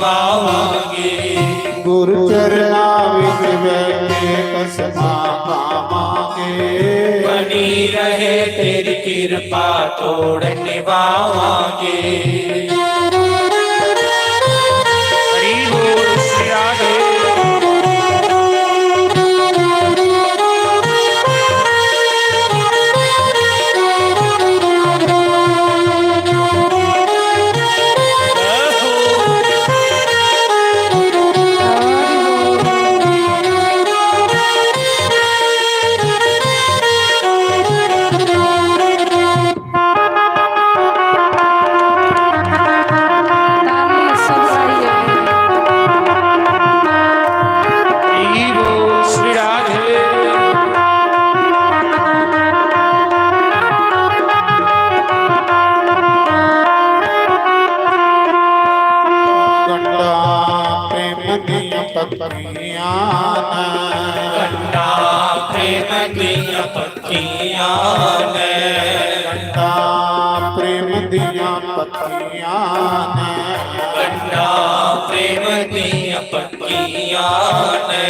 ਨਿਭਾਵਾਂਗੇ। ਗੁਰੂ ਚਰਨਾਂ ਵਿੱਚ ਬੈਠੇ ਕਸਮਾਂ ਖਾਵਾਂਗੇ। ਬਣੀ ਰਹੇ ਤੇਰੀ ਕਿਰਪਾ ਤੋੜ ਨਿਭਾਵਾਂਗੇ। ਹਰੀ ਬੋਲ ਸ੍ਰੀ ਰਾਧੇ। ताली सब गाइए। हरी बोल श्री राधे। ਗੰਡਾ ਪ੍ਰੇਮ ਦੀਆਂ ਪੱਕੀਆਂ ਕੰਡਾ ਪ੍ਰੇਮ ਦੀਆਂ ਪੱਕੀਆਂ ਨੇ। ਗੰਡਾ ਪ੍ਰੇਮ ਦੀਆਂ ਪੱਕੀਆਂ ਕੰਡਾ ਪ੍ਰੇਮ ਦੀਆਂ ਪੱਕੀਆਂ ਨੇ।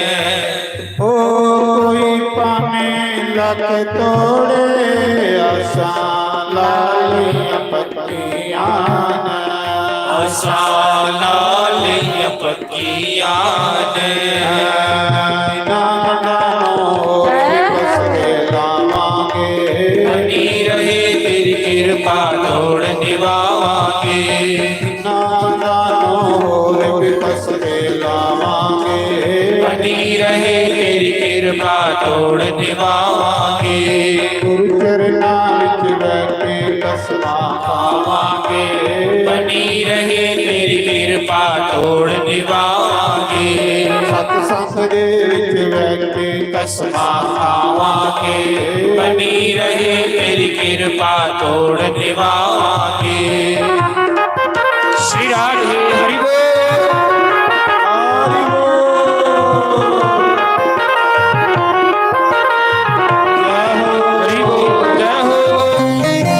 ਓ ਕੋਈ ਭਾਵੇਂ ਲੱਖ ਤੋੜੇ ਆਸਾਂ ਲਾਲੀਆਂ ਪੱਕੀਆਂ ਆਸਾਂ ਲਾਲੀਆਂ ਪੱਕੀਆਂ ਨੇ। ਬਣੀ ਰਹੇ ਤੇਰੀ ਕਿਰਪਾ ਤੋੜ ਨਿਭਾਵਾਂਗੇ। ਬਣੀ ਰਹੇ ਤੇਰੀ ਕਿਰਪਾ ਤੋੜ ਨਿਭਾਵਾਂਗੇ। ਗੁਰੂ ਚਰਨਾਂ ਵਿੱਚ ਬੈਠੇ ਕਸਮਾਂ ਖਾਵਾਂਗੇ। ਬਣੀ ਰਹੇ ਤੇਰੀ ਕਿਰਪਾ ਤੋੜ ਨਿਭਾਵਾਂਗੇ। ਸਤ ਸੰਗ ਦੇ ਵਿੱਚ ਬੈਠੇ ਕਸਮਾਂ ਖਾਵਾਂਗੇ। ਬਣੀ ਰਹੇ ਤੇਰੀ ਕਿਰਪਾ ਤੋੜ ਨਿਭਾਵਾਂਗੇ। श्री राधे। हरि बोल ਹਰਿ हरि बोल जय हो। हरि बोल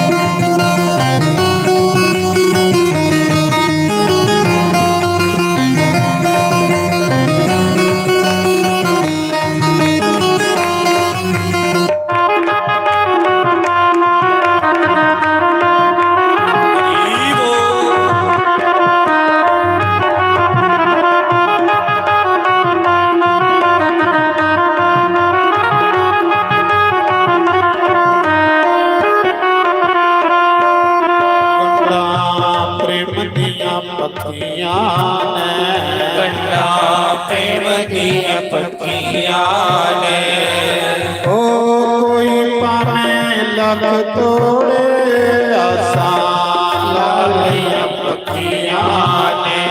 ਗੰਡਾ ਪ੍ਰੇਮ ਦੀਆਂ ਪੱਕੀਆਂ ਕੰਡਾ ਪ੍ਰੇਮ ਦੀਆਂ ਪੱਕੀਆਂ ਨੇ। ਓ ਕੋਈ ਭਾਵੇਂ ਲੱਖ ਤੋੜੇ ਆਸਾਂ ਲਾਲੀਆਂ ਪੱਕੀਆਂ ਨੇ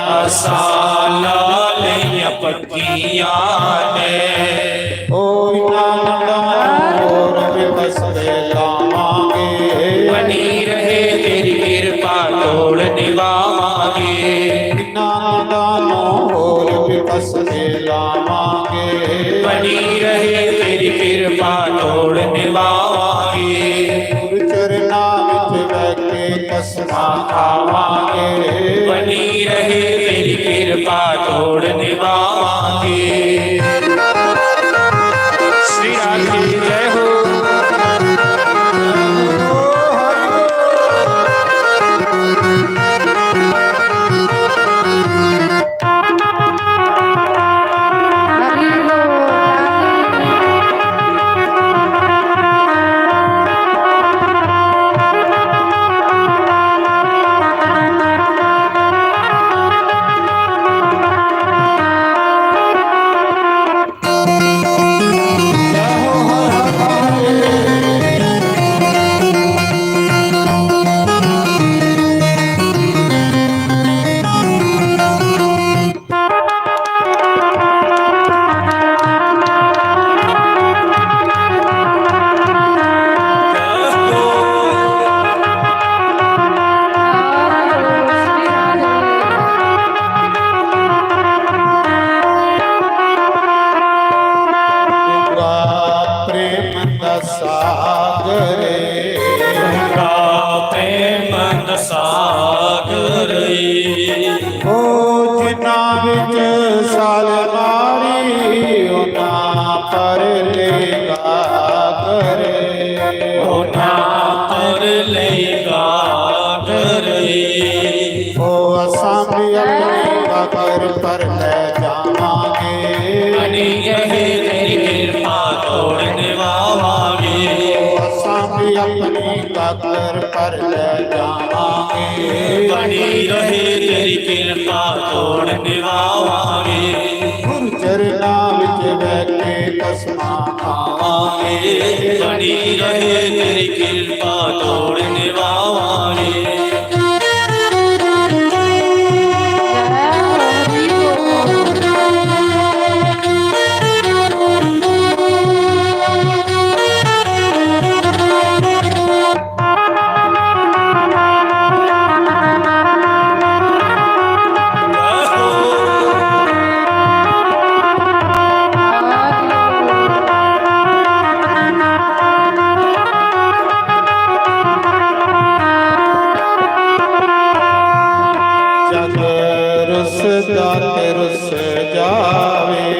ਆਸਾਂ ਲਾਲੀਆਂ ਪੱਕੀਆਂ ਨੇ। ਓਏ ਨਾਨਕਾ ਹੋਰ ਵਿਕਸਦੇ ਲਾਵਾਂਗੇ। ਬਣੀ ਰਹੇ ਤੇਰੀ ਕਿਰਪਾ ਤੋੜ ਨਿਭਾਵਾਂਗੇ। ਨਾਨਕਾ ਹੋਰ ਵਿਕਸਦੇ ਲਾਵਾਂਗੇ। ਬਣੀ ਰਹੇ ਤੇਰੀ ਕਿਰਪਾ ਤੋੜ ਨਿਭਾਵਾਂਗੇ। ਗੁਰੂ ਚਰਨਾਂ ਵਿੱਚ ਬੈਠੇ ਕਸਮਾਂ ਖਾਵਾਂਗੇ। ਬਣੀ ਰਹੇ ਤੇਰੀ ਕਿਰਪਾ ਤੋੜ ਨਿਭਾਵਾਂਗੇ। श्री राधे जय हो। हरि बोल। ਲਏਗਾ ਕਰੇ ਉਹਨਾਂ ਤੁਰ ਲਏਗਾ ਕਰੇ ਉਹ ਅਸਾਂ ਵੀ ਆਪਣੀ ਕਾਕਰ ਪਰ ਲੈ ਜਾਵਾਂਗੇ ਬਣੀ ਰਹੇ ਤੇਰੀ ਕਿਰਪਾ ਤੋੜ ਨਿਵਾਵਾਂਗੇ ਅਸਾਂ ਵੀ ਆਪਣੀ ਕਾਕਰ ਪਰ ਲੈ ਜਾਵਾਂਗੇ ਬਣੀ ਰਹੇ ਤੇਰੀ ਕਿਰਪਾ ਤੋੜ ਨਿਵਾਵਾਂਗੇ ਗੁਰੂ ਚਰਨਾਂ ਵਿੱਚ ਬਹਿ ਕੇ ਕਸਮਾਂ ਖਾਵਾਂਗੇ ਬਣੀ ਰਹੇ ਤੇਰੀ ਕਿਰਪਾ ਤੋੜ ਨਿਵਾਵਾਂਗੇ ਜਗ ਰੁੱਸਦਾ ਤੇ ਰੁੱਸ ਜਾਵੇ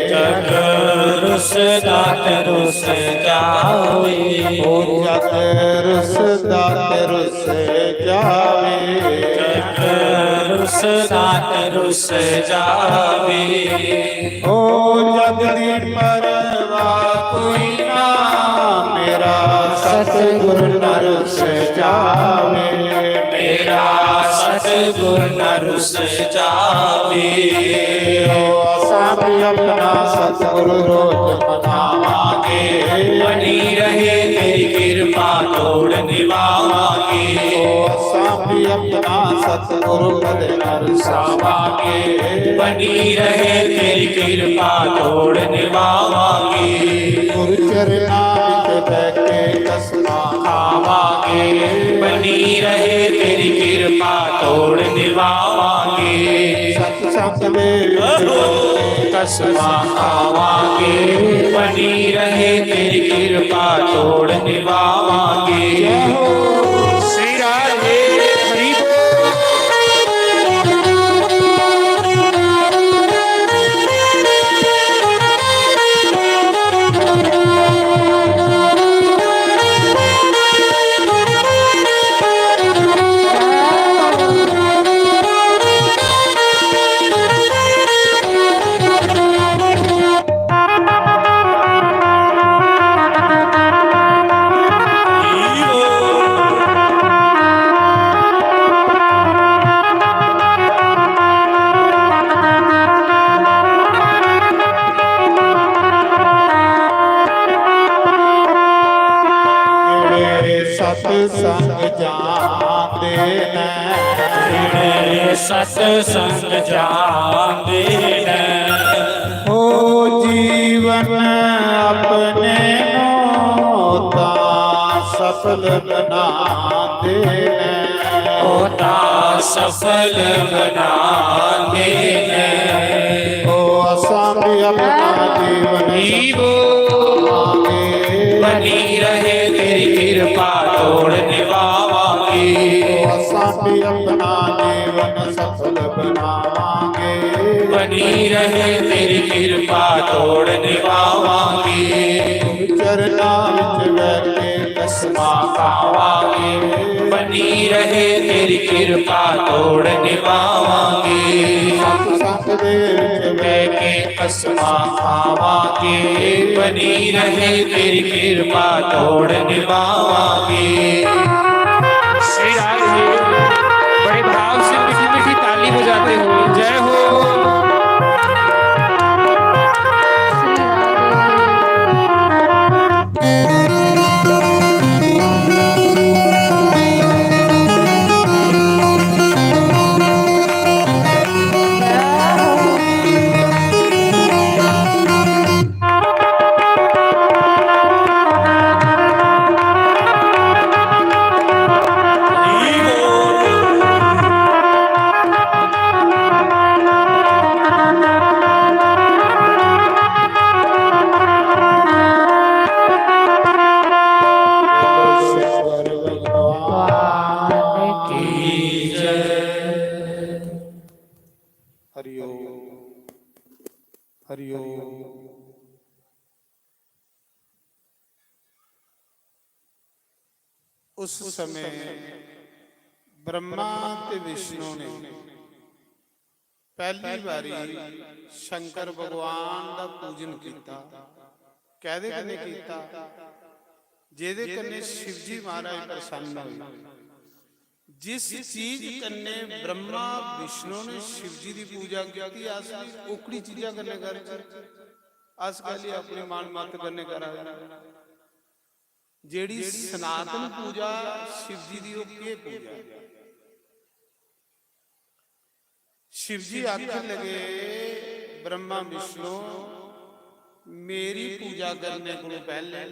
ਜਗ ਰੁੱਸਦਾ ਤੇ ਰੁੱਸ ਜਾਵੇ ਉਹ ਜਗ ਰੁੱਸਦਾ ਤੇ ਰੁੱਸ ਜਾਵੇ ਜਗ ਰੁੱਸਦਾ ਤੇ ਰੁੱਸ ਜਾਵੇ ਉਹ ਜਗ ਦੀ ਪਰਵਾਹ ਕੋਈ ਨਾ ਮੇਰਾ ਸਤਿਗੁਰ ਨ ਰੁੱਸ ਜਾਵੇ ਮੇਰਾ ਸਤਿਗੁਰ ਨ ਰੁੱਸ ਜਾਵੇ ਅਸਾਂ ਵੀ ਆਪਣਾ ਸਤਿਗੁਰ ਰੋਜ਼ ਮਨਾਵਾਂਗੇ ਬਣੀ ਰਹੇ ਤੇਰੀ ਕਿਰਪਾ ਤੋੜ ਨਿਵਾਵਾਂਗੇ ਅਸਾਂ ਵੀ ਆਪਣਾ ਸਤਿਗੁਰ ਕਦੇ ਨ ਰੁਸਾਵਾਂਗੇ ਬਣੀ ਰਹੇ ਤੇਰੀ ਕਿਰਪਾ ਤੋੜ ਨਿਵਾਵਾਂਗੇ ਗੁਰੂ ਚਰਨਾਂ ਵਿੱਚ ਬਹਿ ਕੇ ਕਸਮਾਂ ਖਾਵਾਂਗੇ ਬਣੀ ਰਹੇ ਤੇਰੀ ਕਿਰਪਾ ਤੋੜ ਨਿਵਾਵਾਂਗੇ ਸਤ ਸੰਗ ਦੇ ਵਿੱਚ ਕਸਮਾਂ ਖਾਵਾਂਗੇ ਬਣੀ ਰਹੇ ਤੇਰੀ ਕਿਰਪਾ ਤੋੜ ਨਿਵਾਵਾਂਗੇ ਸ੍ਰੀ ਰਾਧੇ ਹਰੀ ਸਤ ਸੰਗ ਜਾਂਦੇ ਨੇ ਸਤ ਸੰਗ ਜਾਂਦੇ ਨੇ ਓ ਜੀਵਨ ਆਪਣੇ ਨੂੰ ਤਾਂ ਸਫਲ ਬਣਾਉਂਦੇ ਨੇ ਉਹ ਤਾਂ ਸਫਲ ਬਣਾਉਂਦੇ ਨੇ ਓ ਅਸਾਂ ਵੀ ਆਪਣਾ ਜੀਵਨ ਜੀਵੋ ਬਣੀ ਰਹੇ ਤੇਰੀ ਕਿਰਪਾ ਤੋੜ ਨਿਵਾਵਾਂਗੇ ਅਸਾਂ ਵੀ ਆਪਣਾ ਜੀਵਨ ਸਫਲ ਬਣਾਵਾਂਗੇ ਬਣੀ ਰਹੇ ਤੇਰੀ ਕਿਰਪਾ ਤੋੜ ਨਿਵਾਵਾਂਗੇ ਚਰਨਾਂ ਵਿੱਚ ਬਹਿ ਕੇ ਕਸਮਾਂ ਖਾਵਾਂਗੇ ਬਣੀ ਰਹੇ ਤੇਰੀ ਕਿਰਪਾ ਤੋੜ ਨਿਵਾਵਾਂਗੇ ਸਤ ਸੰਗ ਦੇ ਵਿੱਚ ਬਹਿ ਕੇ ਕਸਮਾਂ ਖਾਵਾਂਗੇ ਬਣੀ ਰਹੇ ਤੇਰੀ ਕਿਰਪਾ ਤੋੜ ਨਿਵਾਵਾਂਗੇ श्री राधे बड़े भाव से मीठी मीठी ताली बजाते हुए जय हो ਉਸ ਸਮੇਂ ਬ੍ਰਹਮਾ ਤੇ ਵਿਸ਼ਨੂੰ ਨੇ ਪਹਿਲੀ ਵਾਰੀ ਸ਼ੰਕਰ ਭਗਵਾਨ ਦਾ ਪੂਜਨ ਕੀਤਾ। ਕਾਹਦੇ ਕੰਨੇ ਕੀਤਾ? ਜਿਹਦੇ ਕੰਨੇ ਸ਼ਿਵ ਜੀ ਮਹਾਰਾਜ ਪ੍ਰਸੰਨ ਹੋਏ। ਜਿਸ ਚੀਜ਼ ਕੰਨੇ ਬ੍ਰਹਮਾ ਵਿਸ਼ਨੂੰ ਨੇ ਸ਼ਿਵ ਜੀ ਦੀ ਪੂਜਾ ਕੀਤੀ, ਅਸਲੀ ਉਕੜੀ ਚੀਜ਼ਾਂ ਕੰਨੇ ਕਰ ਅਸ ਕਾਲੀ ਆਪਣੀ ਮਾਨ ਮਤ ਕੰਨੇ ਕਰਾ। ਜਿਹੜੀ ਸਨਾਤਨ ਪੂਜਾ ਸ਼ਿਵ ਜੀ ਦੀ, ਉਹ ਕੀ ਪੂਜਾ? शिव जी आखन लगे ब्रह्मा विष्णु मेरी पूजा करने को पहले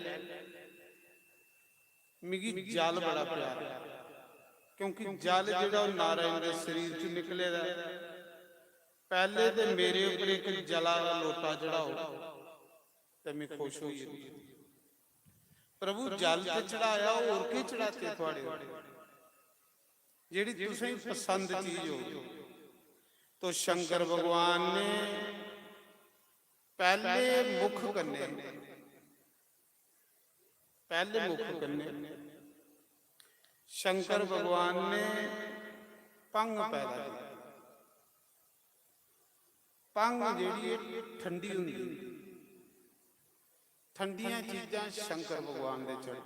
मिगी जल बड़ा प्यारा, क्योंकि जल जो नारायण के शरीर चो निकले पहले तो मेरे ऊपर एक जला का लोटा चढ़ाओ तो मैं खुश हुई। प्रभु जल ते चढ़ाया और के चढ़ाते थोड़े जेड़ी तुसें पसंद चीज हो। तो शंकर भगवान ने पहले मुख करने शंकर भगवान ने पंग पैदा की। पंग जी ठंडी हुंदी, ठंडियां चीजां शंकर भगवान दे चढ़।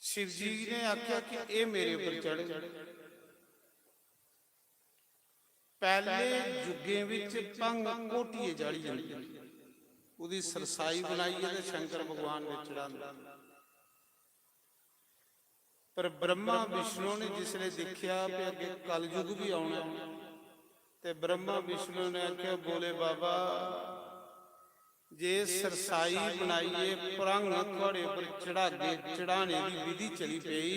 शिव जी ने आख्या कि ये मेरे ऊपर चढ़। पहले जुगे विच पंग कोटिए जाली जाती, उदी सरसाई बनाई है तो शंकर भगवान ने चढ़ांदा। पर ब्रह्मा विष्णु ने जिसने देखा कि अगे कलयुग भी आना, ते ब्रह्मा विष्णु ने आख्या बोले बाबा जे सरसाई बनाइए परंग थोड़े पर चढ़ा के चढ़ाने की विधि चली पई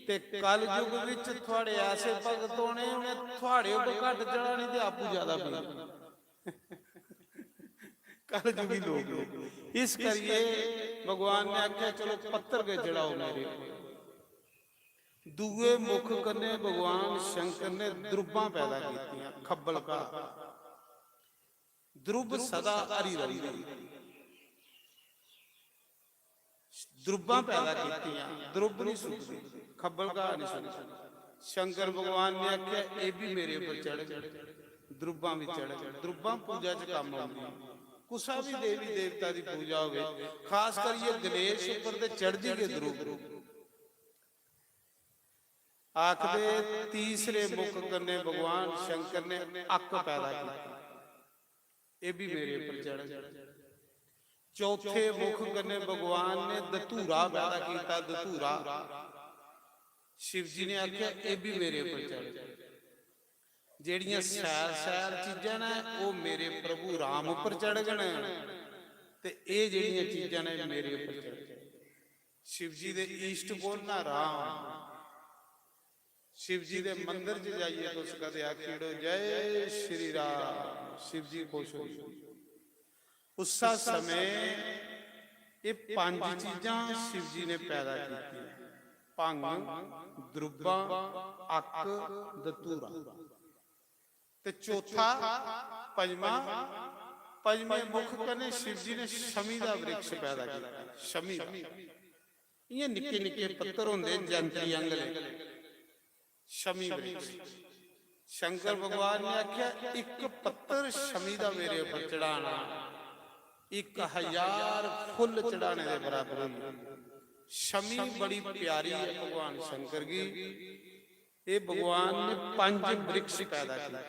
ते कल युग विच थोड़े ऐसे भगत होने उन्हें थोड़े ऊपर घट चढ़ानी ते आपू ज्यादा पी कल युगी लोग। इस करिए भगवान ने आख्या चलो पत्थर के चढ़ाओ मेरे। दूए मुख कन्ने भगवान शंकर ने द्रुबां पैदा कीतियां, खब्बल का द्रुब सदा हरी रही, द्रुबां पैदा कीतियां, द्रुब नहीं सुखदी, खब्बल का नहीं सुखदी। शंकर भगवान ने आख्या ये भी मेरे ऊपर चढ़, द्रुबां भी चढ़। द्रुबां पूजा च काम आउंदी, कुसा भी देवी देवता की पूजा होवे, खास कर ये गणेश ऊपर ते चढ़दी के द्रुब। आखदे तीसरे मुख करने भगवान शंकर ने अक पैदा की, ये भी मेरे ऊपर चढ़। चौथे मुख करने भगवान ने धतूरा पैदा किया, धतूरा। शिव जी ने आख्या ये भी मेरे ऊपर चढ़। जेड़ियां सैर सैर चीजां ने वो मेरे प्रभु राम उपर चढ़ गए ते ये जेड़ियां चीजां ने मेरे उपर चढ़। शिव जी दे ईष्ट कौन ना राम। शिव जी दे मंदिर च जाइए तो उसका आखिड़ो जय श्री राम, शिव जी खुश हो। उस समय ये पांच चीजां शिव जी ने पैदा की, भंग, द्रुबां, अक, धतूरा। ते चौथा पंजवें मुख कने शिव जी ने शमी दा वृक्ष पैदा किया। शमी ये निक्के निक्के पत्थर होंदे जंतरी अंगले, शमी वृक्ष। शंकर भगवान ने आख्या एक पत्थर शमी दा मेरे ऊपर चढ़ाना 1000 फुल चढ़ाने के बराबर है। शमी बड़ी प्यारी है भगवान शंकर की। ये भगवान ने 5 वृक्ष पैदा किए,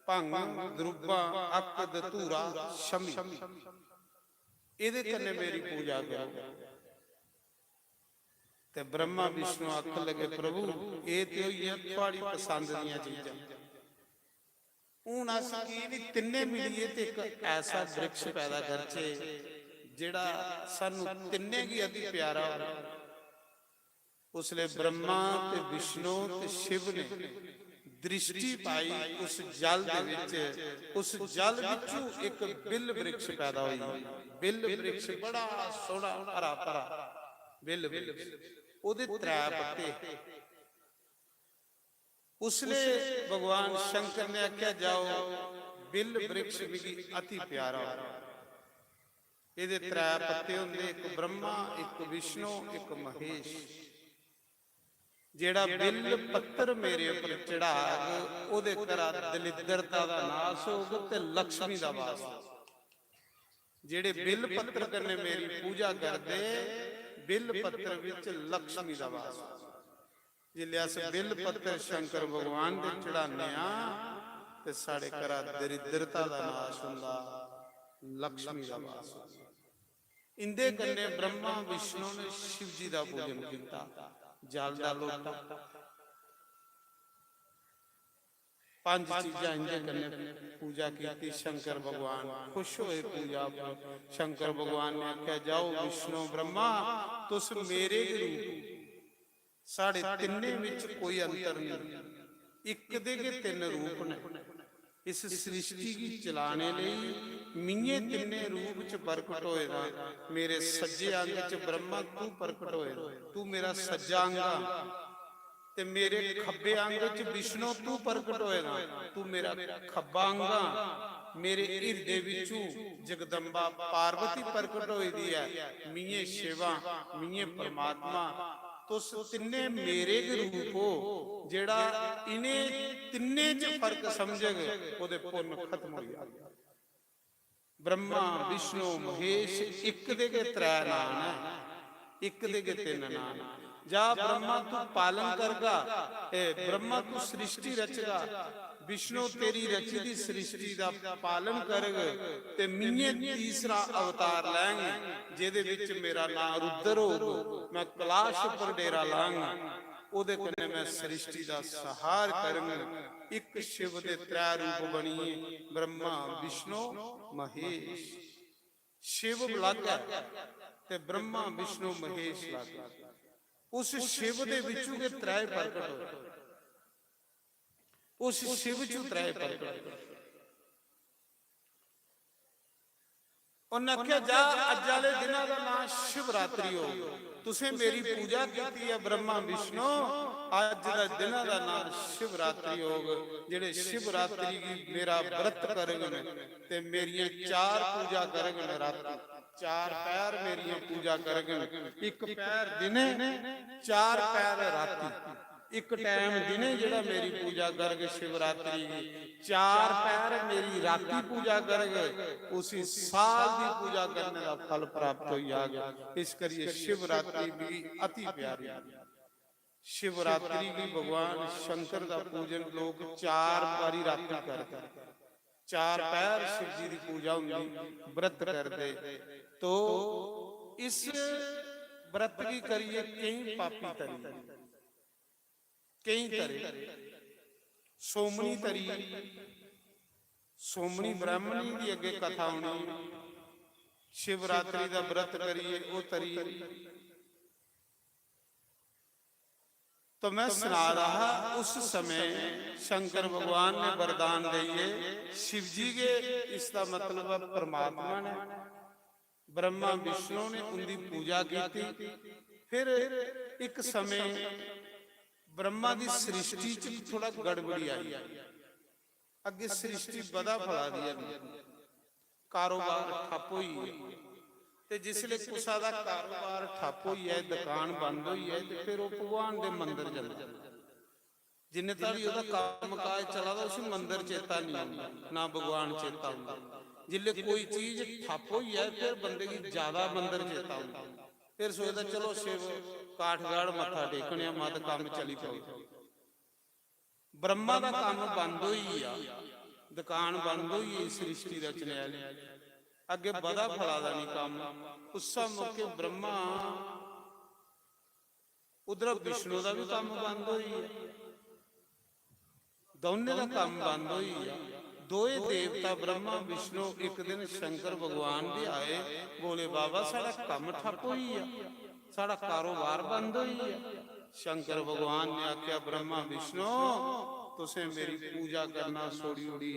भंग, द्रुबा, अक, धतूरा, शमी। इहदे कन्ने मेरी पूजा करो। ते ब्रह्मा विष्णु आख लगे प्रभु ये तो थोड़ी पसंद दियां चीजां, हूं अस की तिन्ने मिलीए ते एक ऐसा वृक्ष पैदा करचे जिहड़ा सानू तिन्ने की अति प्यारा हो। उसले ब्रह्मा ते विष्णु ते शिव ने दृष्टि पाई उस जल दे विच। उस जल विचों एक बिल वृक्ष पैदा हुई। बिल वृक्ष बड़ा सोहना हरा भरा बिल वृक्ष, ओदे 3 पत्ते। उसले भगवान शंकर ने आख्या जाओ बिल वृक्ष मिगी अति प्यारा, ਇਹਦੇ ਤਰੇ ਪੱਤੇ ਹੁੰਦੇ, ਇੱਕ ਬ੍ਰਹਮਾ, ਇੱਕ ਵਿਸ਼ਨੂੰ, ਇੱਕ ਮਹੇਸ਼। ਜਿਹੜਾ ਬਿੱਲ ਪੱਤਰ ਮੇਰੇ ਉੱਪਰ ਚੜਾਗ, ਉਹਦੇ ਘਰਾਂ ਦਲਿੱਦਰਤਾ ਦਾ ਨਾਸ ਹੋਊ ਤੇ ਲక్ష్ਮੀ ਦਾ ਵਾਸ। ਜਿਹੜੇ ਬਿੱਲ ਪੱਤਰ ਕਰਨੇ ਮੇਰੀ ਪੂਜਾ ਕਰਦੇ, ਬਿੱਲ ਪੱਤਰ ਵਿੱਚ ਲక్ష్ਮੀ ਦਾ ਵਾਸ। ਜਿਲੇ ਅਸ ਬਿੱਲ ਪੱਤਰ ਸ਼ੰਕਰ ਭਗਵਾਨ ਦੇ ਚੜਾਉਂਦੇ ਆ ਤੇ ਸਾਡੇ ਘਰਾਂ ਦਰਿਦਰਤਾ ਦਾ ਨਾਸ਼ ਹੁੰਦਾ, ਲక్ష్ਮੀ ਦਾ ਵਾਸ ਹੁੰਦਾ। ਇੰਦੇ ਕੰਨੇ ਬ੍ਰਹਮਾ ਵਿਸ਼ਨੂੰ ਨੇ ਸ਼ਿਵ ਜੀ ਦਾ ਪੂਜਨ ਕੀਤਾ। ਜਲ ਦਾ ਲੋਟਾ, 5 ਚੀਜ਼ਾਂ ਇੰਦੇ ਕੰਨੇ ਪੂਜਾ ਕੀਤੀ। ਸ਼ੰਕਰ ਭਗਵਾਨ ਖੁਸ਼ ਹੋਏ ਪੂਜਾ। ਸ਼ੰਕਰ ਭਗਵਾਨ ਨੇ ਆਖਿਆ, ਜਾਓ ਵਿਸ਼ਨੂੰ ਬ੍ਰਹਮਾ ਤੁਸ ਮੇਰੇ ਰੂਪ, ਸਾਡੇ ਤਿੰਨੇ ਵਿੱਚ ਕੋਈ ਅੰਤਰ ਨਹੀਂ, ਇੱਕ ਦੇ ਕੇ 3 ਰੂਪ ਨੇ। ਇਸ ਸ੍ਰਿਸ਼ਟੀ ਕੀ ਚਲਾਣੇ ਲਈ ਮਿੰਨੇ ਤਿੰਨੇ ਰੂਪ ਚ ਪ੍ਰਗਟ ਹੋਏ ਨਾ। ਮੇਰੇ ਸੱਜੇ ਅੰਗ ਚ ਬ੍ਰਹਮਾ ਤੂੰ ਪ੍ਰਗਟ ਹੋਏ, ਤੂੰ ਮੇਰਾ ਸੱਜਾ ਅੰਗ, ਤੇ ਮੇਰੇ ਖੱਬੇ ਅੰਗ ਚ ਵਿਸ਼ਨੂੰ ਤੂੰ ਪ੍ਰਗਟ ਹੋਏ ਨਾ, ਤੂੰ ਮੇਰਾ ਖੱਬਾ ਅੰਗ। ਮੇਰੇ ਹਿਰਦੇ ਵਿੱਚੋਂ ਜਗਦੰਬਾ ਪਾਰਵਤੀ ਪ੍ਰਗਟ ਹੋਈ ਦੀ ਹੈ। ਮੀਏ ਸ਼ਿਵਾ, ਮੀਏ ਪਰਮਾਤਮਾ, ਤੁਸ ਤਿੰਨੇ ਮੇਰੇ ਰੂਪ ਹੋ। ਜਿਹੜਾ ਇਨੇ ਤਿੰਨੇ ਚ ਫਰਕ ਸਮਝੇਗੇ ਉਹਦੇ ਪੁੰਨ ਖਤਮ ਹੋ ਜਾਣਗੇ। ਬ੍ਰਹਮਾ ਵਿਸ਼ਨੂੰ ਮਹੇਸ਼ ਇੱਕ ਦੇ ਕੇ 3 ਨਾਮ ਹੈ, ਇੱਕ ਦੇ ਕੇ 3 ਨਾਮ। ਜਾ ਬ੍ਰਹਮਾ ਤੂੰ ਪਾਲਨ ਕਰਗਾ, ਬ੍ਰਹਮਾ ਤੂੰ ਸ੍ਰਿਸ਼ਟੀ ਰਚਗਾ, ਵਿਸ਼ਨੂੰ ਤੇਰੀ ਰਚੀ ਦੀ ਸ੍ਰਿਸ਼ਟੀ ਦਾ ਪਾਲਨ ਕਰੇਗਾ, ਤੇ ਮੀਏ ਤੀਸਰਾ ਅਵਤਾਰ ਲੈਂਗੇ ਜਿਹਦੇ ਵਿੱਚ ਮੇਰਾ ਨਾਮ ਰੁਦਰ ਹੋਊਗਾ। ਮੈਂ ਕਲਾਸ਼ ਉੱਪਰ ਡੇਰਾ ਲਾਂਗਾ, ਉਹਦੇ ਕੰਨੇ ਮੈਂ ਸ੍ਰਿਸ਼ਟੀ ਦਾ ਸਹਾਰ ਕਰਾਂਗਾ। ਇੱਕ ਸ਼ਿਵ ਦੇ 3 ਰੂਪ ਬਣੀਏ, ਬ੍ਰਹਮਾ ਵਿਸ਼ਨੂੰ ਮਹੇਸ਼। ਸ਼ਿਵ ਅਲੱਗ ਹੈ ਤੇ ਬ੍ਰਹਮਾ ਵਿਸ਼ਨੂੰ ਮਹੇਸ਼ ਅਲੱਗ ਹੈ। ਉਸ ਸ਼ਿਵ ਦੇ ਵਿੱਚੋਂ ਕੇ 3 ਪ੍ਰਗਟ ਹੋਏ, ਉਸ ਸ਼ਿਵ ਚੋਂ 3 ਪ੍ਰਗਟ ਹੋਏ। ਉਹਨਾਂ ਆਖਿਆ, ਜਾ ਅੱਜ ਵਾਲੇ ਦਿਨਾਂ ਦਾ ਨਾਮ ਸ਼ਿਵਰਾਤਰੀ ਹੋ। ਤੁਸੀਂ ਮੇਰੀ ਪੂਜਾ ਕੀਤੀ ਹੈ ਬ੍ਰਹਮਾ ਵਿਸ਼ਨੂੰ, ਅੱਜ ਦਾ ਦਿਨਾਂ ਦਾ ਨਾਮ ਸ਼ਿਵਰਾਤਰੀ ਹੋਗ। ਜਿਹੜੇ ਸ਼ਿਵਰਾਤਰੀ ਦੀ ਮੇਰਾ ਵਰਤ ਕਰਨਗੇ ਤੇ ਮੇਰੀਆਂ 4 ਪੂਜਾ ਕਰਨਗੇ। ਰਾਤੀ 4 ਪੈਰ ਮੇਰੀਆਂ ਪੂਜਾ ਕਰਨਗੇ। ਇੱਕ ਪੈਰ ਦਿਨੇ, 4 ਪੈਰ ਰਾਤੀ। ਇੱਕ ਟਾਈਮ ਦਿਨੇ ਜਿਹੜਾ ਮੇਰੀ ਪੂਜਾ ਕਰਗੇ ਸ਼ਿਵਰਾਤਰੀ ਦੀ, 4 ਪੈਰ ਮੇਰੀ ਰਾਤੀ ਪੂਜਾ ਕਰਗੇ, ਉसी ਸਾਲ ਦੀ ਪੂਜਾ ਕਰਨੇ ਦਾ ਫਲ ਪ੍ਰਾਪਤ ਹੋਈ ਆ ਗਿਆ। ਇਸ ਕਰੀਏ ਸ਼ਿਵਰਾਤਰੀ ਵੀ ਅਤੀ ਪਿਆਰੀ। ਸ਼ਿਵਰਾਤਰੀ ਵੀ ਭਗਵਾਨ ਸ਼ੰਕਰ ਦਾ ਪੂਜਨ ਲੋਕ 4 ਵਾਰੀ ਰਾਤੀ ਕਰਦੇ, 4 ਪੈਰ शिव जी की पूजा होंगी, व्रत करते। तो इस व्रत की करिए कई पापी तरी, कई तरी। सोमनी तरी, सोमनी ब्राह्मणी की अगे कथा होनी, शिवरात्रि का व्रत करिए वो तरी। तो मैं सुना रहा, उस समय शंकर भगवान ने वरदान दिए शिव जी के, इसका मतलब है परमात्मा ने, ब्रह्मा विष्णु ने उनकी पूजा की। फिर एक समय ब्रह्मा की सृष्टि च थोड़ा गड़बड़ी आई, अगे सृष्टि बदा फला दी, कारोबार ठप हुई है। ते जिसले कुसा दा कारोबार ठप हुई है, दुकान बंद हुई है, तो फिर वो भगवान दे मंदिर जांदा। जिन्ने तारी ओदा काम काज चला दा उस मंदिर चेता नहीं आंदा, ना भगवान चेता आंदा। जिले कोई चीज ठप हुई है फिर बंदे की ज्यादा मंदिर चेता आंदा। फिर सोचदा चलो शिव काठगढ़ मत्था टेकने मत काम चली पाओ। ब्रह्मा दा काम बंद हुई आ, दुकान बंद हुई है सृष्टि रचने वाली, अगे बदा फला दा नहीं काम। उस मौके ब्रह्मा उधर विष्णु का भी काम बंद हुई है, दोनों का काम बंद हुई है। दोए देवता ब्रह्मा विष्णु एक दिन शंकर भगवान भी आए, बोले बाबा साड़ा काम ठप हुई है, साड़ा कारोबार बंद हुई है। शंकर भगवान ने आख्या ब्रह्मा विष्णु तुसें मेरी पूजा करना छोड़ी उड़ी,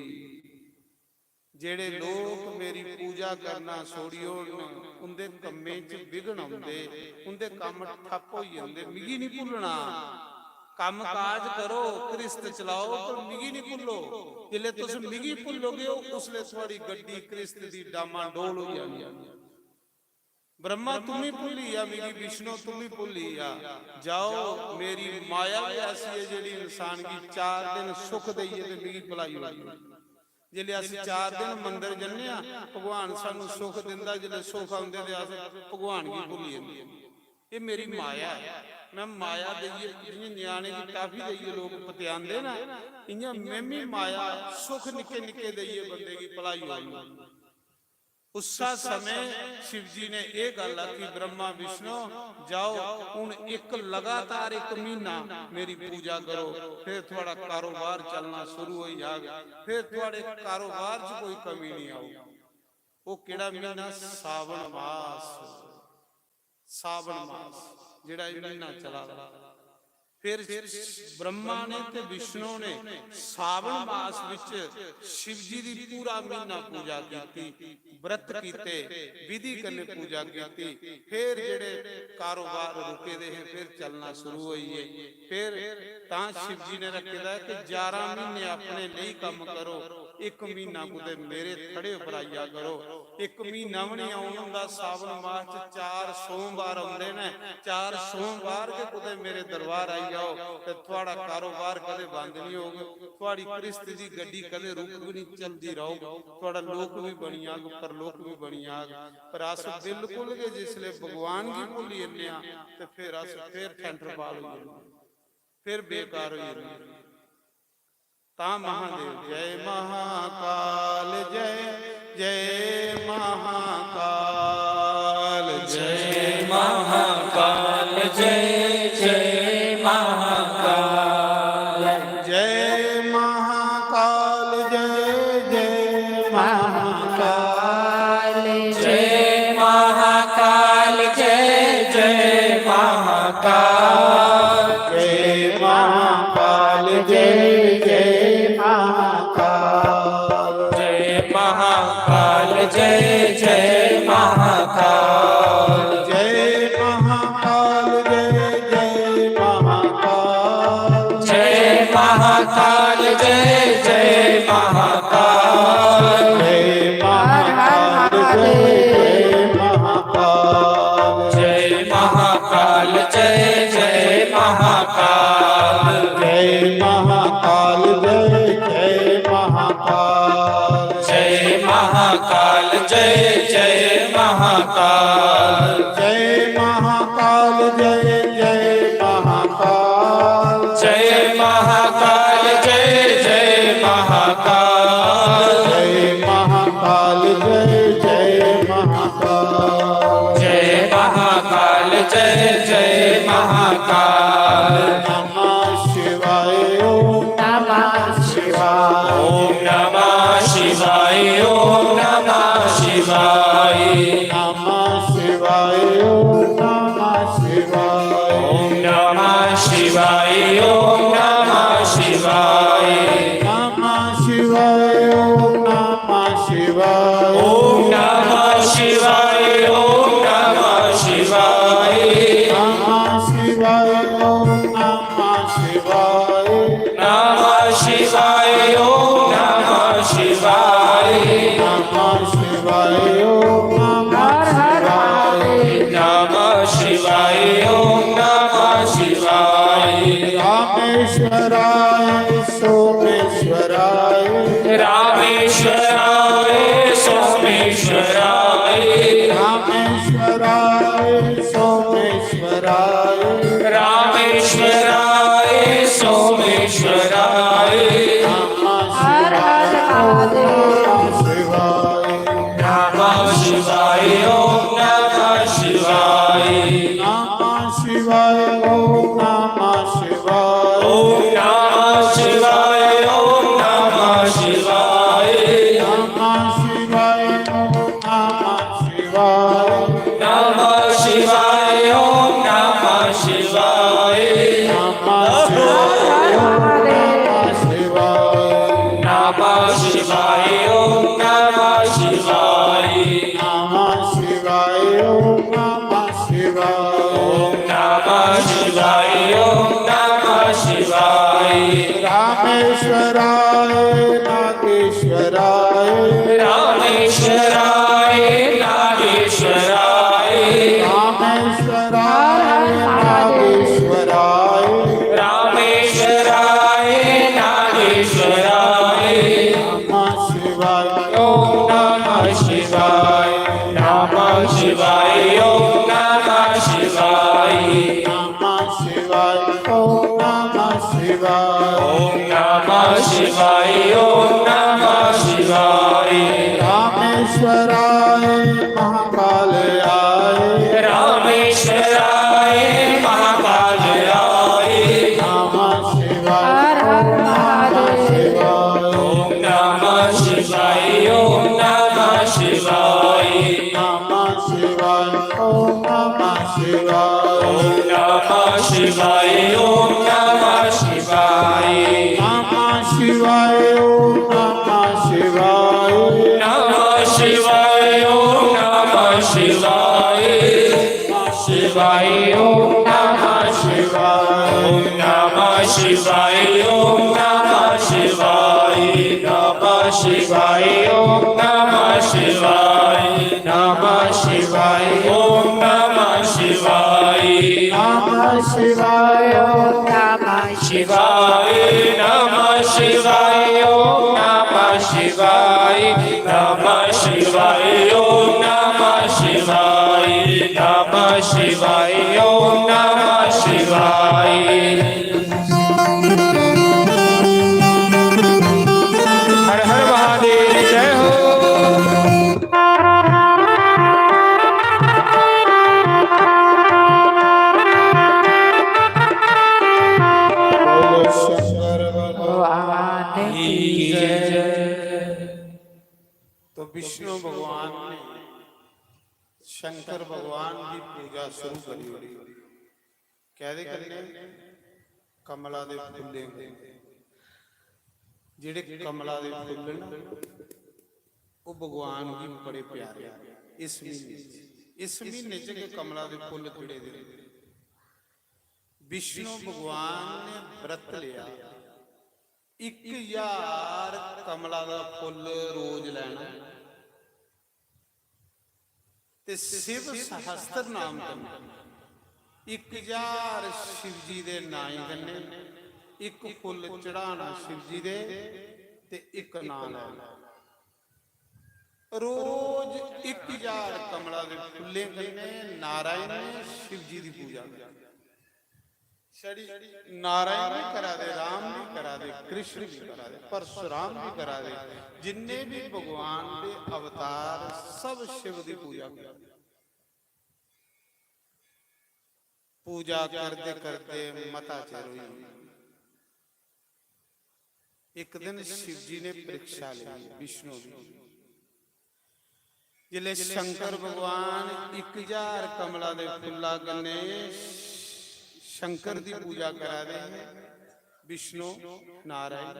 जेड़े लोग मेरी पूजा करना छोड़ी उनके कम्मे च विघन आउंदे, उनके काम ठप हो जांदे। मिगी नहीं भुलना, काम काज करो क्रिस्त चलाओ पर मिगी नहीं भुलो। जिले तुस मिगी भुलोगे उसले थोड़ी गड्डी क्रिस्त दी डामा डोल हो जानी। ब्रह्मा तुम ही भुली आ मेरी, विष्णु तुम ही भुली आ। जाओ मेरी माया भी ऐसी है जी इंसान की 4 दिन सुख दईए तो मेरी भलाई होगी। जिले अस 4 दिन मंदिर जन्ने आ भगवान सानू सुख दिंदा, जिले सुख आउंदे ते अस भगवान की भुली जांदे। ये मेरी माया है। मैं माया दईए जियां न्याणे की टाफी दईए लोग पतियांदे ना, इयां मैं भी माया सुख निके निके दईए बंदे की भलाई होगी। उस समय शिव जी ने यह गल आखी, ब्रह्मा विष्णु जाओ हुण एक लगातार 1 महीना मेरी पूजा करो, फिर थोड़ा कारोबार चलना शुरू हो जाएगा, फिर थोड़े कारोबार च कोई कमी नहीं आऊगी। वो केड़ा महीना? सावन मास। सावन मास जेड़ा महीना चला, फिर ब्रह्मा ने ते विष्णु ने सावन मास विच शिव जी की पूरा महीना पूजा की, व्रत कीते, विधि कन्ने पूजा की। फिर जेड़े कारोबार रुके दे हैं फिर चलना शुरू होई है। फिर तां शिव जी ने रखे दा कि 11 महीने अपने लिए काम करो, 1 महीना कुते मेरे थड़े उपर आइया करो। 1 महीना भी नहीं आउण हुंदा। सावन मास च 4 सोमवार आउंदे ने, 4 सोमवार के कुते मेरे दरबार आई जाओ ते थोड़ा कारोबार कदे बंद नहीं होगा, थोड़ी परिस्थिति दी गड्डी कदे रुक भी नहीं चलती रहो, थोड़ा लोक भी बनी आग, परलोक भी बनी आग। पर अस बिल्कुल के जिसले भगवान की भुली जन्ने आ ते फिर अस फिर ठंडर पाल हो जांदे, फिर बेकार हो जांदे। ता महादेव जय महाकाल, जय जय महाकाल, जय महाकाल, जय जय महाकाल, जय महाकाल, जय जय महाकाल, जय महाकाल, जय जय महाकाल, जय महाकाल, जय जय महाकाल, जय महाकाल, जय जय महाकाल, जय महाकाल, जय जय महाकाल, जय महाकाल, जय जय महाकाल, जय महाकाल, जय महाकाल, जय महाकाल, जय जय महाकाल, जय महाकाल, जय जय महाकाल, जय महाकाल, जय जय महाकाल, जय महाकाल, जय जय महाकाल, जय महाकाल, जय जय महाकाल, जय महाकाल, जय जय महाकाल, जय महाकाल, जय जय महाकाल। नमः शिवाय, ओम नमः शिवाय, ओम नमः शिवाय, ओम नमः शिवाय, नमः शिवाय, ओम नमः शिवाय, ओम नमः शिवाय, ओम नमः शिवाय, नमः शिवाय, ओम नमः शिवाय, ओम नमः शिवाय, ओम नमः शिवाय, नमः शिवाय, ओम नमः शिवाय, नमः शिवाय, ओम नमः शिवाय, नमः शिवाय, ओम नमः शिवाय, नमः शिवाय, ओम नमः शिवाय, रामेश्वराय सोमेश्वराय, रामेश्वराय सोमेश्वराय, रामेश्वराय सोमेश्वराय, रामेश्वराय सोमेश्वराय, नमः शिवाय, नमः शिवाय, ओम नमः शिवाय, नमः शिवाय, ओम नमः शिवाय, ओम नमः शिवाय, ओम नमः शिवाय, नमः शिवाय, ओम नमः शिवाय, नमः शिवाय, ओम नमः शिवाय, नमः शिवाय, ओम नमः शिवाय, नमः शिवाय, ओम नमः शिवाय, नमः शिवाय, ओम नमः शिवाय, ओम नमः शिवाय, ओम नमः शिवाय, रामेश्वराय नागेश्वराय, रामेश्वराय नागेश्वराय, शिवाय ओम नमः शिवाय ओम नमः शिवाय रामेश्वराय महाकालयाय रामेश्वराय महाकालयाय नमः शिवाय हर हर महादेव। ओम नमः शिवाय ओम नमः शिवाय नमः शिवाय ओम नमः शिवाय ओम नमः शिवाय ओम नमः शिवाय नमः शिवाय ओम नमः शिवाय नमः शिवाय ओम नमः शिवाय शिवाय ओम नमः शिवाय ओम नमः शिवाय ओम नमः शिवाय नमः शिवाय ओम नमः शिवाय नमः शिवाय ओम नमः शिवाय नमः शिवाय ओम नमः शिवाय नमः शिवाय ओम नमः शिवाय नमः शिवाय ओम नमः शिवाय नमः शिवाय ओम नमः शिवाय हर हर महादेव जय हो बोलो शंकर भगवान की तो विष्णु भगवान ने शंकर भगवान की पूजा शुरू करी। कहते करने कमला दे फुੱਲੇ ਜਿਹੜੇ ਕਮਲਾ ਦੇ ਫੁੱਲ ਨਾ ਉਹ ਭਗਵਾਨ ਨੂੰ ਬੜੇ ਪਿਆਰੇ ਆ। ਇਸ ਮਹੀਨੇ ਚ ਕਮਲਾ ਦੇ ਫੁੱਲ ਖਿੜੇ ਦੇ ਵਿਸ਼ਨੂੰ ਭਗਵਾਨ ਨੇ ਵਰਤ ਲਿਆ 1000 ਕਮਲਾ ਦਾ ਫੁੱਲ ਰੋਜ਼ ਲੈਣਾ ਤੇ ਸ਼ਿਵ ਸਹਸਤਰ ਨਾਮ ਕਰਨਾ 1000 शिव जी दे नाम करने एक फुल चढ़ाना शिव जी दे ते एक नाम लेना रोज 1000 कमला दे फुल्ले करने नारायण ने शिव जी की पूजा नारायण भी करा दे राम भी करा दे कृष्ण भी करा दे परशुराम भी करा दे जिन्ने भी भगवान के अवतार सब शिव की पूजा करा पूजा करते करते मता चेर हुई। एक दिन शिव जी ने परीक्षा ली विष्णु की जिले शंकर भगवान 1000 कमला दे फुल्ला कन्ने शंकर की पूजा करा दे विष्णु नारायण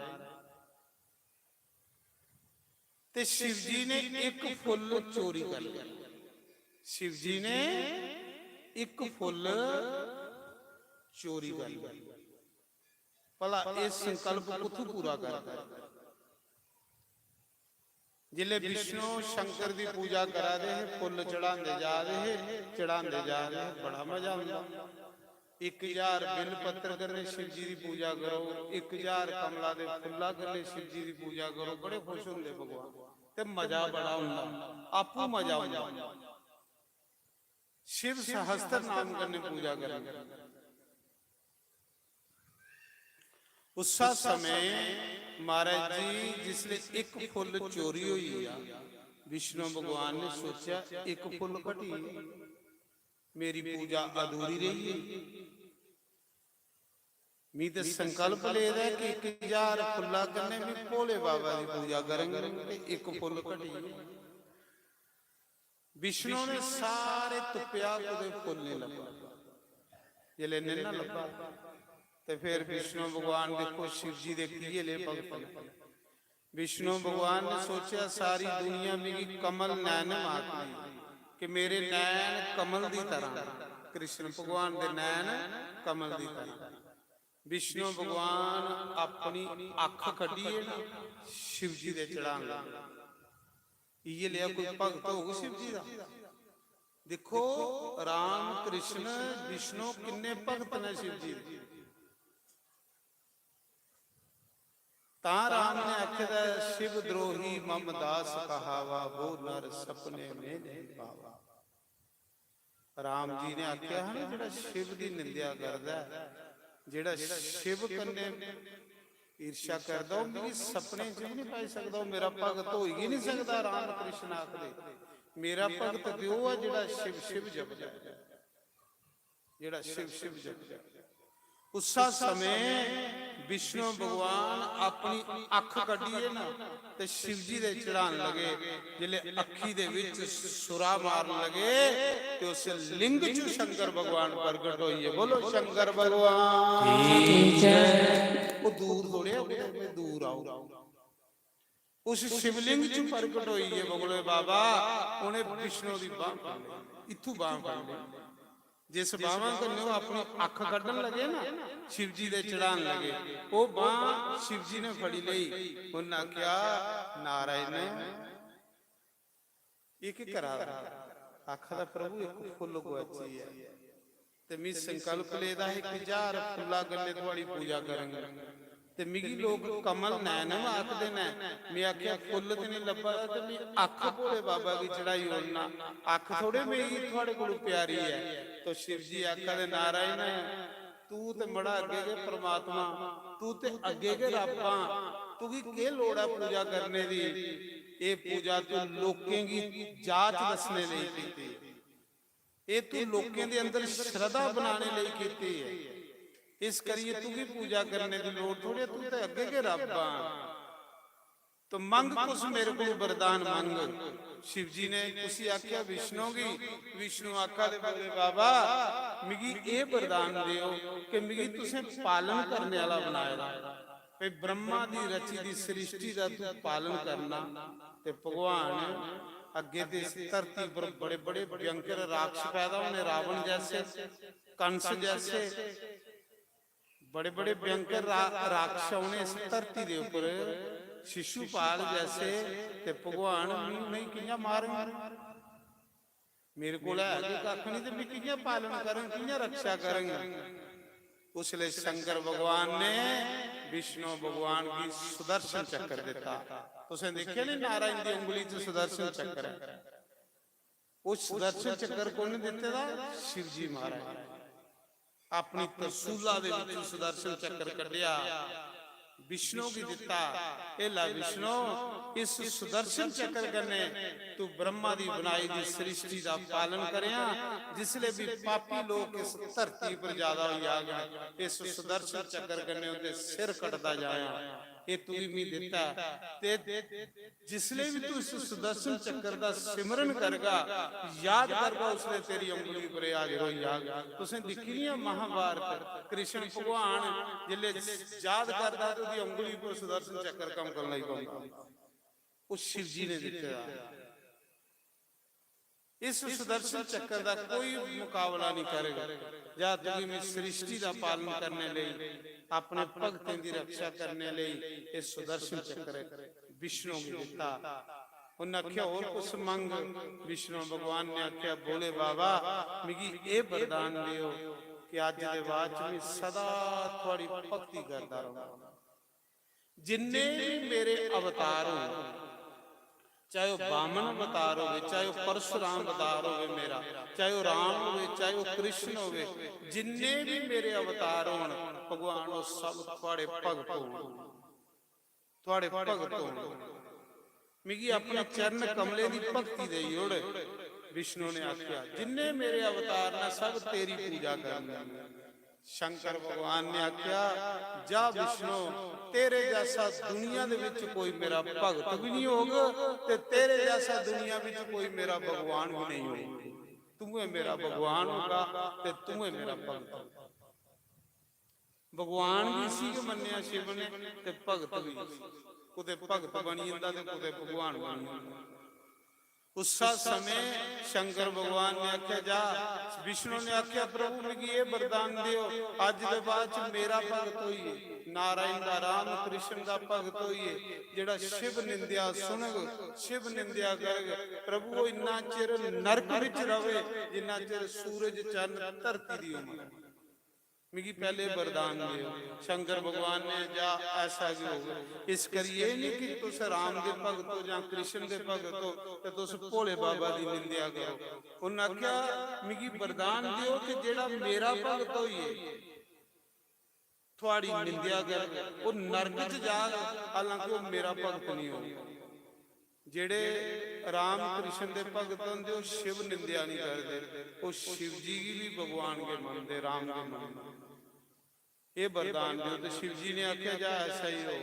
ते शिव जी ने एक फुल चोरी कर लिया। शिव जी ने एक फुल चोरी कर लिया। भला इस संकल्प कुछ पूरा करता जिले विष्णु शंकर की पूजा करा दे फुल चढ़ाते जा रहे चढ़ाते जा रहे बड़ा मजा आता। 1000 बिल पत्र करने शिव जी की पूजा करो 1000 कमला दे फुल्ला करने शिव जी की पूजा करो बड़े खुश होंगे भगवान ते मजा बड़ा होंदा आपू मजा होंदा। शिव सहस्त्र नाम करने पूजा करेंगे उस समय महाराज जी जिसने एक फुल चोरी हुई विष्णु भगवान ने सोचा एक फुल घटी मेरी पूजा अधूरी रही मैं तो संकल्प ले रहा कि 1000 फुल्ला करने भी भोले बाबा की पूजा करेंगे एक फुल घटी। विष्णु ने सारे तुप्या फुल नहीं लभा जिले नहीं ना लभा तो फिर विष्णु भगवान देखो शिव जी दे ले भगत विष्णु भगवान ने सोचा सारी दुनिया में कमल नैन मात कि मेरे नैन कमल की तरह कृष्ण भगवान के नैन कमल की तरह विष्णु भगवान अपनी अख कढ़ी शिव जी दे चढ़ान लगा ये लिया कोई भगत हो शिव जी का देखो राम कृष्ण विष्णु किन्ने भगत ने शिव जी ता राम ने आख्या शिव द्रोही मम दास कहावा वो नर सपने में नहीं पावा। राम जी ने आख्या है ना जिहड़ा शिव की निंदा करदा ਜਿਹੜਾ ਸ਼ਿਵ ਕੰਨੇ ਈਰਸ਼ਾ ਕਰਦਾ ਉਹ ਮੇਰੀ ਸੁਪਨੇ 'ਚ ਵੀ ਨਹੀਂ ਪੈ ਸਕਦਾ, ਉਹ ਮੇਰਾ ਭਗਤ ਹੋ ਹੀ ਨਹੀਂ ਸਕਦਾ। ਰਾਮ ਕ੍ਰਿਸ਼ਨ ਆਖਦੇ ਮੇਰਾ ਭਗਤ ਤੇ ਉਹ ਆ ਜਿਹੜਾ ਸ਼ਿਵ ਸ਼ਿਵ ਜਪਦਾ, ਜਿਹੜਾ ਸ਼ਿਵ ਸ਼ਿਵ ਜਪਦਾ। ਉਸਾ ਸਮੇਂ ਵਿਸ਼ਨੂੰ ਭਗਵਾਨ ਆਪਣੀ ਅੱਖ ਕੱਢੀਏ ਨਾ ਤੇ ਸ਼ਿਵ ਜੀ ਦੇ ਚੜਾਉਣ ਲਗੇ। ਜਿਲੇ ਅੱਖੀ ਦੇ ਵਿੱਚ ਸੁਰਾ ਮਾਰਨ ਲਗੇ ਤੇ ਉਸ ਲਿੰਗ ਚ ਸ਼ੰਕਰ ਭਗਵਾਨ ਪ੍ਰਗਟ ਹੋਈਏ। ਬੋਲੋ ਸ਼ੰਕਰ ਭਗਵਾਨ ਕੀ ਜੈ। ਉਹ ਦੂਰ ਥੋੜਿਆ, ਦੂਰ ਆਓ। ਉਸ ਸ਼ਿਵਲਿੰਗ ਚ ਪ੍ਰਗਟ ਹੋਈਏ। ਬੋਲੇ ਬਾਬਾ ਉਹਨੇ ਵਿਸ਼ਨੂੰ ਦੀ ਬਾਹ ਫੜ ਲਈ, ਇਥੋਂ ਬਾਹ ਫੜ ਲਈ। ਜਿਸ ਬਾਹਾਂ ਕੰਨੋਂ ਆਪਣੀ ਅੱਖ ਕੱਢਣ ਲੱਗੇ ਨਾ, ਸ਼ਿਵ ਜੀ ਦੇ ਚੜਾਉਣ ਲੱਗੇ, ਉਹ ਬਾਹ ਸ਼ਿਵ ਜੀ ਨੇ ਫੜੀ ਲਈ। ਉਹਨਾਂ ਕਿਹਾ ਨਾਰਾਇਣ ਇਹ ਕੀ ਕਰਾ ਆਖਦਾ ਪ੍ਰਭੂ ਇੱਕ ਫੁੱਲ ਗੁਆਚੀ ਹੈ ਤੇ ਮੈਂ ਸੰਕਲਪ ਲੈਦਾ ਹੈ ਕਿ ਯਾਰ ਫੁੱਲਾ ਗੱਲੇ ਤੁਹਾਡੀ ਪੂਜਾ ਕਰਾਂਗੇ। ਤੇ ਮਿਗੀ ਲੋਕ ਕਮਲ ਨੈਣ ਆਖਦੇ ਨੇ। ਮੈਂ ਆਖਿਆ ਫੁੱਲ ਤੇ ਨਹੀਂ ਲੱਭਾ ਤੇ ਮੈਂ ਅੱਖ ਭੋਲੇ ਬਾਬਾ ਦੀ ਚੜਾਈ ਹੋਣਾ, ਅੱਖ ਥੋੜੇ ਮੇਰੀ ਤੁਹਾਡੇ ਕੋਲ ਪਿਆਰੀ ਹੈ। तो शिव जी आखदे नारायण तू ते बड़ा अगे के परमात्मा, तू ते अगे के रब्बा, तू की के लोड़ है पूजा करने दी। ये पूजा तू लोकें की जात दसने लई कीती, ये तू लोकें दे अंदर श्रद्धा बनाने लई कीती है। इस करिए तू की पूजा करने दी लोड़ थोड़ी, तू ते अगे के रब्बा। तो मंग कुछ मेरे को वरदान मंग। शिव जी ने तुसी आख्या विष्णु की, विष्णु आखा दे बोले बाबा मिगी ये वरदान दियो कि मिगी तुसे पालन करने वाला बनाया। भाई ब्रह्मा दी रची दी सृष्टि दा तू पालन करना। ते भगवान अगे ते धरती पर बड़े बड़े भयंकर राक्षस पैदा होने, रावण जैसे, कंस जैसे बड़े बड़े भयंकर राक्षस होने इस धरती दे ऊपर, शिशुपाल जैसे। ते भगवान नहीं किया मारन, मेरे को कख नहीं ते मैं किया पालन करूं, किया रक्षा करूंगा। उसले शंकर भगवान ने विष्णु भगवान की सुदर्शन चक्र दिता। तुसें देखिया नहीं नारायण की उंगली च सुदर्शन चक्र है। उस सुदर्शन चक्र को नहीं दिते दा शिव जी महाराज अपनी तरसूला दे विच सुदर्शन चक्र कढ़िया, विष्णु की दिता। एला विष्णु इस सुदर्शन चक्र कन्ने तू ब्रह्मा दी बनाई दी सृष्टि दा पालन करिया। जिसले भी पापी लोग इस धरती पर ज्यादा हो जाए, इस सुदर्शन चक्र कन्ने उनके सिर कटदा जाया। ये तू भी दिता ते जिसले भी तू इस सुदर्शन चक्र दा सिमरन करगा, याद करगा, उसने तेरी उंगली पर हाजिर हो जाएगा। तुसें दिखी नहीं महाभारत कृष्ण भगवान जिले याद करदा तो दी उंगली पर सुदर्शन चक्र कम करना ही पड़ता। उस शिव जी ने दिता। इस सुदर्शन चक्र का कोई मुकाबला नहीं करेगा। जा तुम सृष्टि का पालन करने लई, अपने भगतों की रक्षा करने लई इस सुदर्शन चक्र विष्णु को दिता। उन्हें आख्या और कुछ मंग। विष्णु भगवान ने आख्या बोले बाबा मिगी ये वरदान दियो कि अज दे बाद मैं सदा थोड़ी भक्ति करता रहूंगा। जिन्ने भी मेरे अवतार हो, चाहे वो बामन अवतार हो, चाहे वो परशुराम अवतार हो मेरा, चाहे वो राम हो, चाहे वो कृष्ण हो, जिन्ने भी मेरे अवतार हो भगवान वो सब थोड़े भगत हो, थोड़े भगत हो। मिगी अपने चरण कमले की भक्ति दे ओड़। विष्णु ने आख्या जिन्ने मेरे अवतार ने सब तेरी पूजा करनी। शंकर भगवान ने आख्या जा विष्णु तेरे जैसा दुनिया दे विच कोई मेरा भगत भी नहीं होगा ते तेरे जैसा दुनिया विच कोई मेरा भगवान भी नहीं होगा। तू है मेरा भगवान होगा ते तू है मेरा भगत। भगवान भी इसी के मन्निया शिव ने ते भगत भी, कुते भगत बनी जंदा ते कुते भगवान बनी जंदा। उस समय शंकर भगवान ने आख्या जा, विष्णु ने आख्या प्रभु मिगी ये वरदान दियो अज दे बाद मेरा भगत होइए, नारायण दा राम कृष्ण दा भगत होइए, जेड़ा शिव निंदिया सुनग शिव निंदिया करग। प्रभु वो इन्ना चिर नरक विच रवे जिन्ना चिर सूरज चंद्र धरती दी उम्र। मिगी पहले वरदान दियो। शंकर भगवान ने जा ऐसा क्यों होगा, इस करिए नहीं कि तुस राम दे भगत हो या कृष्ण दे भगत हो ते तुस भोले बाबा दी निंदिया करो। उन्हें आख्या मिगी वरदान दियो कि जेड़ा मेरा भगत होइए ਤੁਹਾਡੀ ਨਿੰਦਿਆ ਕਰ, ਉਹ ਨਰਕ 'ਚ ਜਾ, ਹਾਲਾਂਕਿ ਉਹ ਮੇਰਾ ਭਗਤ ਨਹੀਂ ਹੋਊਗਾ। ਜਿਹੜੇ ਰਾਮ ਕ੍ਰਿਸ਼ਨ ਦੇ ਭਗਤ ਹੁੰਦੇ ਉਹ ਸ਼ਿਵ ਨਿੰਦਿਆ ਨਹੀਂ ਕਰਦੇ, ਉਹ शिव जी की भी भगवान के मनते, राम के मनते। ये वरदान दियो। तो शिव जी ने आख्या जा ऐसा ही हो।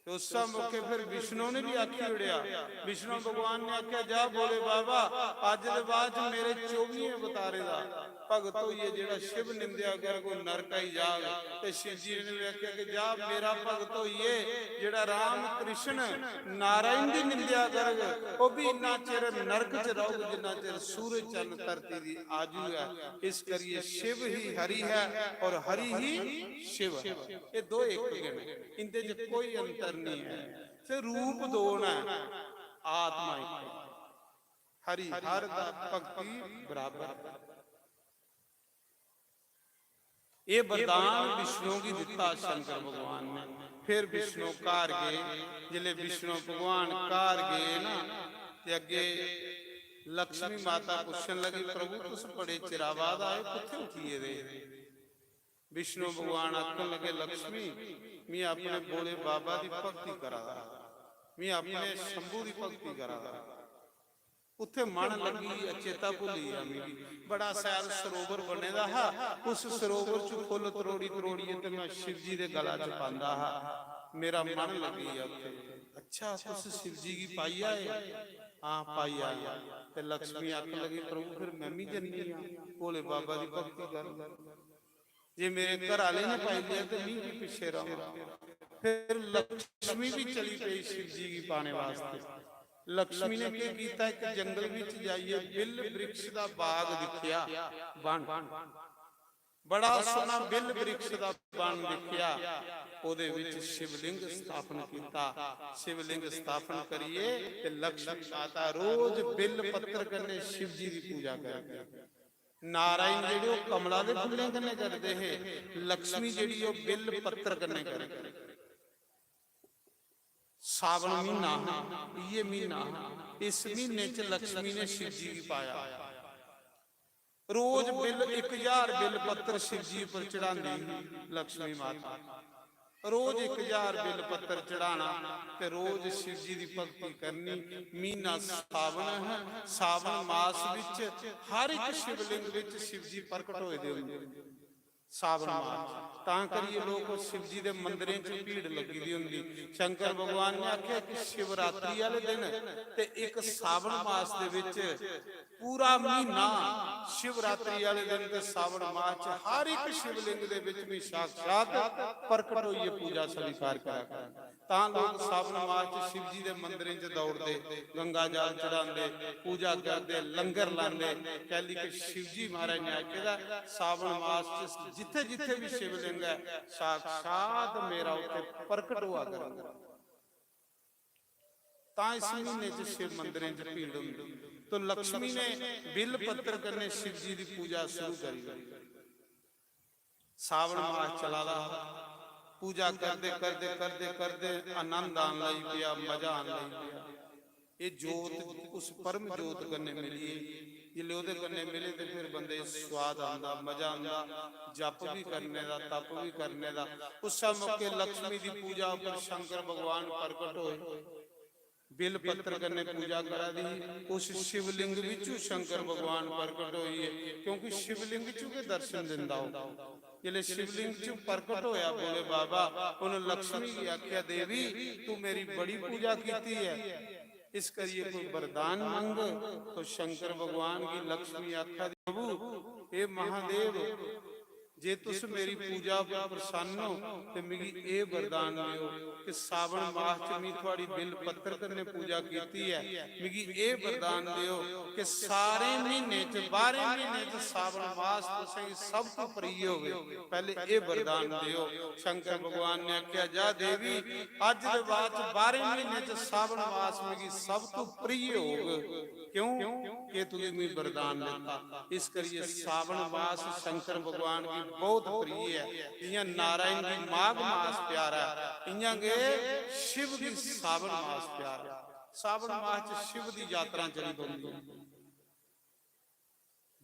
तो उस मौके फिर विष्णु ने भी आखी उड़िया, विष्णु भगवान ने आख्या जा बोले बाबा अज दे बाद मेरे 24 अवतारे दा भगत होइए जेड़ा शिव निंदिया कर को नरक ही जाग। ते शिव जी ने भी आख्या कि जा मेरा भगत होइए जेड़ा राम कृष्ण नारायण दी निंदिया कर, वो भी इन्ना चिर नरक च रहोगे जिन्ना चिर सूरज चंद धरती दी आजू है। इस करिए शिव ही हरि है और हरि ही शिव है। ये दो एक ने, इनते च कोई अंतर नहीं है, से रूप दो ना, आत्मा एक। हरि हर दा भक्ति बराबर। ये वरदान विष्णु की दिता शंकर भगवान ने। फिर विष्णु कार गए, जिले विष्णु भगवान कार गए ना, ते अगे लक्ष्मी माता पूछन लगी प्रभु तुस बड़े चिरा बाद आए, किथे उठिए दे? विष्णु भगवान आखन लगे लक्ष्मी मैं अपने भोले बाबा की भक्ति करा, मैं अपने शंभू की भक्ति करा। उत्थे मन लगी अचेता भुली मेरी, बड़ा सैल सरोवर बने दा हा, उस सरोवर च फुल तरोड़ी तरोड़िए ते मैं शिव जी दे गला च पांदा हा, मेरा मन लगी उत्थे। अच्छा तुस शिव जी की पाई आए? हाँ पाई आई। ते लक्ष्मी आखन लगी प्रभु फिर मैं भी जन्नी हां, भोले बाबा की भक्ति कर, जे मेरे घर वाले ने पाई लिया तो मैं भी पीछे रहूंगा। फिर लक्ष्मी भी चली पई शिव जी की पाने वास्ते। लक्ष्मी ने क्या किया, एक जंगल विच जाइए बिल वृक्ष दा बाग दिखिया, बन बड़ा सोहना बिल वृक्ष दा बन दिखिया, ओदे विच शिवलिंग स्थापन कीता। शिवलिंग स्थापन करिए ते लक्ष्मी माता रोज बिल पत्तर कन्ने शिव जी की पूजा करदी। नारायण जेड़े कमला दे फुल्लें कन्ने करदे है, लक्ष्मी जेड़ी ओ बिल पत्तर कन्ने करदी। सावन महीना ये महीना, इस महीने च लक्ष्मी ने शिव जी की पाया। रोज बिल 1000 बिल पत्तर शिव जी पर चढ़ाती लक्ष्मी माता, रोज 1000 बिल पत्तर चढ़ाना ते रोज शिव जी की भक्ति करनी। महीना सावन है, सावन मास विच हर एक शिवलिंग विच शिव जी प्रकट होए दे हुंदे सावन मास। तां करिए लोग शिव जी के मंदिरों च भीड़ लगी दी हुंदी। शंकर भगवान ने आख्या कि शिवरात्रि वाले दिन ते एक सावन मास दे विच पूरा महीना, शिवरात्रि वाले दिन ते सावन मास च हर एक शिवलिंग दे विच भी साक्षात प्रकट होइए पूजा स्वीकार करा। तां लोग सावन मास च शिव जी के मंदिरों च दौड़ते, गंगा जल चढ़ाते, पूजा करते, लंगर लाते। कहली कि शिव जी महाराज ने आखेगा सावन मास च जिथे जिथे भी शिवलिंग है साक्षात मेरा उत्ते प्रकट हुआ करेगा। तां इस महीने च शिव मंदिरों च भीड़ हुंदी। तो लक्ष्मी ने बिल पत्तर करने शिव जी की पूजा शुरू करी। सावन मास चला रहा, पूजा करते करते करते करते आनंद आन लग पिया, मजा आन लग पिया। ये जोत उस परम जोत कन्ने मिली, जिले ओदे कन्ने मिले तो फिर बंदे स्वाद आंदा, मजा आंदा, जप भी करने दा, तप भी करने दा। उस मौके लक्ष्मी की पूजा पर शंकर भगवान प्रकट होए, बिल पत्तर करने पूजा करा दी। उस शिवलिंग विचू शंकर भगवान प्रकट होइए, क्योंकि शिवलिंग चू के दर्शन दिंदा हो। जिले शिवलिंग चू प्रकट होया बोले बाबा, उन्हें लक्ष्मी की आख्या देवी तू मेरी बड़ी पूजा की है, इस करिए कोई वरदान मंग। तो शंकर भगवान की लक्ष्मी आख्या प्रभु हे महादेव जे तुस मेरी पूजा पर प्रसन्न हो तो मिगी ए वरदान दियो कि सावन मास च मैं थोड़ी बिल पत्तर करने पूजा की है, मिगी ए वरदान दियो कि सारे महीने च 12 महीने च सावन मास तुसें सब तो प्रिय होवे, पहले ए वरदान दियो। शंकर भगवान ने आख्या जा देवी अज दे बाद 12 महीने च सावन मास मिगी सब तो प्रिय होग। क्यों कि तुझे मैं वरदान देता। इस करिए सावन मास शंकर भगवान की बहुत प्रिय है। इयां नारायण की माघ मास प्यारा है, इयां के शिव की सावन मास प्यारा। सावन मास च शिव की यात्रा चली पौंदी।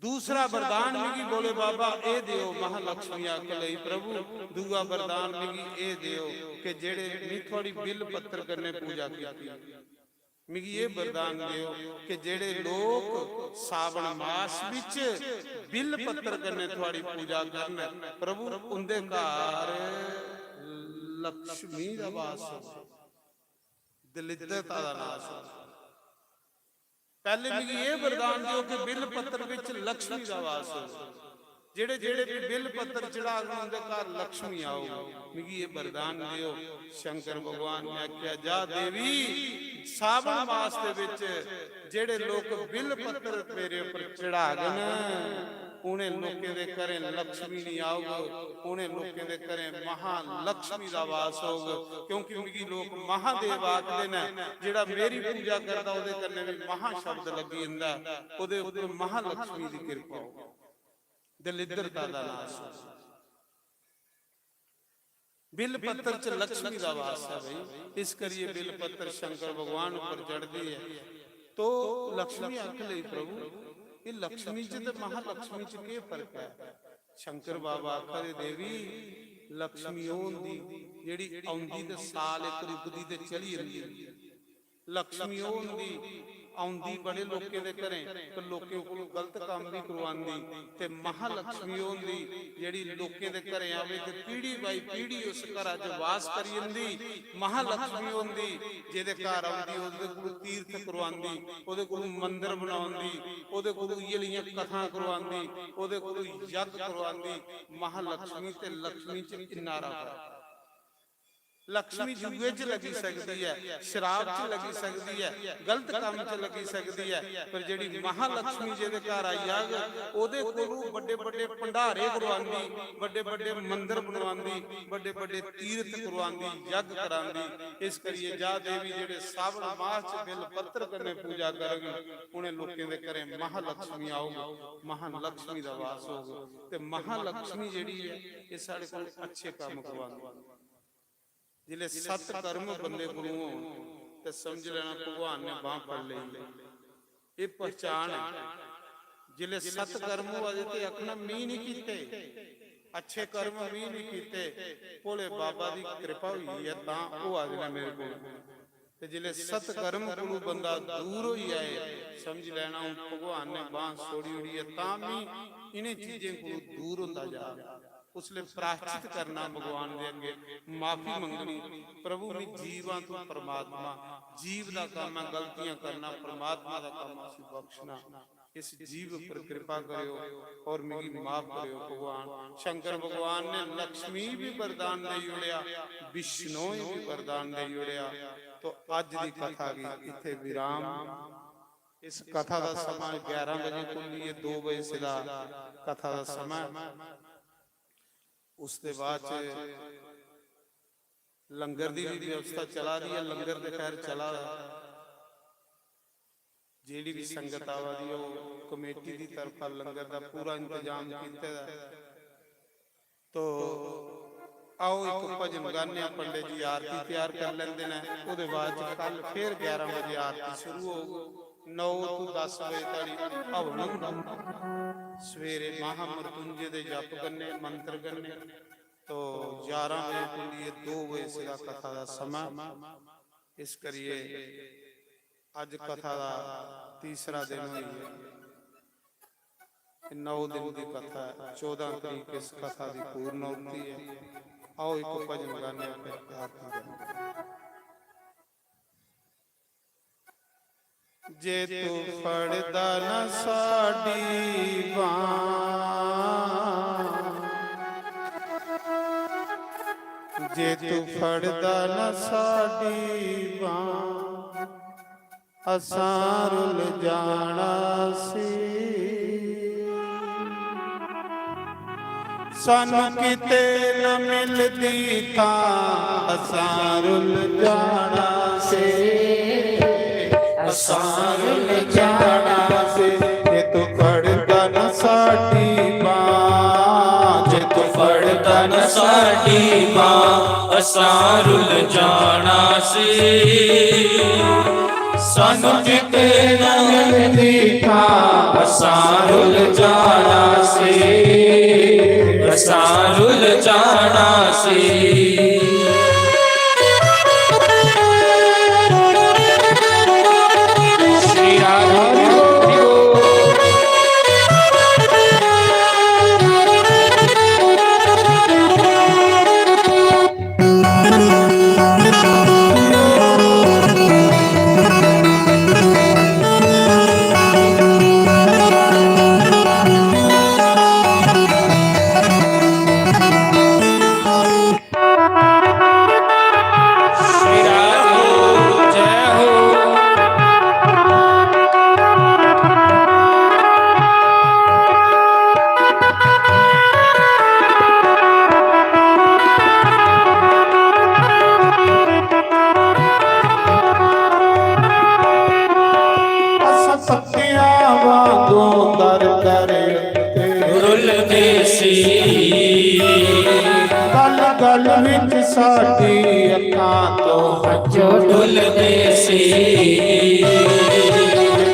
दूसरा वरदान मिगी बोले बाबा ए दियो महालक्ष्मी आख लई प्रभु। दूआ वरदान मिगी ए दियो कि जेड़े मी थोड़ी बिल पत्तर करने पूजा की, मिगी ये वरदान दियो कि जेड़े लोग सावन मास विच बिल पत्तर करने थोड़ी पूजा करना प्रभु उनदे घर लक्ष्मी दा वास हो, दलिद्रता दा नाश हो। पहले मिगी ये वरदान दियो कि बिल पत्तर विच लक्ष्मी दा वास हो, जेड़े जेड़े भी बिल पत्तर चढ़ा उनके घर लक्ष्मी आओ, मिगी ये वरदान दियो। शंकर भगवान ने आख्या जा देवी सावन मास दे विच जेड़े लोग बिल पत्तर मेरे उपर चढ़ा गए उन्हें लोकें दे घरें लक्ष्मी नहीं आओगे, उन्हें लोकें दे घरें महालक्ष्मी दा वास होगा। क्योंकि मिगी लोग महादेव आखदे ने, जेड़ा मेरी पूजा करदा ओदे कन्ने भी महा शब्द लगी जंदा, ओदे उपर महालक्ष्मी दी कृपा हो, दलिद्रता दा नाश हो। बिल पत्तर च लक्ष्मी दा वास है भाई, इस करिए बिल पत्तर शंकर भगवान ऊपर चढ़दी है। तो लक्ष्मी आख लई प्रभु ये लक्ष्मी च ते महालक्ष्मी च के फर्क है? शंकर बाबा आखदे देवी लक्ष्मी होंदी जेड़ी आउंदी ते साल एक रुकदी ते चली रही, लक्ष्मी होंदी आउंदी बड़े लोकें दे घरें ते लोकें कोल गलत काम भी करवांदी, ते महालक्ष्मी होंदी जेड़ी लोकें दे घरें आवे ते पीढ़ी बाई पीढ़ी उस घर च वास करी जंदी। महालक्ष्मी होंदी जेदे घर आउंदी ओदे कोल तीर्थ करवांदी, ओदे कोल मंदिर बनाउंदी, ओदे कोल इहलियां कथां करवांदी, ओदे कोल यज्ञ करवांदी। महालक्ष्मी ते लक्ष्मी च किन्ना फर्क। लक्ष्मी जुए च लगी सकती है, शराब च लगी सकती है, गलत काम च लगी सकती है, पर जेड़ी महालक्ष्मी जेदे घर आई जाग ओदे कोलों बड़े बड़े भंडारे करवांदी, बड़े बड़े मंदिर बनवांदी, बड़े बड़े तीर्थ करवांदी, यज्ञ करांदी। इस करिए जा देवी जेड़े सावन मास च बिल पत्तर कन्ने पूजा करगे उन्हें लोकें दे घरें महालक्ष्मी आओगे, महालक्ष्मी दा वास होगा। ते महालक्ष्मी जेड़ी है ये साडे कोल अच्छे काम करवांदी। जिले सत कर्म बंदे गुरु हो ते समझ लेना भगवान ने बांह फड़ ली, ये पहचान है। जिले सत कर्म वाले ते आखना मी नहीं कीते, अच्छे कर्म मी नहीं कीते, भोले बाबा दी कृपा हुई है तां ओ आ जाना मेरे कोल। ते जिले सत कर्म गुरु बंदा दूर होई आए समझ लेना भगवान ने बांह छोड़ी हुई है तां भी इन्हें चीजें को दूर होता जा। उसले प्रायश्चित करना भगवान दे अगे, माफी मंगनी प्रभु मैं जीवां तू परमात्मा, जीव दा काम है गलतियां करना, परमात्मा दा काम है बख्शना। इस जीव पर कृपा करियो और मेरी माफ करियो भगवान। शंकर भगवान ने लक्ष्मी भी वरदान दे उड़िया, विष्णु भी वरदान दे उड़िया। तो अज दी कथा गी इथे विराम। इस कथा दा समय 11 बजे खुली है, 2 बजे सीधा कथा दा समय। उसके बाद लंगर की भी व्यवस्था चला रही है, लंगर के खैर चला जेड़ी भी संगत आवा दी कमेटी की तरफ लंगर का पूरा इंतजाम किया। तो आओ एक भजन गाने, पंडित जी आरती तैयार कर लेंदे ने, उसके बाद कल फिर 11 बजे आरती शुरू होगी। 9 ਤੋਂ 10 वजे तक हवन सवेरे महामृत्युंजय दे जप करने, मंत्र करने। तो 11 बजे खुली, 2 बजे से कथा का समय। इस करिए अज कथा का तीसरा दिन हुई है, 9 दिन की कथा है, 14 तरीक इस कथा की पूर्णोक्ति है। आओ एक भजन गाने आरती करें। जे तू फड़दा न साडी बांह, जे तू फड़दा न साडी बांह, असां रुल जाना सी। सानू किते न मिलदी तां असां रुल जाना सी, असां रुल जाना सी। जे तू फड़दा न साडी बांह, जे तू फड़दा न साडी बांह, असां रुल जाना सी। सानू किते न मिलदी तां असां रुल जाना ਪਲ ਵਿੱਚ ਸਾਡੀ ਅੱਖਾਂ ਤੋਂ ਜੋ ਡੁੱਲਦੇ ਸੀ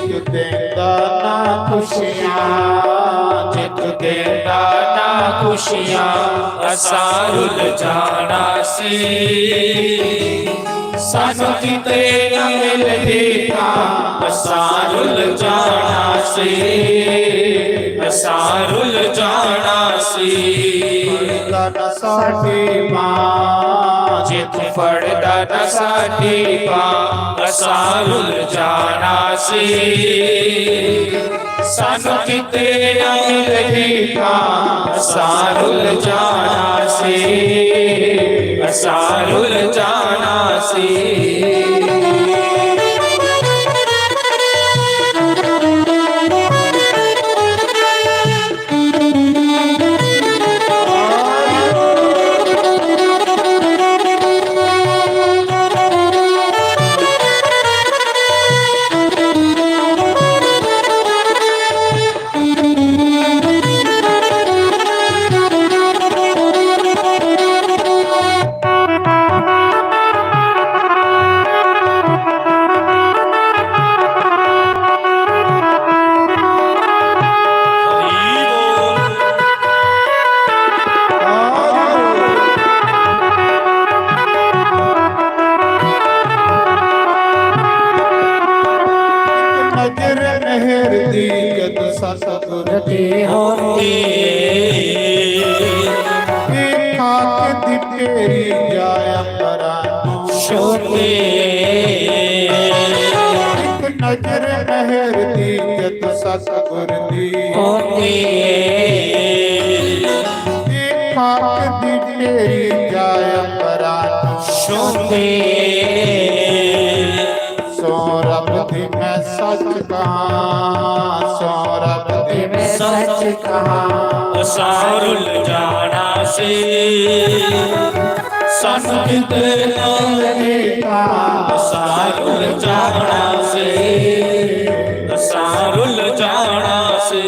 ਜਿਤ ਦੇਂਦਾ ਨਾ ਖੁਸ਼ੀਆਂ ਜਿਤ ਦੇਂਦਾ ਨਾ ਖੁਸ਼ੀਆਂ ਅਸਾਂ ਰੁੱਲ ਜਾਣਾ ਸੀ ਸਾਨੂੰ ਕਿਤੇ ਨਾ ਮਿਲਦੀ ਤਾਂ ਅਸਾਂ ਰੁੱਲ ਜਾਣਾ ਸੀ ਅਸਾਂ ਰੁੱਲ ਜਾਣਾ ਸੀ ਫੜਦਾ ਨਾ ਸਾਡੀ ਮਾਂ ਜੇ ਤੂੰ ਫੜਦਾ ਨਾ ਸਾਡੀ ਬਾਂਹ ਅਸਾਂ ਰੁੱਲ ਜਾਣਾ ਸੀ ਸਾਨੂੰ ਕਿਤੇ ਨਾ ਮਿਲਦੀ ਤਾਂ ਅਸਾਂ ਰੁੱਲ ਜਾਣਾ ਸੀ ਅਸਾਂ ਰੁੱਲ ਜਾਣਾ ਸੀ ਨਜ਼ਰ ਮਿਹਰ ਦੀ ਜਦ ਸਤਿਗੁਰ ਤੇ ਹੋਤੀ ਇਹ ਖਾਕ ਦੀ ਤੇਰੀ ਜਾਇਆ ਪਰਾਂ ਨੂੰ ਛੋਟੇ ਇੱਕ ਨਜ਼ਰ ਮਿਹਰ ਦੀ ਜਦ ਸਤਿਗੁਰ ਦੀ ਹੋਤੀ ਇਹ ਖਾਕ ਦੀ ਤੇਰੀ ਜਾਇਆ ਪਰਾਂ ਨੂੰ ਛੋਟੇ ਸੋ ਰੱਬ ਦੀ ਮੈਂ ਸੱਚ ਕਹਾਂ ਸੋ ਰੱਬ ਦੀ ਮੈਂ ਸੱਚ ਕਹਾਂ ਅਸਾਂ ਰੁੱਲ ਜਾਣਾ ਸੀ ਸਾਨੂੰ ਕਿਤੇ ਨਾ ਮਿਲੇ ਤਾਂ ਅਸਾਂ ਰੁੱਲ ਜਾਣਾ ਸੀ ਅਸਾਂ ਰੁੱਲ ਜਾਣਾ ਸੀ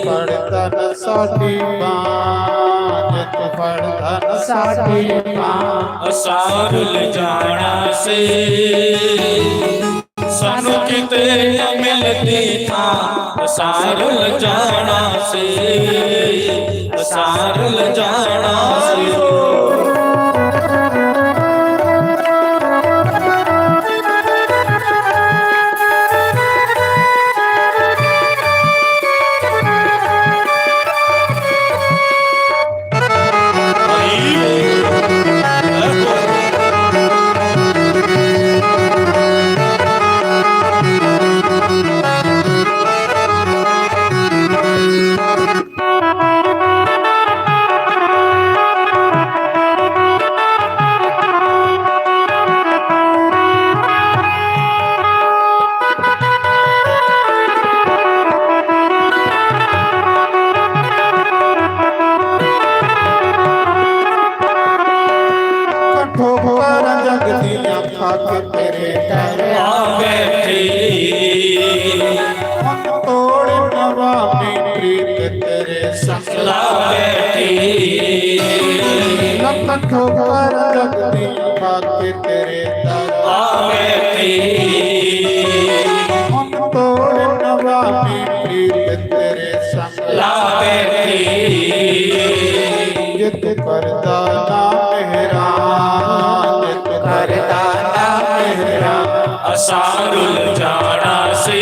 ਫੜਦਾ ਨਾ ਸਾਡੀ ਬਾਂਹ ਜਿਤ ਫੜਦਾ ਨਾ ਸਾਡੀ ਬਾਂਹ ਅਸਾਂ ਰੁੱਲ ਜਾਣਾ ਸੀ ਸਾਨੂੰ ਕਿਤੇ ਨਾ ਮਿਲਦੀ ਥਾਂ ਅਸਾਂ ਰੁੱਲ ਜਾਣਾ ਸੀ ਅਸਾਂ ਰੁੱਲ ਜਾਣਾ ਸੀ ਠੋਕਰ ਜਗ ਦੀਆਂ ਖਾਕ ਤੇਰੇ ਦਰ ਆ ਬੈਠੀ ਤੋੜ ਨਵਾਮੀ ਪ੍ਰੀਤ ਤੇਰੇ ਸੰਗ ਲਾ ਬੈਠੀ ਲੱਖ ਠੋਕਰ ਜਗ ਦੀਆਂ ਖਾਕ ਤੇਰੇ ਦਰ ਆ ਬੈਠੀ ਤੋੜ ਨਵਾਮੀ ਪ੍ਰੀਤ ਤੇਰੇ ਸੰਗ ਲਾ ਬੈਠੀ ਜਿਤ ਕਰਦਾ ਨਾ ਮਿਹਰਾਂ ਜਿਤ ਕਰਦਾ ਨਾ ਮਿਹਰਾਂ ਅਸਾਂ ਰੁੱਲ ਜਾਣਾ ਸੀ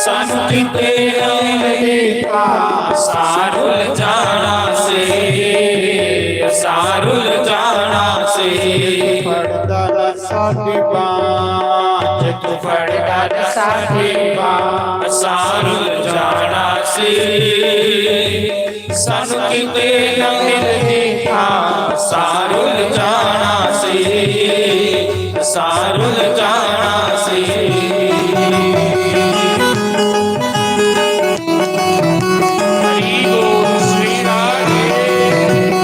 ਸਾਨੂੰ ਕਿਤੇ ਨਾ ਮਿਲੇ ਤਾਂ ਅਸਾਂ ਰੁੱਲ ਜਾਣਾ ਸੀ ਅਸਾਂ ਰੁੱਲ ਜਾਣਾ ਸੀ ਫੜਦਾ ਨਾ ਸਾਡੀ ਬਾਂਹ ਜਿਤ ਫੜਦਾ ਨਾ ਸਾਡੀ ਬਾਂਹ ਅਸਾਂ ਰੁੱਲ ਜਾਣਾ ਸੀ ਸਾਨੂੰ ਕਿਤੇ ਨਾ ਮਿਲਦੀ ਤਾਂ ਅਸਾਂ ਰੁੱਲ ਜਾਣਾ ਸੀ ਅਸਾਂ ਰੁੱਲ ਜਾਣਾ ਸੀ ਹਰੀ ਬੋਲ ਸ੍ਰੀ ਰਾਧੇ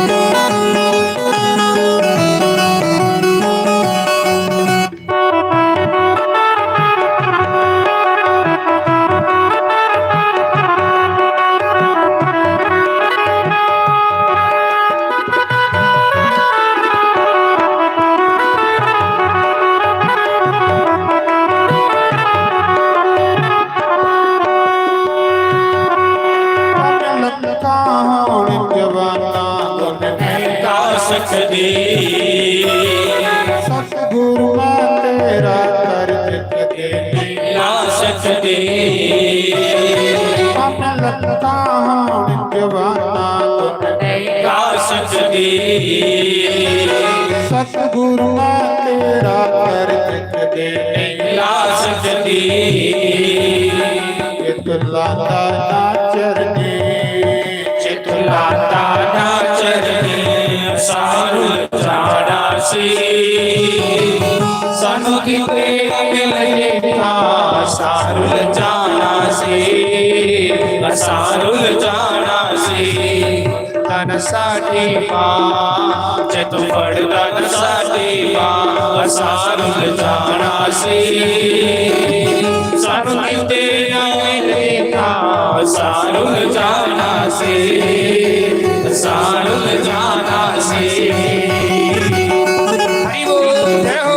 ਸਕਦੀ। ਸਤਿਗੁਰੂ ਮੈਂ ਤੇਰਾ ਕਰਜ ਕਦੇ ਲਾ ਸਕਦੀ। ਮਨ ਲੱਤਾ ਹੁਣ ਜਵਾਨਾ ਤੁਮ ਨਹੀਂ ਗਾ ਸਕਦੀ। ਸਤਿਗੁਰੂ ਮੈਂ ਤੇਰਾ ਕਰਜ ਕਦੇ ਨਹੀਂ ਲਾ ਸਕਦੀ। ਚਿਤ ਲਾਤਾ ਨਾ ਚਰਨੀ ਚਿਤ ਲਾਤਾ ਨਾ ਚਰਨੀ ਸਾਰੂ ਜਾਣਾ ਸੀ। ਸਾਨੂੰ ਕਿਤੇ ਮਿਲੇ ਨਾ ਸਾਰੂ ਜਾਣਾ ਸੀ। ਸਾਰੂ ਜਾਣਾ ਸੀ। ਤਨ ਸਾਡੀ ਮਾਂ ਜੇ ਤੂੰ ਫੜਦਾ ਨ ਸਾਡੀ ਮਾਂ ਸਾਰੂ ਜਾਣਾ ਸੀ। ਸਾਨੂੰ ਕਿਤੇ ਮਿਲੇ ਨਾ ਸਾਰੂ ਜਾਣਾ ਸੀ। ਸਾਰੂ ਜਾਣਾ ਸੀ। ਹਰੀ ਬੋਲ ਜੈ ਹੋ।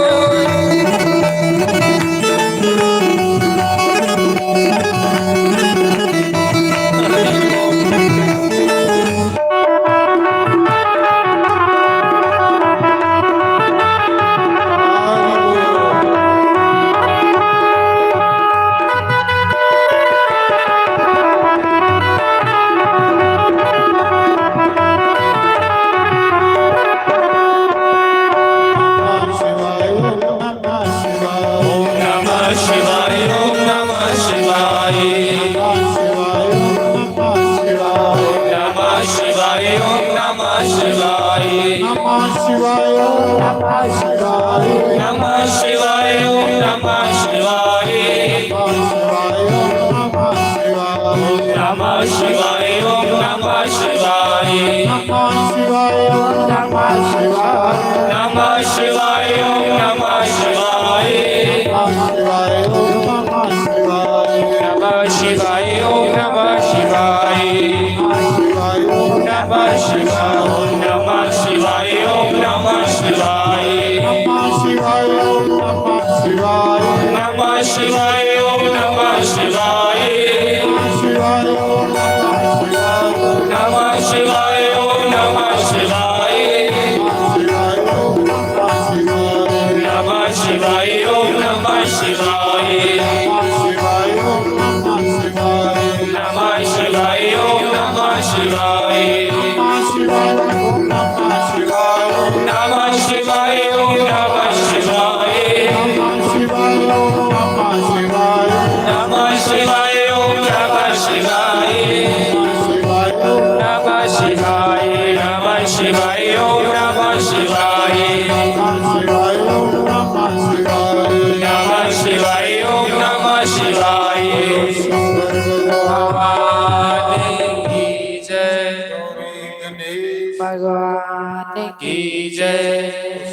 ਭਗਵਾਨ ਕੀ ਜੈ।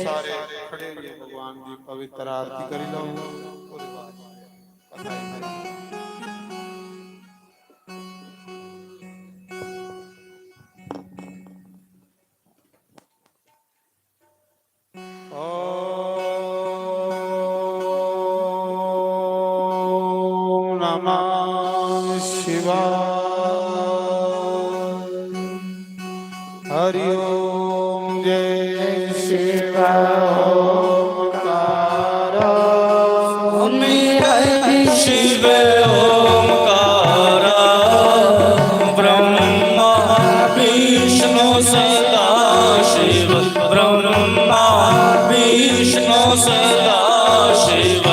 ਸਾਰੇ ਖੜੇ ਹੋਈਏ ਭਗਵਾਨ ਦੀ ਪਵਿੱਤਰ ਆਰਤੀ ਕਰੀ ਲਓ। ਉਹਦੇ ਬਾਅਦ ਕਥਾ ਹੈ। ਓਮ ਨਮः ਸ਼ਿਵਾय। हरि ओम जय शिव ओंकार। शिव ओंकार ब्रह्मा विष्णु सदा शिव। ब्रह्मा विष्णु सदा शिव।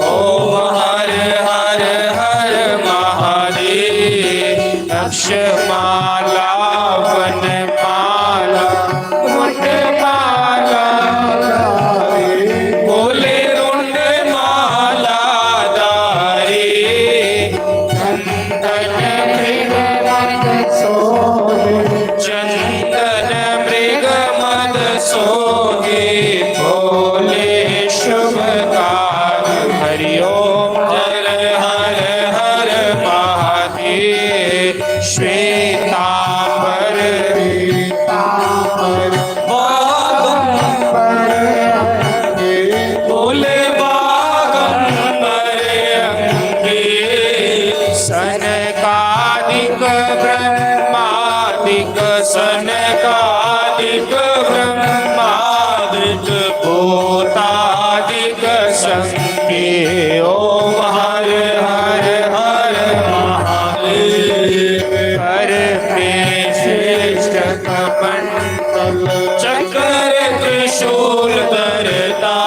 ओम हर हर हर महादेव। अक्षमाला वनमाला मुंडमाला बोले रुंड माला दारी। चंदन मृग मद सोहे बोले शुभ काज। हरि ओम हर हर हर महादेव। श्वेतांबर बोले बागंबर अंगे। सनकादिक ब्रह्मादिक सनकादिक ब्रह्मादिक भूतादिक संगे। ओम हर हर हर महादेव। हर में श्रेष्ठ कमंडल चक्र त्रिशूल धरता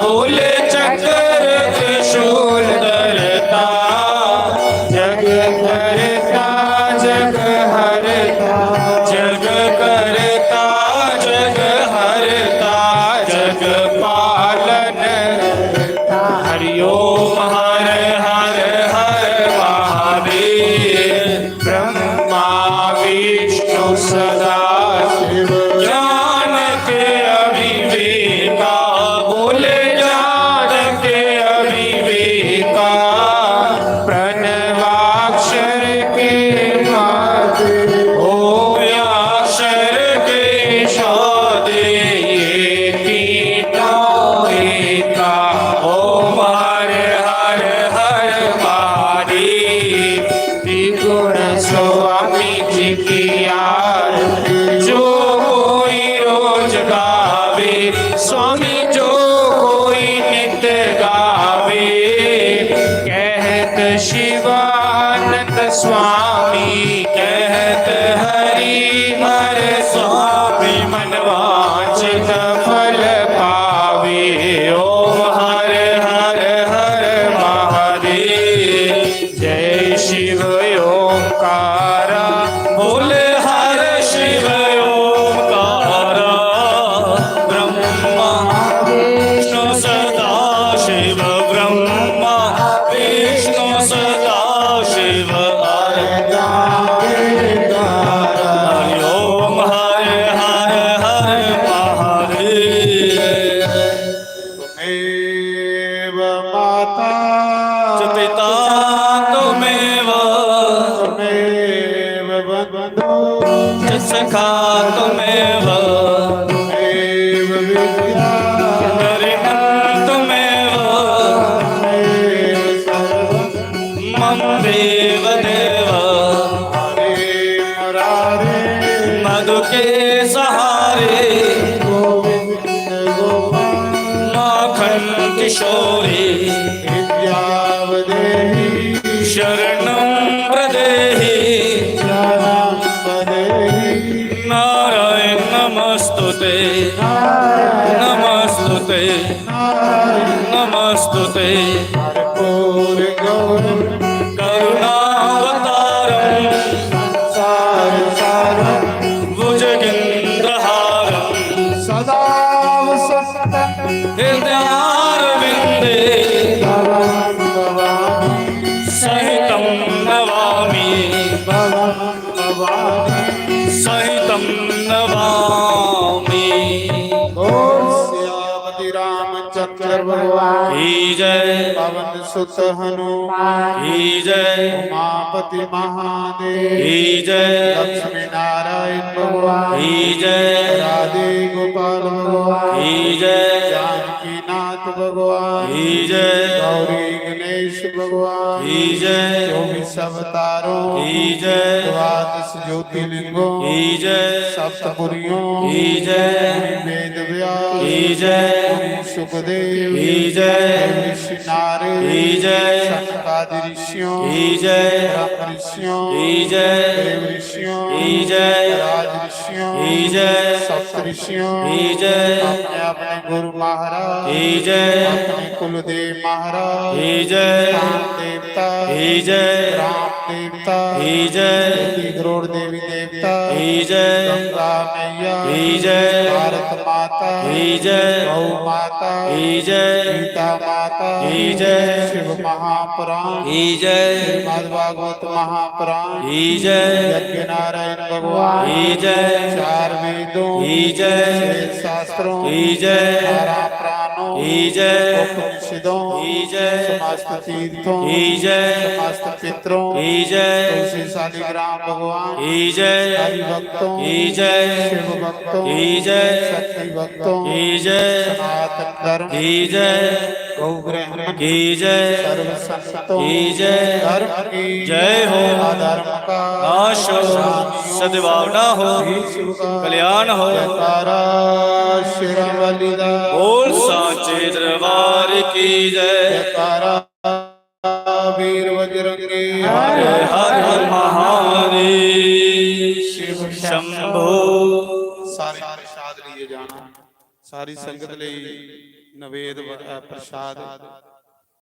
बोले चक्र त्रिशूल धरता। जग करता जग हरता जग करता जग हरता जग पालन। हरि ओम हर हर हर महादेव। ब्रह्मा विष्णु सदा शिव ज्ञान के अभिवेका बोले ज्ञान के अभिवेका। प्रणवाक्षर के माते ओम्याक्षर के शोधे ये तीनों एका। ओम हर हर हर महादेव। त्रिगुण स्वामी जी की आरती जो कोई रोज गावे। स्वामी जो कोई नित्य गावे। कहत शिवानंद स्वामी कहत हरि हर स्वामी। मनवांछित फल पावे। ओम हर हर हर महादेव। जय शिव ओंकारा बोले हर शिव ओंकारा। ब्रह्मा विष्णु सदा शिव ब्रह्मा विष्णु सदा शिव। हरि ओम हर हर हर महादेव। त्वमेव माता च पिता त्वमेव त्वमेव बन्धु च सखा त्वमेव। त्वमेव विद्या हरिहर त्वमेव त्वमेव सर्वं मम देव देव। हरे मुरारे मधु के सहारे गोविंद गोपाल माखन किशोरी। विद्यावदेहि शरणं प्रदेहि ज्ञानवदेहि नारायण नमस्तुते नमस्तुते नमस्तुते। कर्पूर गौरं करुणावतारं संसार सारं भुजगेन्द्रहारं सदा वसन्तं हृदयारविन्दे भवं भवामि सहितं नवामि भवं भवामि सहितं नवामि। ओम श्यामति रामचंद्र भगवान की जय पवन सुत हनुमान की जय उमापति महादेव की जय लक्ष्मी नारायण भगवान की जय राधे गोपाल भगवान की जय जानकी नाथ भगवान की जय गौरी गणेश भगवान की जय 24 अवतारों की जय 12 ज्योतिर्लिंगों की जय सप्तपुरियों की जय वेद व्यास की जय सुखदेव की जय ऋषि नारद की जय सनकादि ऋषियों की जय ब्रह्म ऋषियों की जय देव ऋषियों की जय राज ऋषियों ਮਹਰਸ਼ੀਆਂ ਕੀ ਜੈ ਸਪਤ ਰਿਸ਼ੀਆਂ ਕੀ ਜੈ ਆਪਣੇ ਆਪਣੇ ਗੁਰੂ ਮਹਾਰਾਜ ਕੀ ਜੈ ਆਪਣੇ ਕੁਲਦੇਵ ਮਹਾਰਾਜ ਕੀ ਜੈ ਕਾਮ ਦੇਵਤਾ ਕੀ ਜੈ ਰਾਮ ਦੇਵਤਾ ਕੀ ਜੈ ਦੀ ਕਰੋੜ ਦੇਵੀ ਦੇਵਤਾ ਕੀ ਜੈ ਗੰਗਾ ਮੈया ਕੀ ਜੈ ਭਾਰਤ ਮਾਤਾ ਕੀ ਜੈ ਗਊ ਮਾਤਾ ਕੀ ਜੈ ਗੀਤਾ ਮਾਤਾ ਕੀ ਜੈ शिव महापुराण ਕੀ ਜੈ श्रीमद् भागवत महापुराण ਕੀ जय यज्ञ नारायण भगवान की जय चार वेदों की जय वेद शास्त्रों की जय 12 प्राणों की जय उपनिषदों की जय समस्त तीर्थों की जय समस्त पितरों की जय तुलसी शालिग्राम भगवान की जय हरि भक्तों की जय शिव भक्तों की जय शक्ति भक्तों की जय सनातन धर्म की जय गौ ब्राह्मण की जय सर्व संतों की जय धर्म की जय हो अधर्म का नाश हो सद्भावना हो कल्याण हो जयकारा श्री बलिदा बोल साचे दरबार की जय जयकारा वीर बजरंगी हर हर महादेव शिव शंभो ਸਾਰੇ ਪ੍ਰਸ਼ਾਦ ਲਈਏ ਜਾਣਾ ਸਾਰੀ ਸੰਗਤ ਲਈ ਨਵੇਦ ਪ੍ਰਸ਼ਾਦ